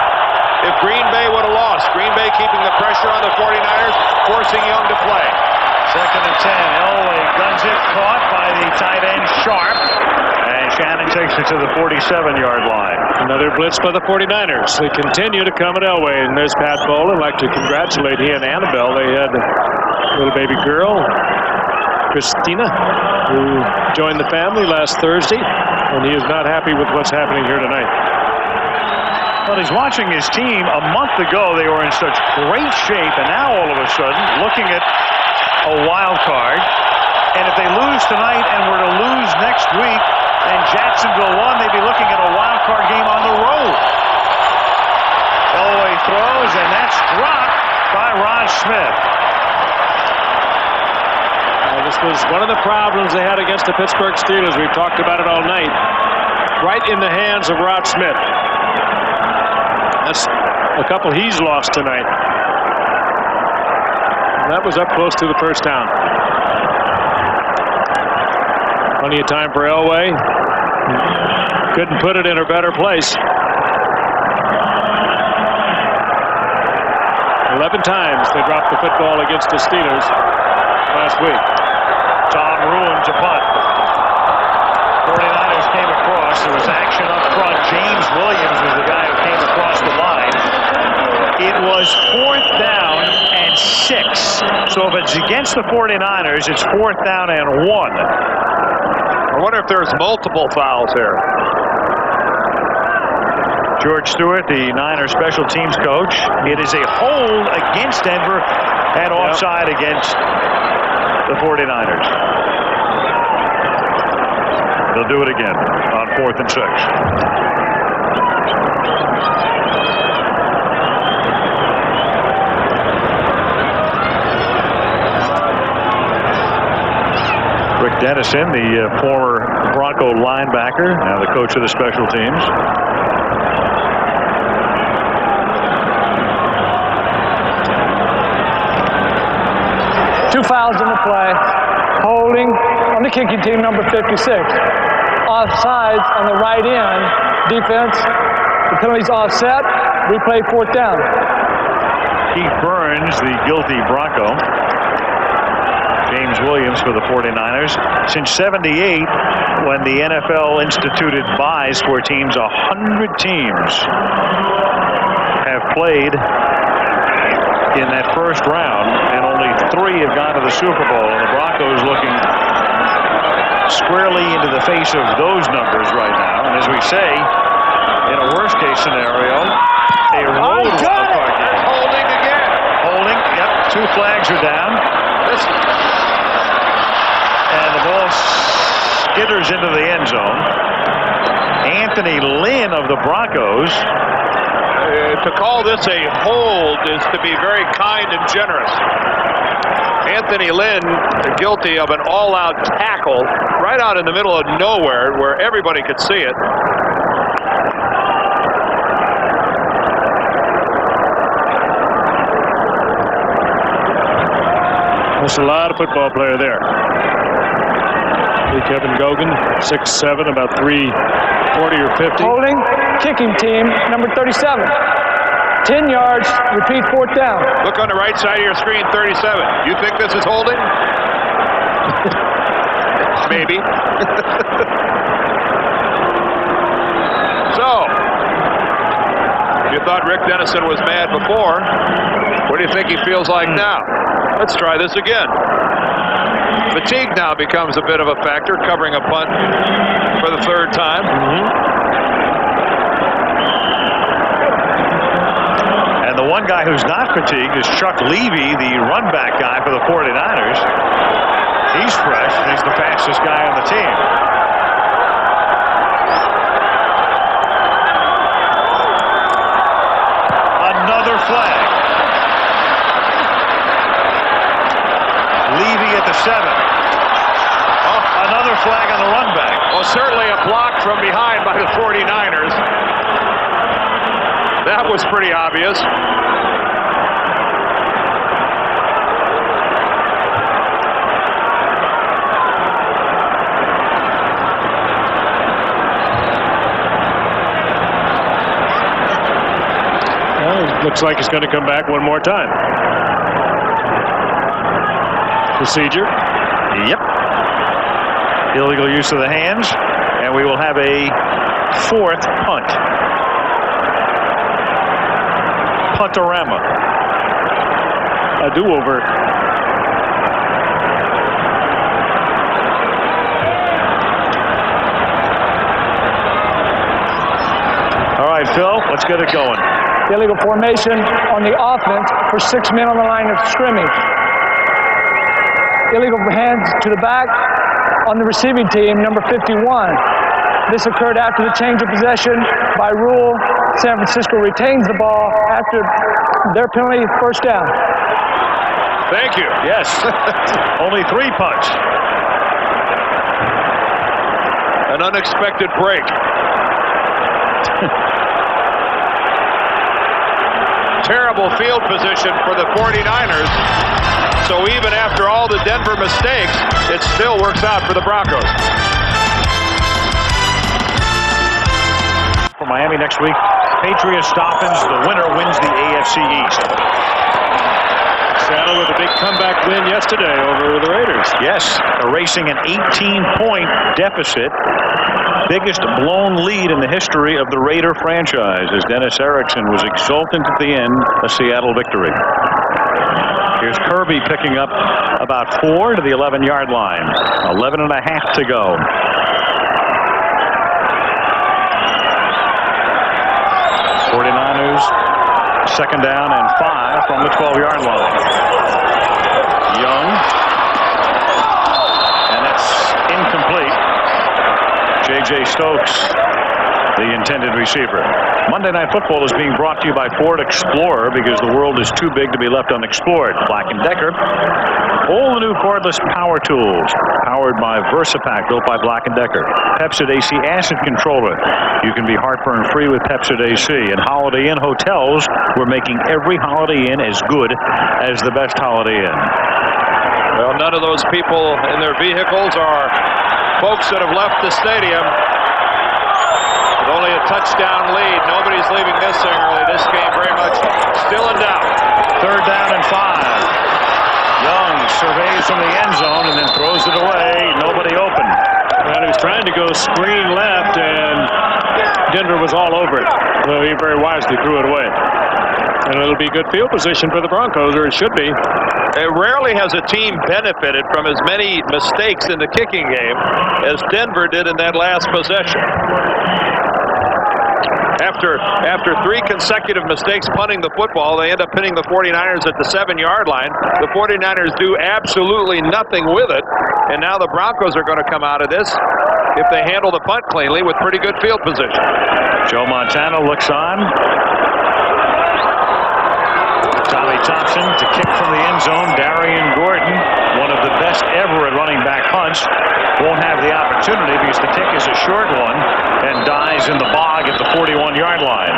if Green Bay would have lost. Green Bay keeping the pressure on the 49ers, forcing Young to play. 2nd and 10. Elway guns it, caught by the tight end Sharp. And Shannon takes it to the 47-yard line. Another blitz by the 49ers. They continue to come at Elway. And there's Pat Bowlen. I'd like to congratulate he and Annabelle. They had a little baby girl, Christina, who joined the family last Thursday. And he is not happy with what's happening here tonight. Well, he's watching his team. A month ago, they were in such great shape. And now, all of a sudden, looking at a wild card, and if they lose tonight and were to lose next week and Jacksonville won, they'd be looking at a wild card game on the road. Elway throws, and that's dropped by Rod Smith. This was one of the problems they had against the Pittsburgh Steelers. We've talked about it all night. Right in the hands of Rod Smith. That's a couple he's lost tonight. That was up close to the first down. Plenty of time for Elway. Couldn't put it in a better place. 11 times they dropped the football against the Steelers last week. Tom Ruin to punt. 49ers came across. There was action up front. James Williams was the guy who came across the line. It was 4th down and 6. So if it's against the 49ers, it's 4th down and 1. I wonder if there's multiple fouls here. George Stewart, the Niners special teams coach. It is a hold against Denver and offside against the 49ers. They'll do it again on 4th and 6. Rick Dennison, the former Bronco linebacker, now the coach of the special teams. Two fouls in the play. Holding on the kicking team, number 56. Offsides on the right end. Defense. The penalty's offset. Replay, fourth down. Keith Burns, the guilty Bronco. James Williams for the 49ers. Since '78, when the NFL instituted byes for teams, 100 teams have played in that first round, and only 3 have gone to the Super Bowl. And the Broncos looking squarely into the face of those numbers right now. And as we say, in a worst-case scenario, a road wildcard game. Holding again. Holding, yep. 2 flags are down. And the ball skitters into the end zone. Anthony Lynn of the Broncos. To call this a hold is to be very kind and generous. Anthony Lynn guilty of an all-out tackle right out in the middle of nowhere where everybody could see it. That's a lot of football player there. Kevin Gogan, 6'7", about 340 or 50. Holding, kicking team, number 37. 10 yards, repeat, fourth down. Look on the right side of your screen, 37. You think this is holding? Maybe. So, you thought Rick Dennison was mad before. What do you think he feels like now? Let's try this again. Fatigue now becomes a bit of a factor, covering a punt for the 3rd time. And the one guy who's not fatigued is Chuck Levy, the run-back guy for the 49ers. He's fresh, and he's the fastest guy on the team. Another flag. Levy at the 7. Oh, another flag on the run back. Well, certainly a block from behind by the 49ers. That was pretty obvious. Well, it looks like he's going to come back one more time. Procedure. Yep. Illegal use of the hands, and we will have a 4th punt. Puntorama. A do-over. All right, Phil, let's get it going. Illegal formation on the offense for 6 men on the line of scrimmage. Illegal hands to the back on the receiving team, number 51. This occurred after the change of possession. By rule, San Francisco retains the ball after their penalty, first down. Thank you. Yes. Only 3 punts. An unexpected break. Terrible field position for the 49ers. So even after all the Denver mistakes, it still works out for the Broncos. For Miami next week, Patriots, Dolphins. The winner wins the AFC East. Seattle with a big comeback win yesterday over the Raiders. Yes, erasing an 18-point deficit. Biggest blown lead in the history of the Raider franchise, as Dennis Erickson was exultant at the end, a Seattle victory. Here's Kirby picking up about 4 to the 11-yard line. 11 and a half to go. '49ers, 2nd down and 5 from the 12-yard line. Young. And that's incomplete. J.J. Stokes the intended receiver. Monday Night Football is being brought to you by Ford Explorer because the world is too big to be left unexplored. Black & Decker. All the new cordless power tools powered by VersaPack, built by Black & Decker. Pepsid AC Acid Controller. You can be heartburn free with Pepsid AC. And Holiday Inn Hotels, we're making every Holiday Inn as good as the best Holiday Inn. Well, none of those people in their vehicles are folks that have left the stadium. With only a touchdown lead, nobody's leaving this thing early. This game very much still in doubt. 3rd down and 5. Young surveys from the end zone and then throws it away. Nobody open. Well, he was trying to go screen left, and Denver was all over it. So he very wisely threw it away. And it'll be good field position for the Broncos, or it should be. Rarely has a team benefited from as many mistakes in the kicking game as Denver did in that last possession. After 3 consecutive mistakes punting the football, they end up pinning the 49ers at the 7-yard line. The 49ers do absolutely nothing with it, and now the Broncos are going to come out of this, if they handle the punt cleanly, with pretty good field position. Joe Montana looks on. Tommy Thompson to kick from the end zone. Darian Gordon, one of the best ever at running back punts, won't have the opportunity because the kick is a short one and dies in the bog at the 41-yard line.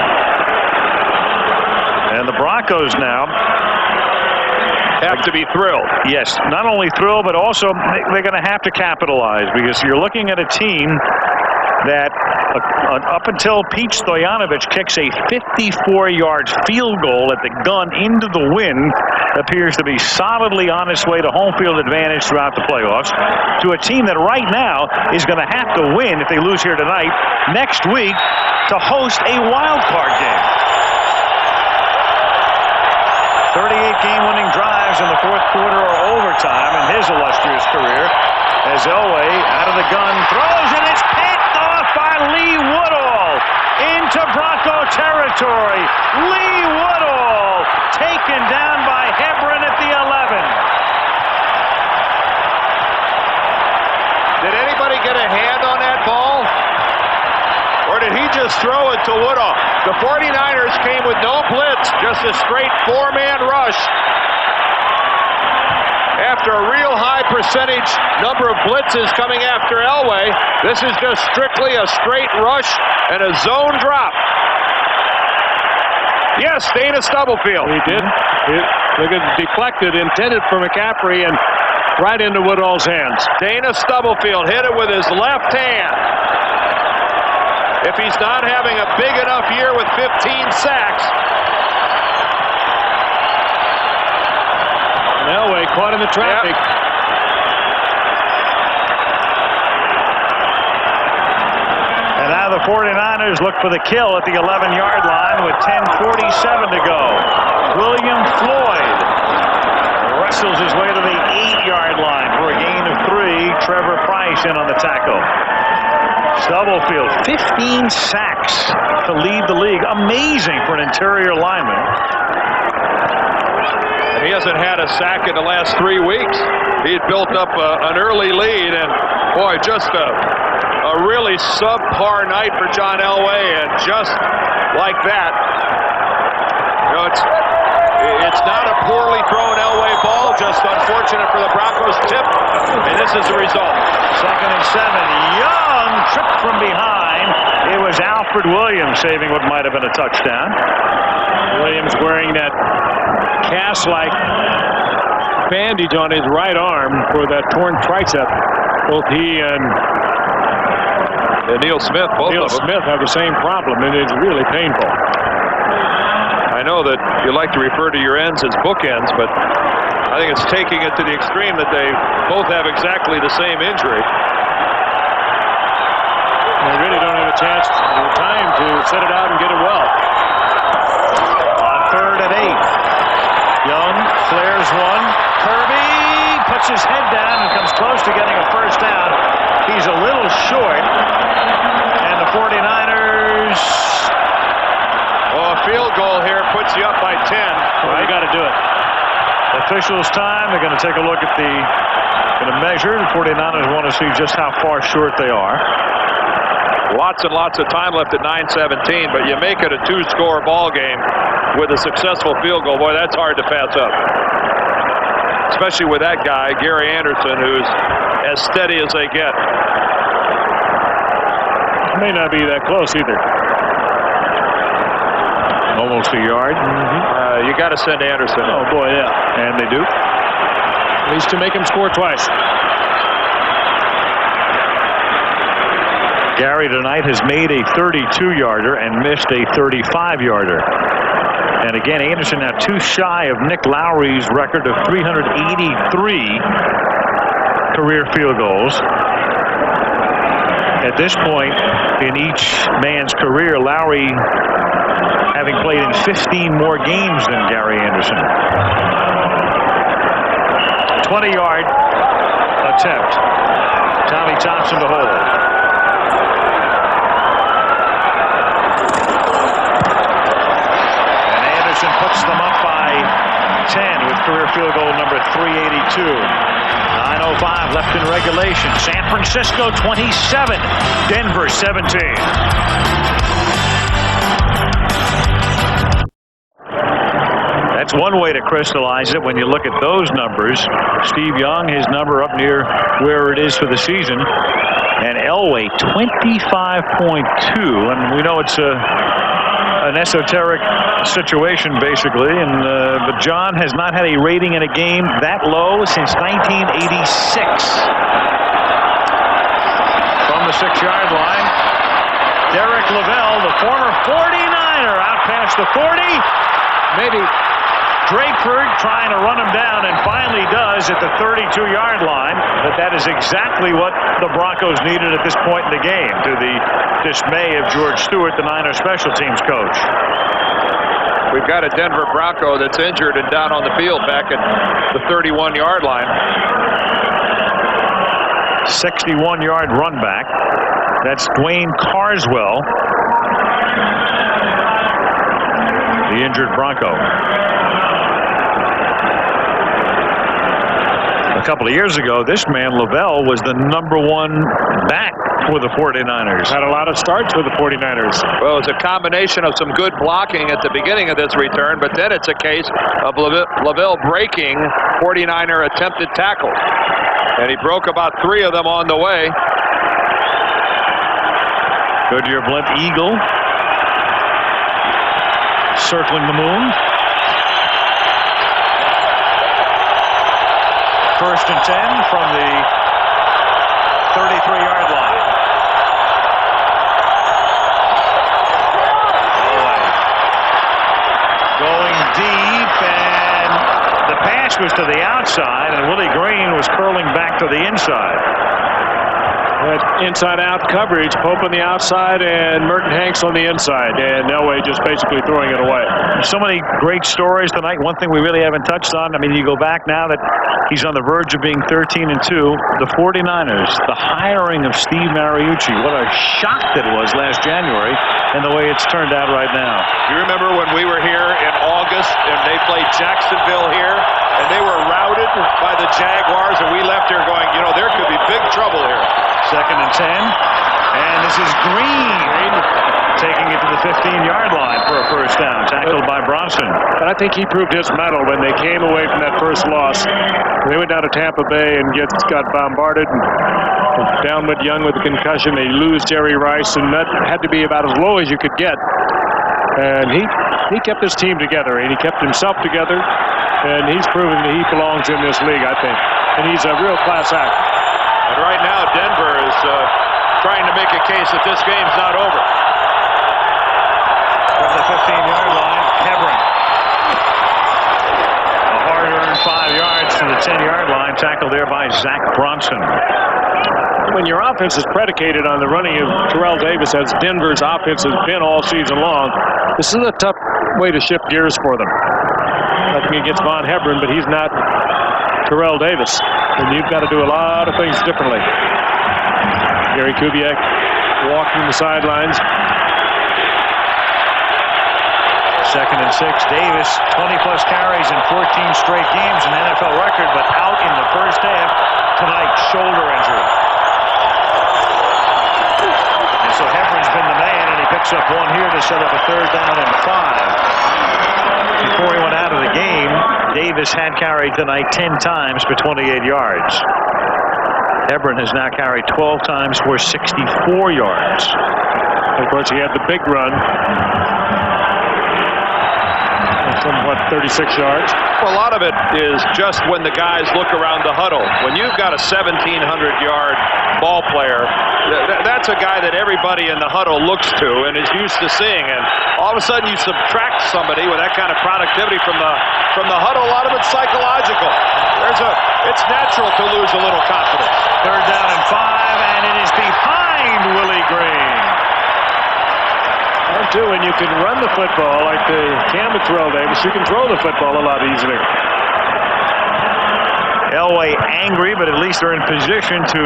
And the Broncos now have to be thrilled. Yes, not only thrilled, but also they're going to have to capitalize, because you're looking at a team that up until Pete Stoyanovich kicks a 54-yard field goal at the gun into the wind, appears to be solidly on its way to home field advantage throughout the playoffs, to a team that right now is going to have to win if they lose here tonight, next week, to host a wild card game. 38 game-winning drives in the 4th quarter or overtime in his illustrious career, as Elway out of the gun throws, and it's picked off by Lee Woodall into Bronco territory. Lee Woodall taken down by Hebron at the 11. Did anybody get a hand on that ball? Or did he just throw it to Woodall? The 49ers came with no blitz, just a straight 4-man rush. After a real high percentage number of blitzes coming after Elway, this is just strictly a straight rush and a zone drop. Yes, Dana Stubblefield. He did. Look at deflected, intended for McCaffrey, and right into Woodall's hands. Dana Stubblefield hit it with his left hand. If he's not having a big enough year with 15 sacks. Elway caught in the traffic. Yep. And now the 49ers look for the kill at the 11-yard line with 10:47 to go. William Floyd wrestles his way to the 8-yard line for a gain of 3. Trevor Price in on the tackle. Stubblefield, 15 sacks to lead the league. Amazing for an interior lineman. And he hasn't had a sack in the last 3 weeks. He had built up an early lead, and boy, just a really subpar night for John Elway, and just like that, you know, it's not a poorly thrown Elway ball, just unfortunate for the Broncos tip, and this is the result. 2nd and 7. Young tripped from behind. It was Alfred Williams saving what might have been a touchdown. Williams wearing that cast-like bandage on his right arm for that torn tricep. Both he and Neil Smith, Smith have the same problem, and it's really painful. I know that you like to refer to your ends as bookends, but I think it's taking it to the extreme that they both have exactly the same injury. They really don't have a chance or time to set it out and get it well. On 3rd and 8. Young flares one. Kirby puts his head down and comes close to getting a first down. He's a little short. And the 49ers. Well, a field goal here puts you up by 10. Well, you got to do it. Officials' time. They're going to take a look at going to measure. The 49ers want to see just how far short they are. Lots and lots of time left at 9:17, but you make it a 2-score ball game with a successful field goal. Boy, that's hard to pass up. Especially with that guy, Gary Anderson, who's as steady as they get. May not be that close either. Almost a yard. You got to send Anderson. Oh, boy, yeah. And they do. At least to make him score twice. Gary tonight has made a 32-yarder and missed a 35-yarder. And again, Anderson now 2 shy of Nick Lowry's record of 383 career field goals. At this point in each man's career, Lowry having played in 15 more games than Gary Anderson. 20-yard attempt. Tommy Thompson to hold. And Anderson puts them up by 10 with career field goal number 382. 9:05 left in regulation. San Francisco 27, Denver 17. That's one way to crystallize it when you look at those numbers. Steve Young, his number up near where it is for the season. And Elway, 25.2. And we know it's an esoteric situation, basically. And but John has not had a rating in a game that low since 1986. From the 6-yard line, Derek Lavelle, the former 49er, out past the 40. Maybe Drakeford trying to run him down, and finally does at the 32-yard line. But that is exactly what the Broncos needed at this point in the game, to the dismay of George Stewart, the Niner special teams coach. We've got a Denver Bronco that's injured and down on the field back at the 31-yard line. 61-yard run back. That's Dwayne Carswell, the injured Bronco. A couple of years ago, this man, Lavelle, was the #1 back for the 49ers. Had a lot of starts with the 49ers. Well, it's a combination of some good blocking at the beginning of this return, but then it's a case of Lavelle breaking 49er attempted tackles. And he broke about 3 of them on the way. Goodyear blimp eagle. Circling the moon. 1st and 10 from the 33-yard line. Going deep, and the pass was to the outside, and Willie Green was curling back to the inside. That inside-out coverage, Pope on the outside and Merton Hanks on the inside, and Elway just basically throwing it away. So many great stories tonight. One thing we really haven't touched on, I mean, you go back now that he's on the verge of being 13-2. The 49ers, the hiring of Steve Mariucci, what a shock that was last January, and the way it's turned out right now. You remember when we were here in August and they played Jacksonville here, and they were routed by the Jaguars, and we left here going, you know, there could be big trouble here. 2nd and 10, and this is Green taking it to the 15-yard line for a first down, tackled by Bronson. And I think he proved his mettle when they came away from that first loss. They went down to Tampa Bay and got bombarded. And down with Young with a concussion. They lose Jerry Rice, and that had to be about as low as you could get. And he kept his team together, and he kept himself together. And he's proven that he belongs in this league, I think. And he's a real class act. And right now, Denver is trying to make a case that this game's not over. From the 15-yard line, Hebron. A hard-earned 5 yards to the 10-yard line, tackled there by Zach Bronson. When your offense is predicated on the running of Terrell Davis, as Denver's offense has been all season long, this is a tough way to shift gears for them. Nothing against Von Hebron, but he's not Terrell Davis, and you've got to do a lot of things differently. Gary Kubiak walking the sidelines. 2nd and 6. Davis, 20-plus carries in 14 straight games, an NFL record, but out in the first half tonight, shoulder injury. And so Hebron up one here to set up a 3rd down and 5. Before he went out of the game, Davis had carried tonight 10 times for 28 yards. Hebron has now carried 12 times for 64 yards. Of course, he had the big run. Somewhat 36 yards. Well, a lot of it is just when the guys look around the huddle. When you've got a 1,700-yard ball player, that's a guy that everybody in the huddle looks to and is used to seeing. And all of a sudden, you subtract somebody with that kind of productivity from the huddle. A lot of it's psychological. It's natural to lose a little confidence. 3rd down and 5, and it is behind Willie Green. And too, when you can run the football like the Cam Terrell Davis, you can throw the football a lot easier. Elway angry, but at least they're in position to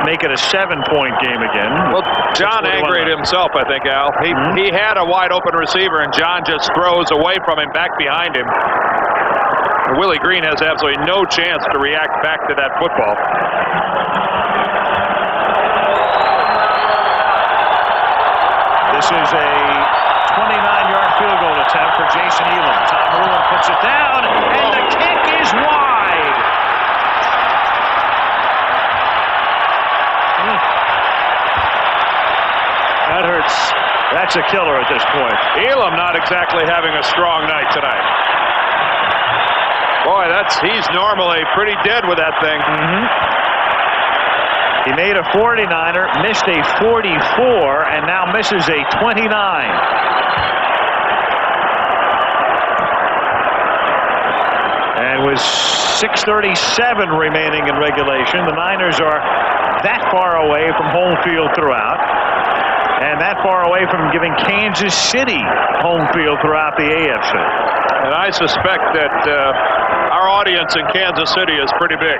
make it a 7-point game again. Well, John angried himself, I think, Al. He had a wide open receiver, and John just throws away from him back behind him. And Willie Green has absolutely no chance to react back to that football. This is a 29-yard field goal attempt for Jason Elam. Tom Mullen puts it down, and the kick is wide. That hurts. That's a killer at this point. Elam not exactly having a strong night tonight. Boy, he's normally pretty dead with that thing. He made a 49er, missed a 44, and now misses a 29. And with 6:37 remaining in regulation, the Niners are that far away from home field throughout, and that far away from giving Kansas City home field throughout the AFC. And I suspect that our audience in Kansas City is pretty big.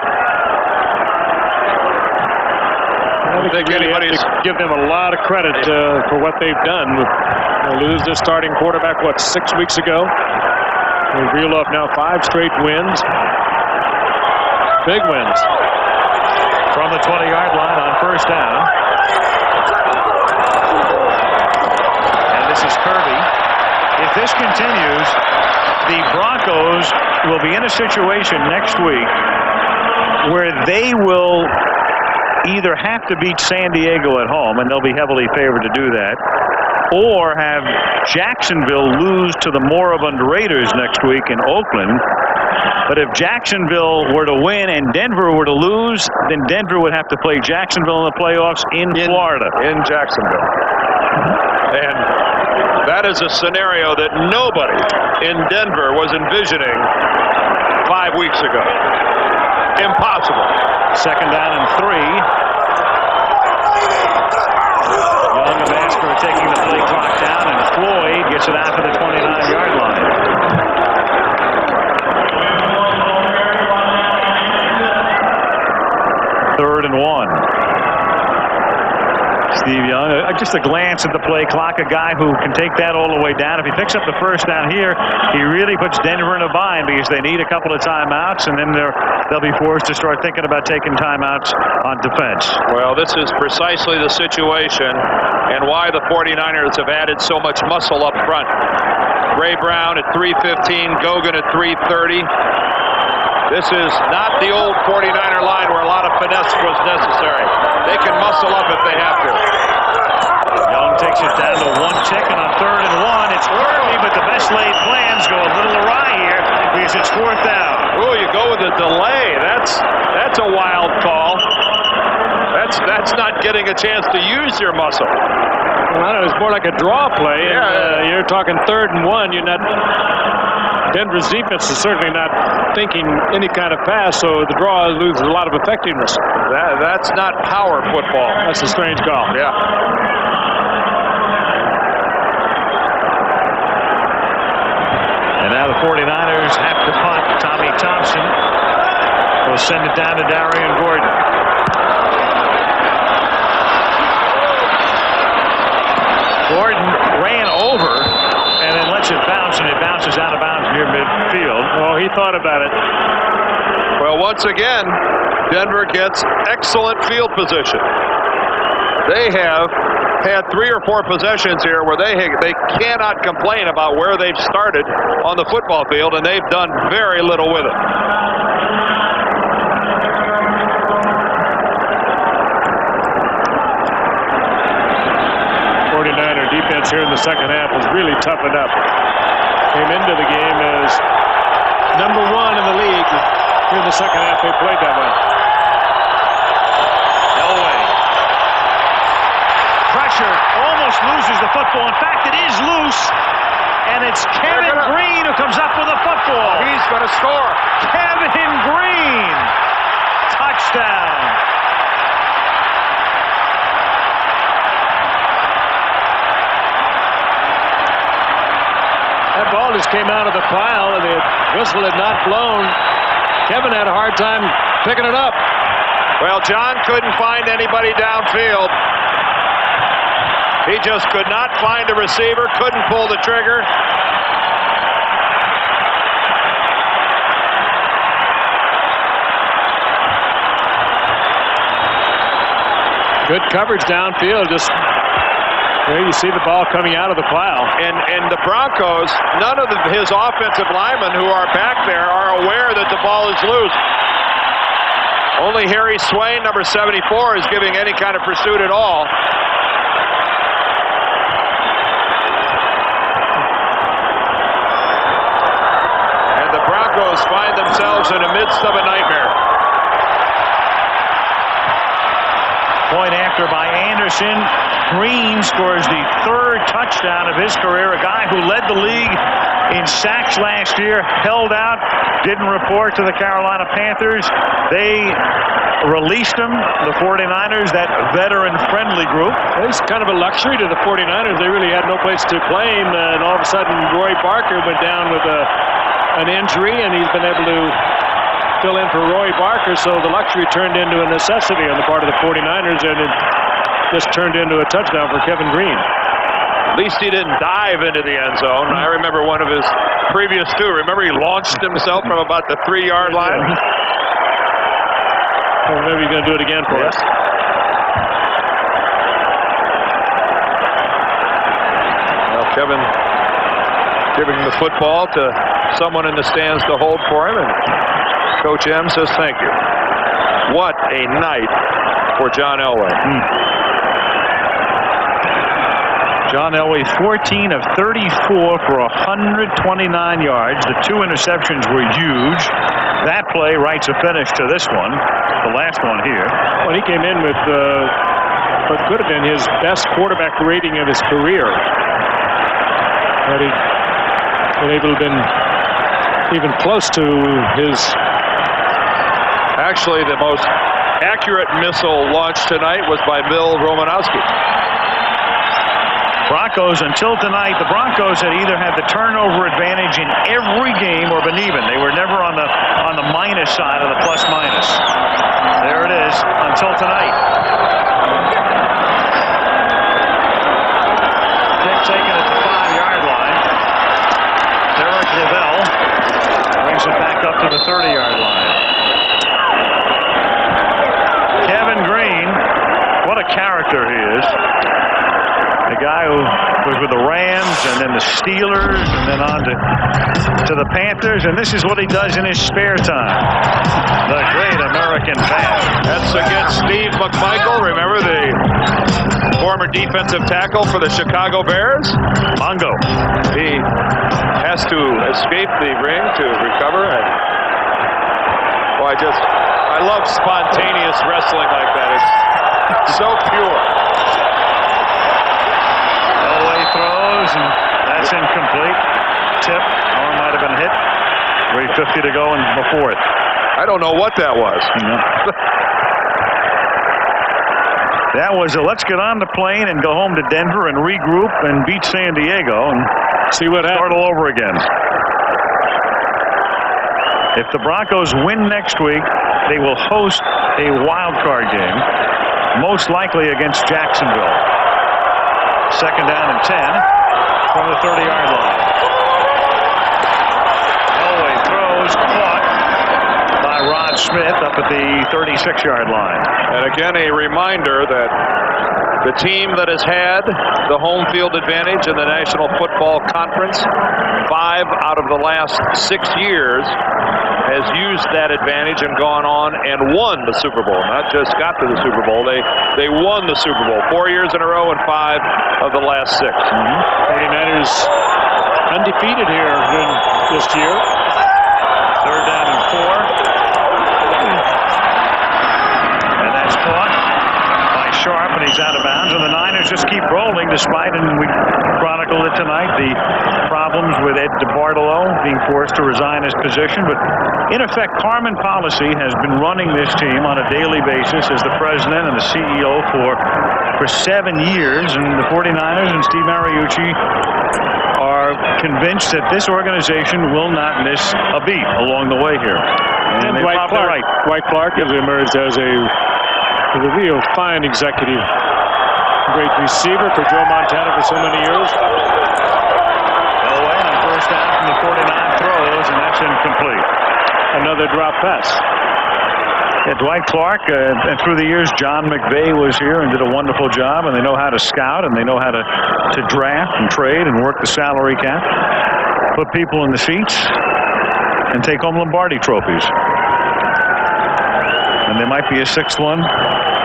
I think anybody have to give them a lot of credit for what they've done. They lose their starting quarterback, 6 weeks ago? They reel off now 5 straight wins. Big wins. From the 20-yard line on 1st down. And this is Kirby. If this continues, the Broncos will be in a situation next week where they will either have to beat San Diego at home, and they'll be heavily favored to do that, or have Jacksonville lose to the moribund Raiders next week in Oakland. But if Jacksonville were to win and Denver were to lose, then Denver would have to play Jacksonville in the playoffs in Florida. In Jacksonville. And that is a scenario that nobody in Denver was envisioning 5 weeks ago. Impossible. 2nd down and 3. Young and Masker are taking the play clock down, and Floyd gets it out to the 29-yard line. Third and 1. Steve Young, just a glance at the play clock, a guy who can take that all the way down. If he picks up the 1st down here, he really puts Denver in a bind because they need a couple of timeouts, and then they'll be forced to start thinking about taking timeouts on defense. Well, this is precisely the situation and why the 49ers have added so much muscle up front. Ray Brown at 315, Gogan at 330. This is not the old 49er line where a lot of finesse was necessary. They can muscle up if they have to. Young takes it down to 1 tick, and on 3rd and 1, it's Kirby, but the best laid plans go a little awry here because it's 4th down. Oh, you go with a delay. That's a wild call. That's not getting a chance to use your muscle. Well, it was more like a draw play. Yeah. You're talking 3rd and 1. You're not. Denver's defense is certainly not thinking any kind of pass, so the draw loses a lot of effectiveness. That's not power football. That's a strange call. Yeah. And now the 49ers have to punt. Tommy Thompson will send it down to Darian Gordon. Gordon ran over and then lets it bounce, and it bounces out of bounds near midfield. Well, he thought about it. Well, once again, Denver gets excellent field position. They have had 3 or 4 possessions here where they cannot complain about where they've started on the football field, and they've done very little with it. Defense here in the second half has really toughened up. Came into the game as number 1 in the league. Here in the second half, they played that way. Elway. Pressure, almost loses the football. In fact, it is loose. And it's Kevin Green who comes up with a football. He's going to score. Kevin Green. Touchdown. That ball just came out of the pile, and the whistle had not blown. Kevin had a hard time picking it up. Well, John couldn't find anybody downfield. He just could not find a receiver, couldn't pull the trigger. Good coverage downfield, just there you see the ball coming out of the pile. And the Broncos, none of his offensive linemen who are back there are aware that the ball is loose. Only Harry Swain, number 74, is giving any kind of pursuit at all. And the Broncos find themselves in the midst of a nightmare. Point after by Anderson. Green scores the 3rd touchdown of his career. A guy who led the league in sacks last year, held out, didn't report to the Carolina Panthers. They released him, the 49ers, that veteran-friendly group. It's kind of a luxury to the 49ers. They really had no place to play him, and all of a sudden Roy Barker went down with an injury, and he's been able to fill in for Roy Barker, so the luxury turned into a necessity on the part of the 49ers, and it just turned into a touchdown for Kevin Green. At least he didn't dive into the end zone. I remember one of his previous 2. Remember he launched himself from about the 3-yard line? Well, maybe he's going to do it again for us. Well, Kevin giving the football to someone in the stands to hold for him, and Coach M says thank you. What a night for John Elway. John Elway, 14 of 34 for 129 yards. The 2 interceptions were huge. That play writes a finish to this one, the last one here. Well, he came in with what could have been his best quarterback rating of his career. Had he been able to been even close to his... Actually, the most accurate missile launched tonight was by Bill Romanowski. Broncos, until tonight, the Broncos had either had the turnover advantage in every game or been even. They were never on the minus side of the plus-minus. There it is, until tonight. Pick taken at the 5-yard line. Derek Lavelle brings it back up to the 30-yard line. Kevin Green, what a character he is. The guy who was with the Rams and then the Steelers and then on to the Panthers, and this is what he does in his spare time. The great American fan. That's against Steve McMichael. Remember the former defensive tackle for the Chicago Bears? Mongo. He has to escape the ring to recover. And I love spontaneous wrestling like that. It's so pure. Throws, and that's incomplete. Tip, or might have been hit. 3:50 to go in the 4th. I don't know what that was. That was a let's get on the plane and go home to Denver and regroup and beat San Diego and see what happens. Start all over again. If the Broncos win next week, they will host a wild card game, most likely against Jacksonville. 2nd down and 10 from the 30-yard line. Elway throws, caught by Rod Smith up at the 36-yard line. And again, a reminder that the team that has had the home field advantage in the National Football Conference 5 out of the last 6 years has used that advantage and gone on and won the Super Bowl. Not just got to the Super Bowl, they won the Super Bowl 4 years in a row and 5 of the last 6. 49ers undefeated here this year. 3rd down and 4. And that's caught by Sharp, and he's out of bounds. And the Niners just keep rolling despite, and we chronicled it tonight, the problems with Ed DeBartolo being forced to resign his position. But in effect, Carmen Policy has been running this team on a daily basis as the president and the CEO for 7 years. And the 49ers and Steve Mariucci are convinced that this organization will not miss a beat along the way here. And Dwight Clark has emerged as a real fine executive. Great receiver for Joe Montana for so many years. Elway on first down from the 49 throws, and that's incomplete. Another drop pass. Yeah, Dwight Clark, and through the years, John McVay was here and did a wonderful job, and they know how to scout, and they know how to draft and trade and work the salary cap, put people in the seats, and take home Lombardi trophies. And there might be a 6th one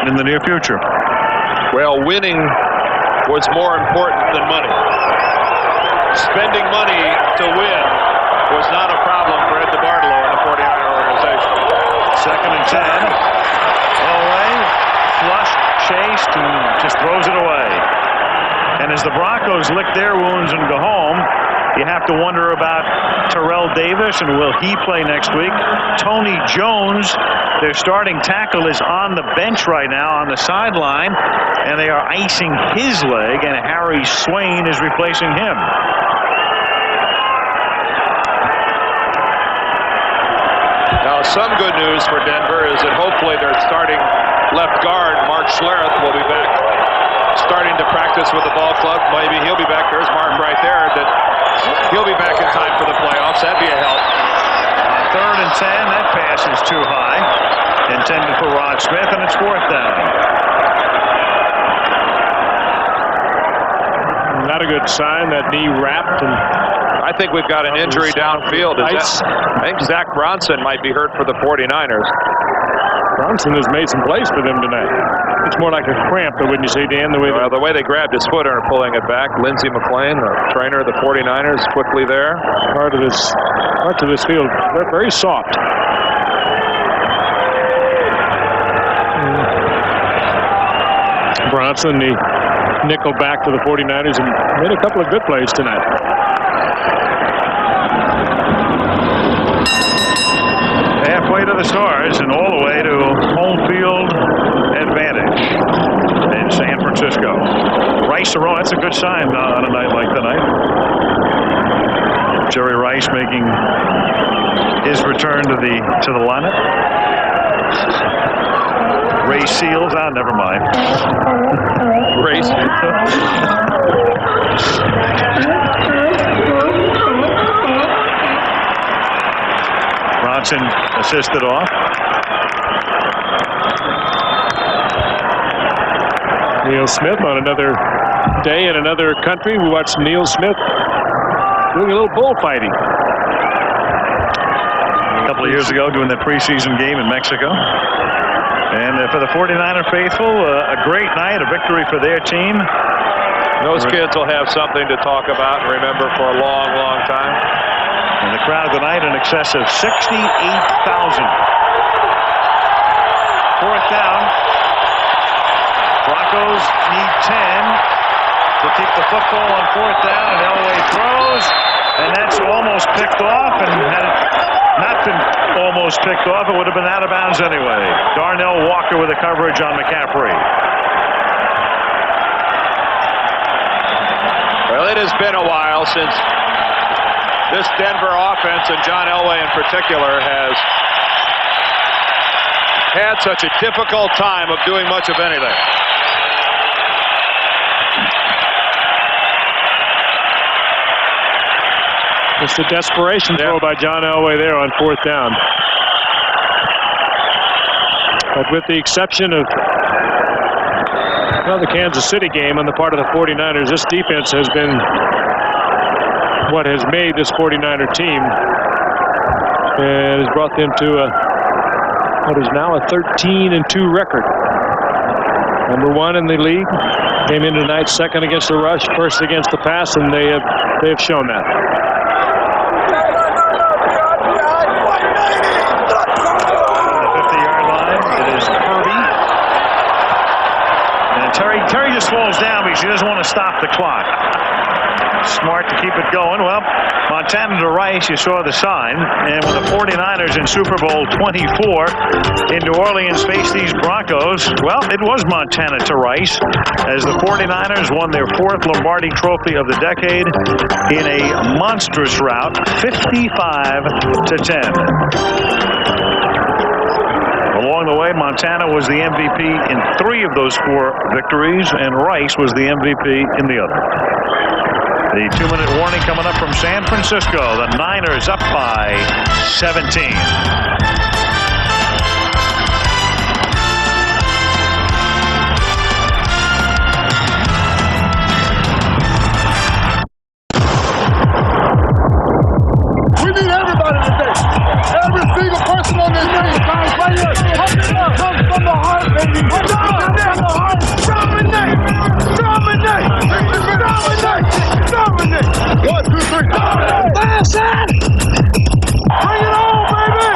in the near future. Well, winning was more important than money. Spending money to win was not a problem for Ed DeBartolo and the 49er organization. 2nd and 10. Elway, flushed, chased, and just throws it away. And as the Broncos lick their wounds and go home, you have to wonder about Terrell Davis, and will he play next week? Tony Jones, their starting tackle, is on the bench right now on the sideline, and they are icing his leg, and Harry Swain is replacing him. Now, some good news for Denver is that hopefully their starting left guard, Mark Schlereth, will be back starting to practice with the ball club. Maybe he'll be back. There's Mark right there. That he'll be back in time for the playoffs. That'd be a help. 3rd and 10. That pass is too high. Intended for Rod Smith, and it's 4th down. Not a good sign. That knee wrapped, and I think we've got an injury downfield. I think Zach Bronson might be hurt for the 49ers. Bronson has made some plays for them tonight. It's more like a cramp, though, wouldn't you say, Dan? The way they grabbed his foot and are pulling it back. Lindsey McClain, the trainer of the 49ers, quickly there. Parts of this field, they're very soft. Bronson, the nickel back to the 49ers, and made a couple of good plays tonight. Halfway to the Stars and all the way to home field advantage in San Francisco. Rice Arona, that's a good sign on a night like tonight. Jerry Rice making his return to the lineup. Ray Seals, never mind. Ray Bronson assisted off. Neil Smith on another day in another country. We watched Neil Smith doing a little bullfighting. A couple of years ago doing the preseason game in Mexico. And for the 49er faithful, a great night, a victory for their team. Those kids will have something to talk about and remember for a long, long time. And the crowd tonight in excess of 68,000. 4th down. Broncos need 10 to keep the football on 4th down, and Elway throws, and that's almost picked off, and had it not been almost picked off, it would have been out of bounds anyway. Darnell Walker with the coverage on McCaffrey. Well, it has been a while since this Denver offense, and John Elway in particular, has had such a difficult time of doing much of anything. It's the desperation throw by John Elway there on 4th down. But with the exception of the Kansas City game on the part of the 49ers, this defense has been what has made this 49er team and has brought them to what is now a 13-2 record. Number 1 in the league. Came in tonight second against the rush, first against the pass, and they have shown that. On the 50-yard line, it is Kirby. And Terry just falls down because he doesn't want to stop the clock. Smart to keep it going. Well, Montana to Rice, you saw the sign. And when the 49ers in Super Bowl 24 in New Orleans face these Broncos, well, it was Montana to Rice as the 49ers won their 4th Lombardi Trophy of the decade in a monstrous rout, 55-10. Along the way, Montana was the MVP in 3 of those 4 victories, and Rice was the MVP in the other. The 2-minute warning coming up from San Francisco. The Niners up by 17. We need everybody today. Every single person on this team. Guys, right here. Come from the heart, baby. From the heart. Dominate. Dominate. Dominate. Dominate. 1, 2, 3. Dominate. Pass it. Bring it on, baby.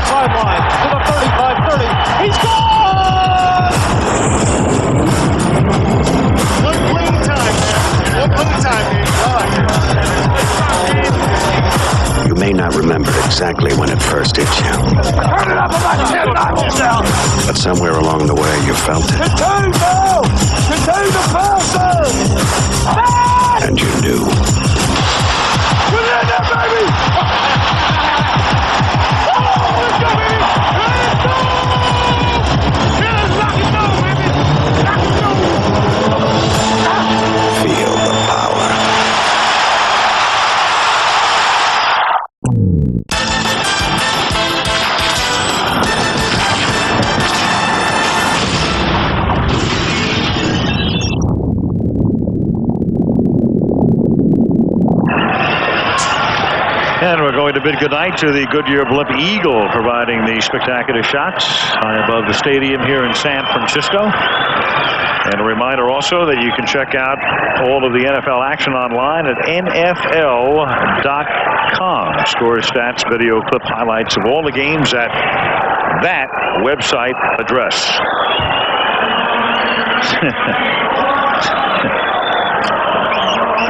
Sideline to the 35-30. He's gone. One clean time, man. One at a time, man. You may not remember exactly when it first hit you. Turn it up about 10 levels down. But somewhere along the way, you felt it. Continue now. Continue to pass it. And you knew. Put it in there, baby. Oh, let's go, baby. Let's go. Yeah, let's lock it down, baby. Lock it down. Feel the power. And we're going to bid goodnight to the Goodyear Blimp Eagle, providing the spectacular shots high above the stadium here in San Francisco. And a reminder also that you can check out all of the NFL action online at NFL.com. Scores, stats, video, clip highlights of all the games at that website address.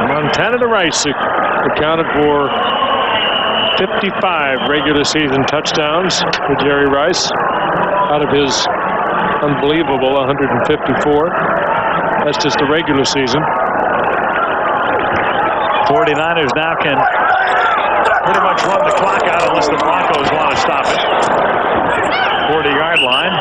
Montana to Rice accounted for 55 regular season touchdowns for Jerry Rice out of his unbelievable 154. That's just the regular season. 49ers now can pretty much run the clock out unless the Broncos want to stop it. 40-yard line.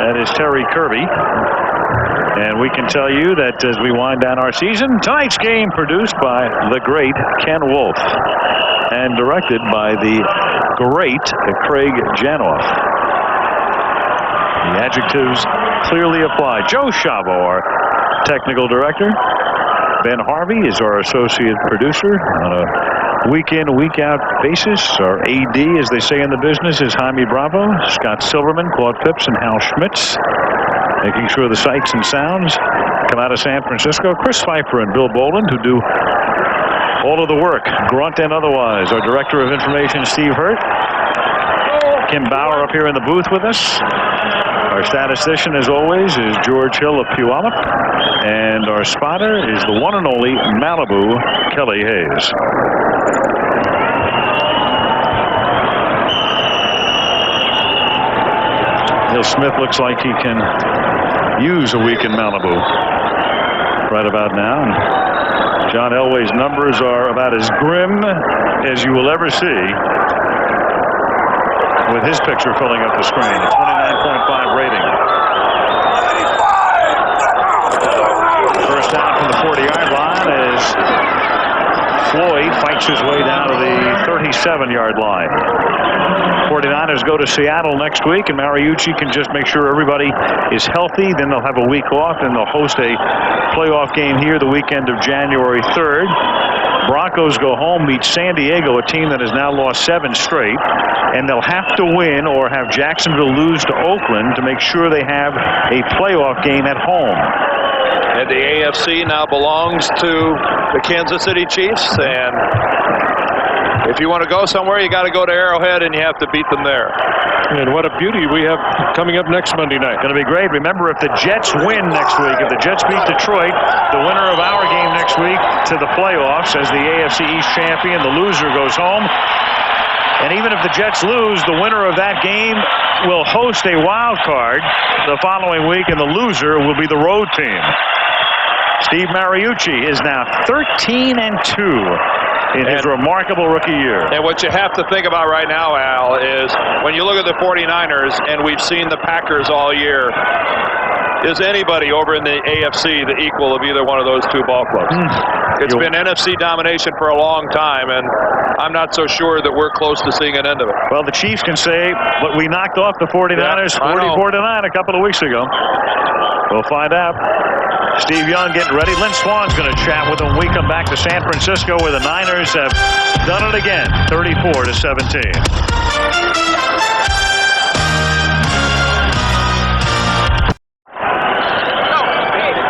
That is Terry Kirby. And we can tell you that as we wind down our season, tonight's game produced by the great Ken Wolf and directed by the great Craig Janoff. The adjectives clearly apply. Joe Chavo, our technical director. Ben Harvey is our associate producer on a week-in, week-out basis. Our AD, as they say in the business, is Jaime Bravo. Scott Silverman, Claude Phipps, and Hal Schmitz, making sure the sights and sounds come out of San Francisco. Chris Pfeiffer and Bill Boland, who do all of the work, grunt and otherwise. Our Director of Information, Steve Hurt. Kim Bauer up here in the booth with us. Our statistician, as always, is George Hill of Puyallup. And our spotter is the one and only Malibu, Kelly Hayes. Neil Smith looks like he can use a week in Malibu right about now. And John Elway's numbers are about as grim as you will ever see, with his picture filling up the screen. A 29.5 rating. First down from the 40-yard line as Floyd fights his way down to the 37-yard line. 49ers go to Seattle next week, and Mariucci can just make sure everybody is healthy. Then they'll have a week off, and they'll host a playoff game here the weekend of January 3rd. Broncos go home, meet San Diego, a team that has now lost 7 straight, and they'll have to win or have Jacksonville lose to Oakland to make sure they have a playoff game at home. And the AFC now belongs to the Kansas City Chiefs, and if you want to go somewhere, you got to go to Arrowhead, and you have to beat them there. And what a beauty we have coming up next Monday night. Going to be great. Remember, if the Jets win next week, if the Jets beat Detroit, the winner of our game next week to the playoffs as the AFC East champion, the loser goes home. And even if the Jets lose, the winner of that game will host a wild card the following week, and the loser will be the road team. Steve Mariucci is now 13-2 in his remarkable rookie year. And what you have to think about right now, Al, is when you look at the 49ers, and we've seen the Packers all year, is anybody over in the AFC the equal of either one of those two ball clubs? It's been NFC domination for a long time, and I'm not so sure that we're close to seeing an end of it. Well, the Chiefs can say, but we knocked off the 49ers 44-9 a couple of weeks ago. We'll find out. Steve Young getting ready. Lynn Swan's going to chat with him when we come back to San Francisco, where the Niners have done it again, 34-17.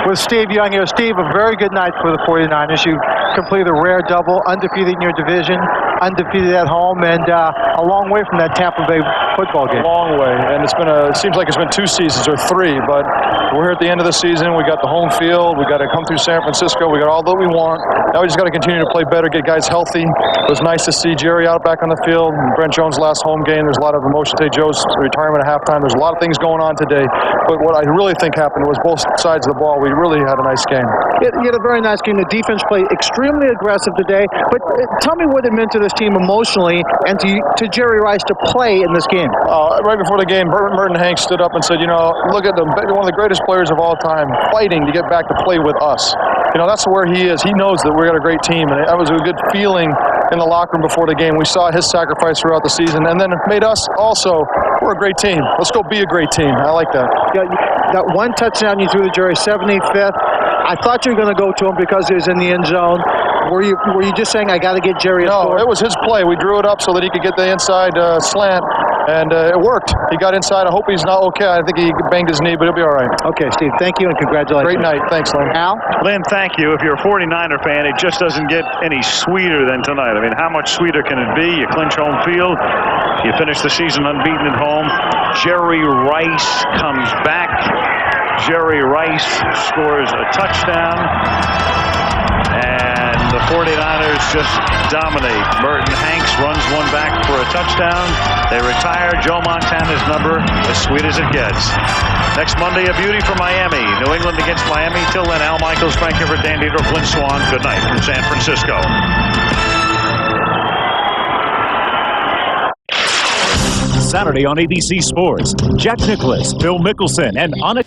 With Steve Young here. Steve, a very good night for the 49ers. You completed a rare double, undefeated in your division, undefeated at home, and a long way from that Tampa Bay football game. A long way, and it seems like it's been 2 seasons or 3, but we're here at the end of the season. We got the home field. We got to come through San Francisco. We got all that we want. Now we just got to continue to play better, get guys healthy. It was nice to see Jerry out back on the field. Brent Jones' last home game. There's a lot of emotion today. Joe's retirement at halftime. There's a lot of things going on today. But what I really think happened was both sides of the ball. We really had a nice game. You had a very nice game. The defense played extremely aggressive today. But tell me what it meant to this team emotionally and to Jerry Rice to play in this game. Right before the game, Merton Hanks stood up and said, look at them, one of the greatest players of all time, fighting to get back to play with us. That's where he is. He knows that we've got a great team, and that was a good feeling in the locker room before the game. We saw his sacrifice throughout the season, and then it made us also, we're a great team. Let's go be a great team. I like that. Yeah, that one touchdown you threw to Jerry, 75th, I thought you were going to go to him because he was in the end zone. Were you just saying, I got to get Jerry a score? No, it was his play. We drew it up so that he could get the inside slant, and it worked. He got inside. I hope he's not okay. I think he banged his knee, but he'll be all right. Okay, Steve, thank you and congratulations. Great night. Thanks, Lynn. Al? Lynn, thank you. If you're a 49er fan, it just doesn't get any sweeter than tonight. I mean, how much sweeter can it be? You clinch home field. You finish the season unbeaten at home. Jerry Rice comes back. Jerry Rice scores a touchdown. And the 49ers just dominate. Merton Hanks runs one back for a touchdown. They retire Joe Montana's number, as sweet as it gets. Next Monday, a beauty for Miami. New England against Miami. Till then, Al Michaels, Frank Gifford, Dan Dieter, Lynn Swan. Good night from San Francisco. Saturday on ABC Sports, Jack Nicklaus, Phil Mickelson, and Anna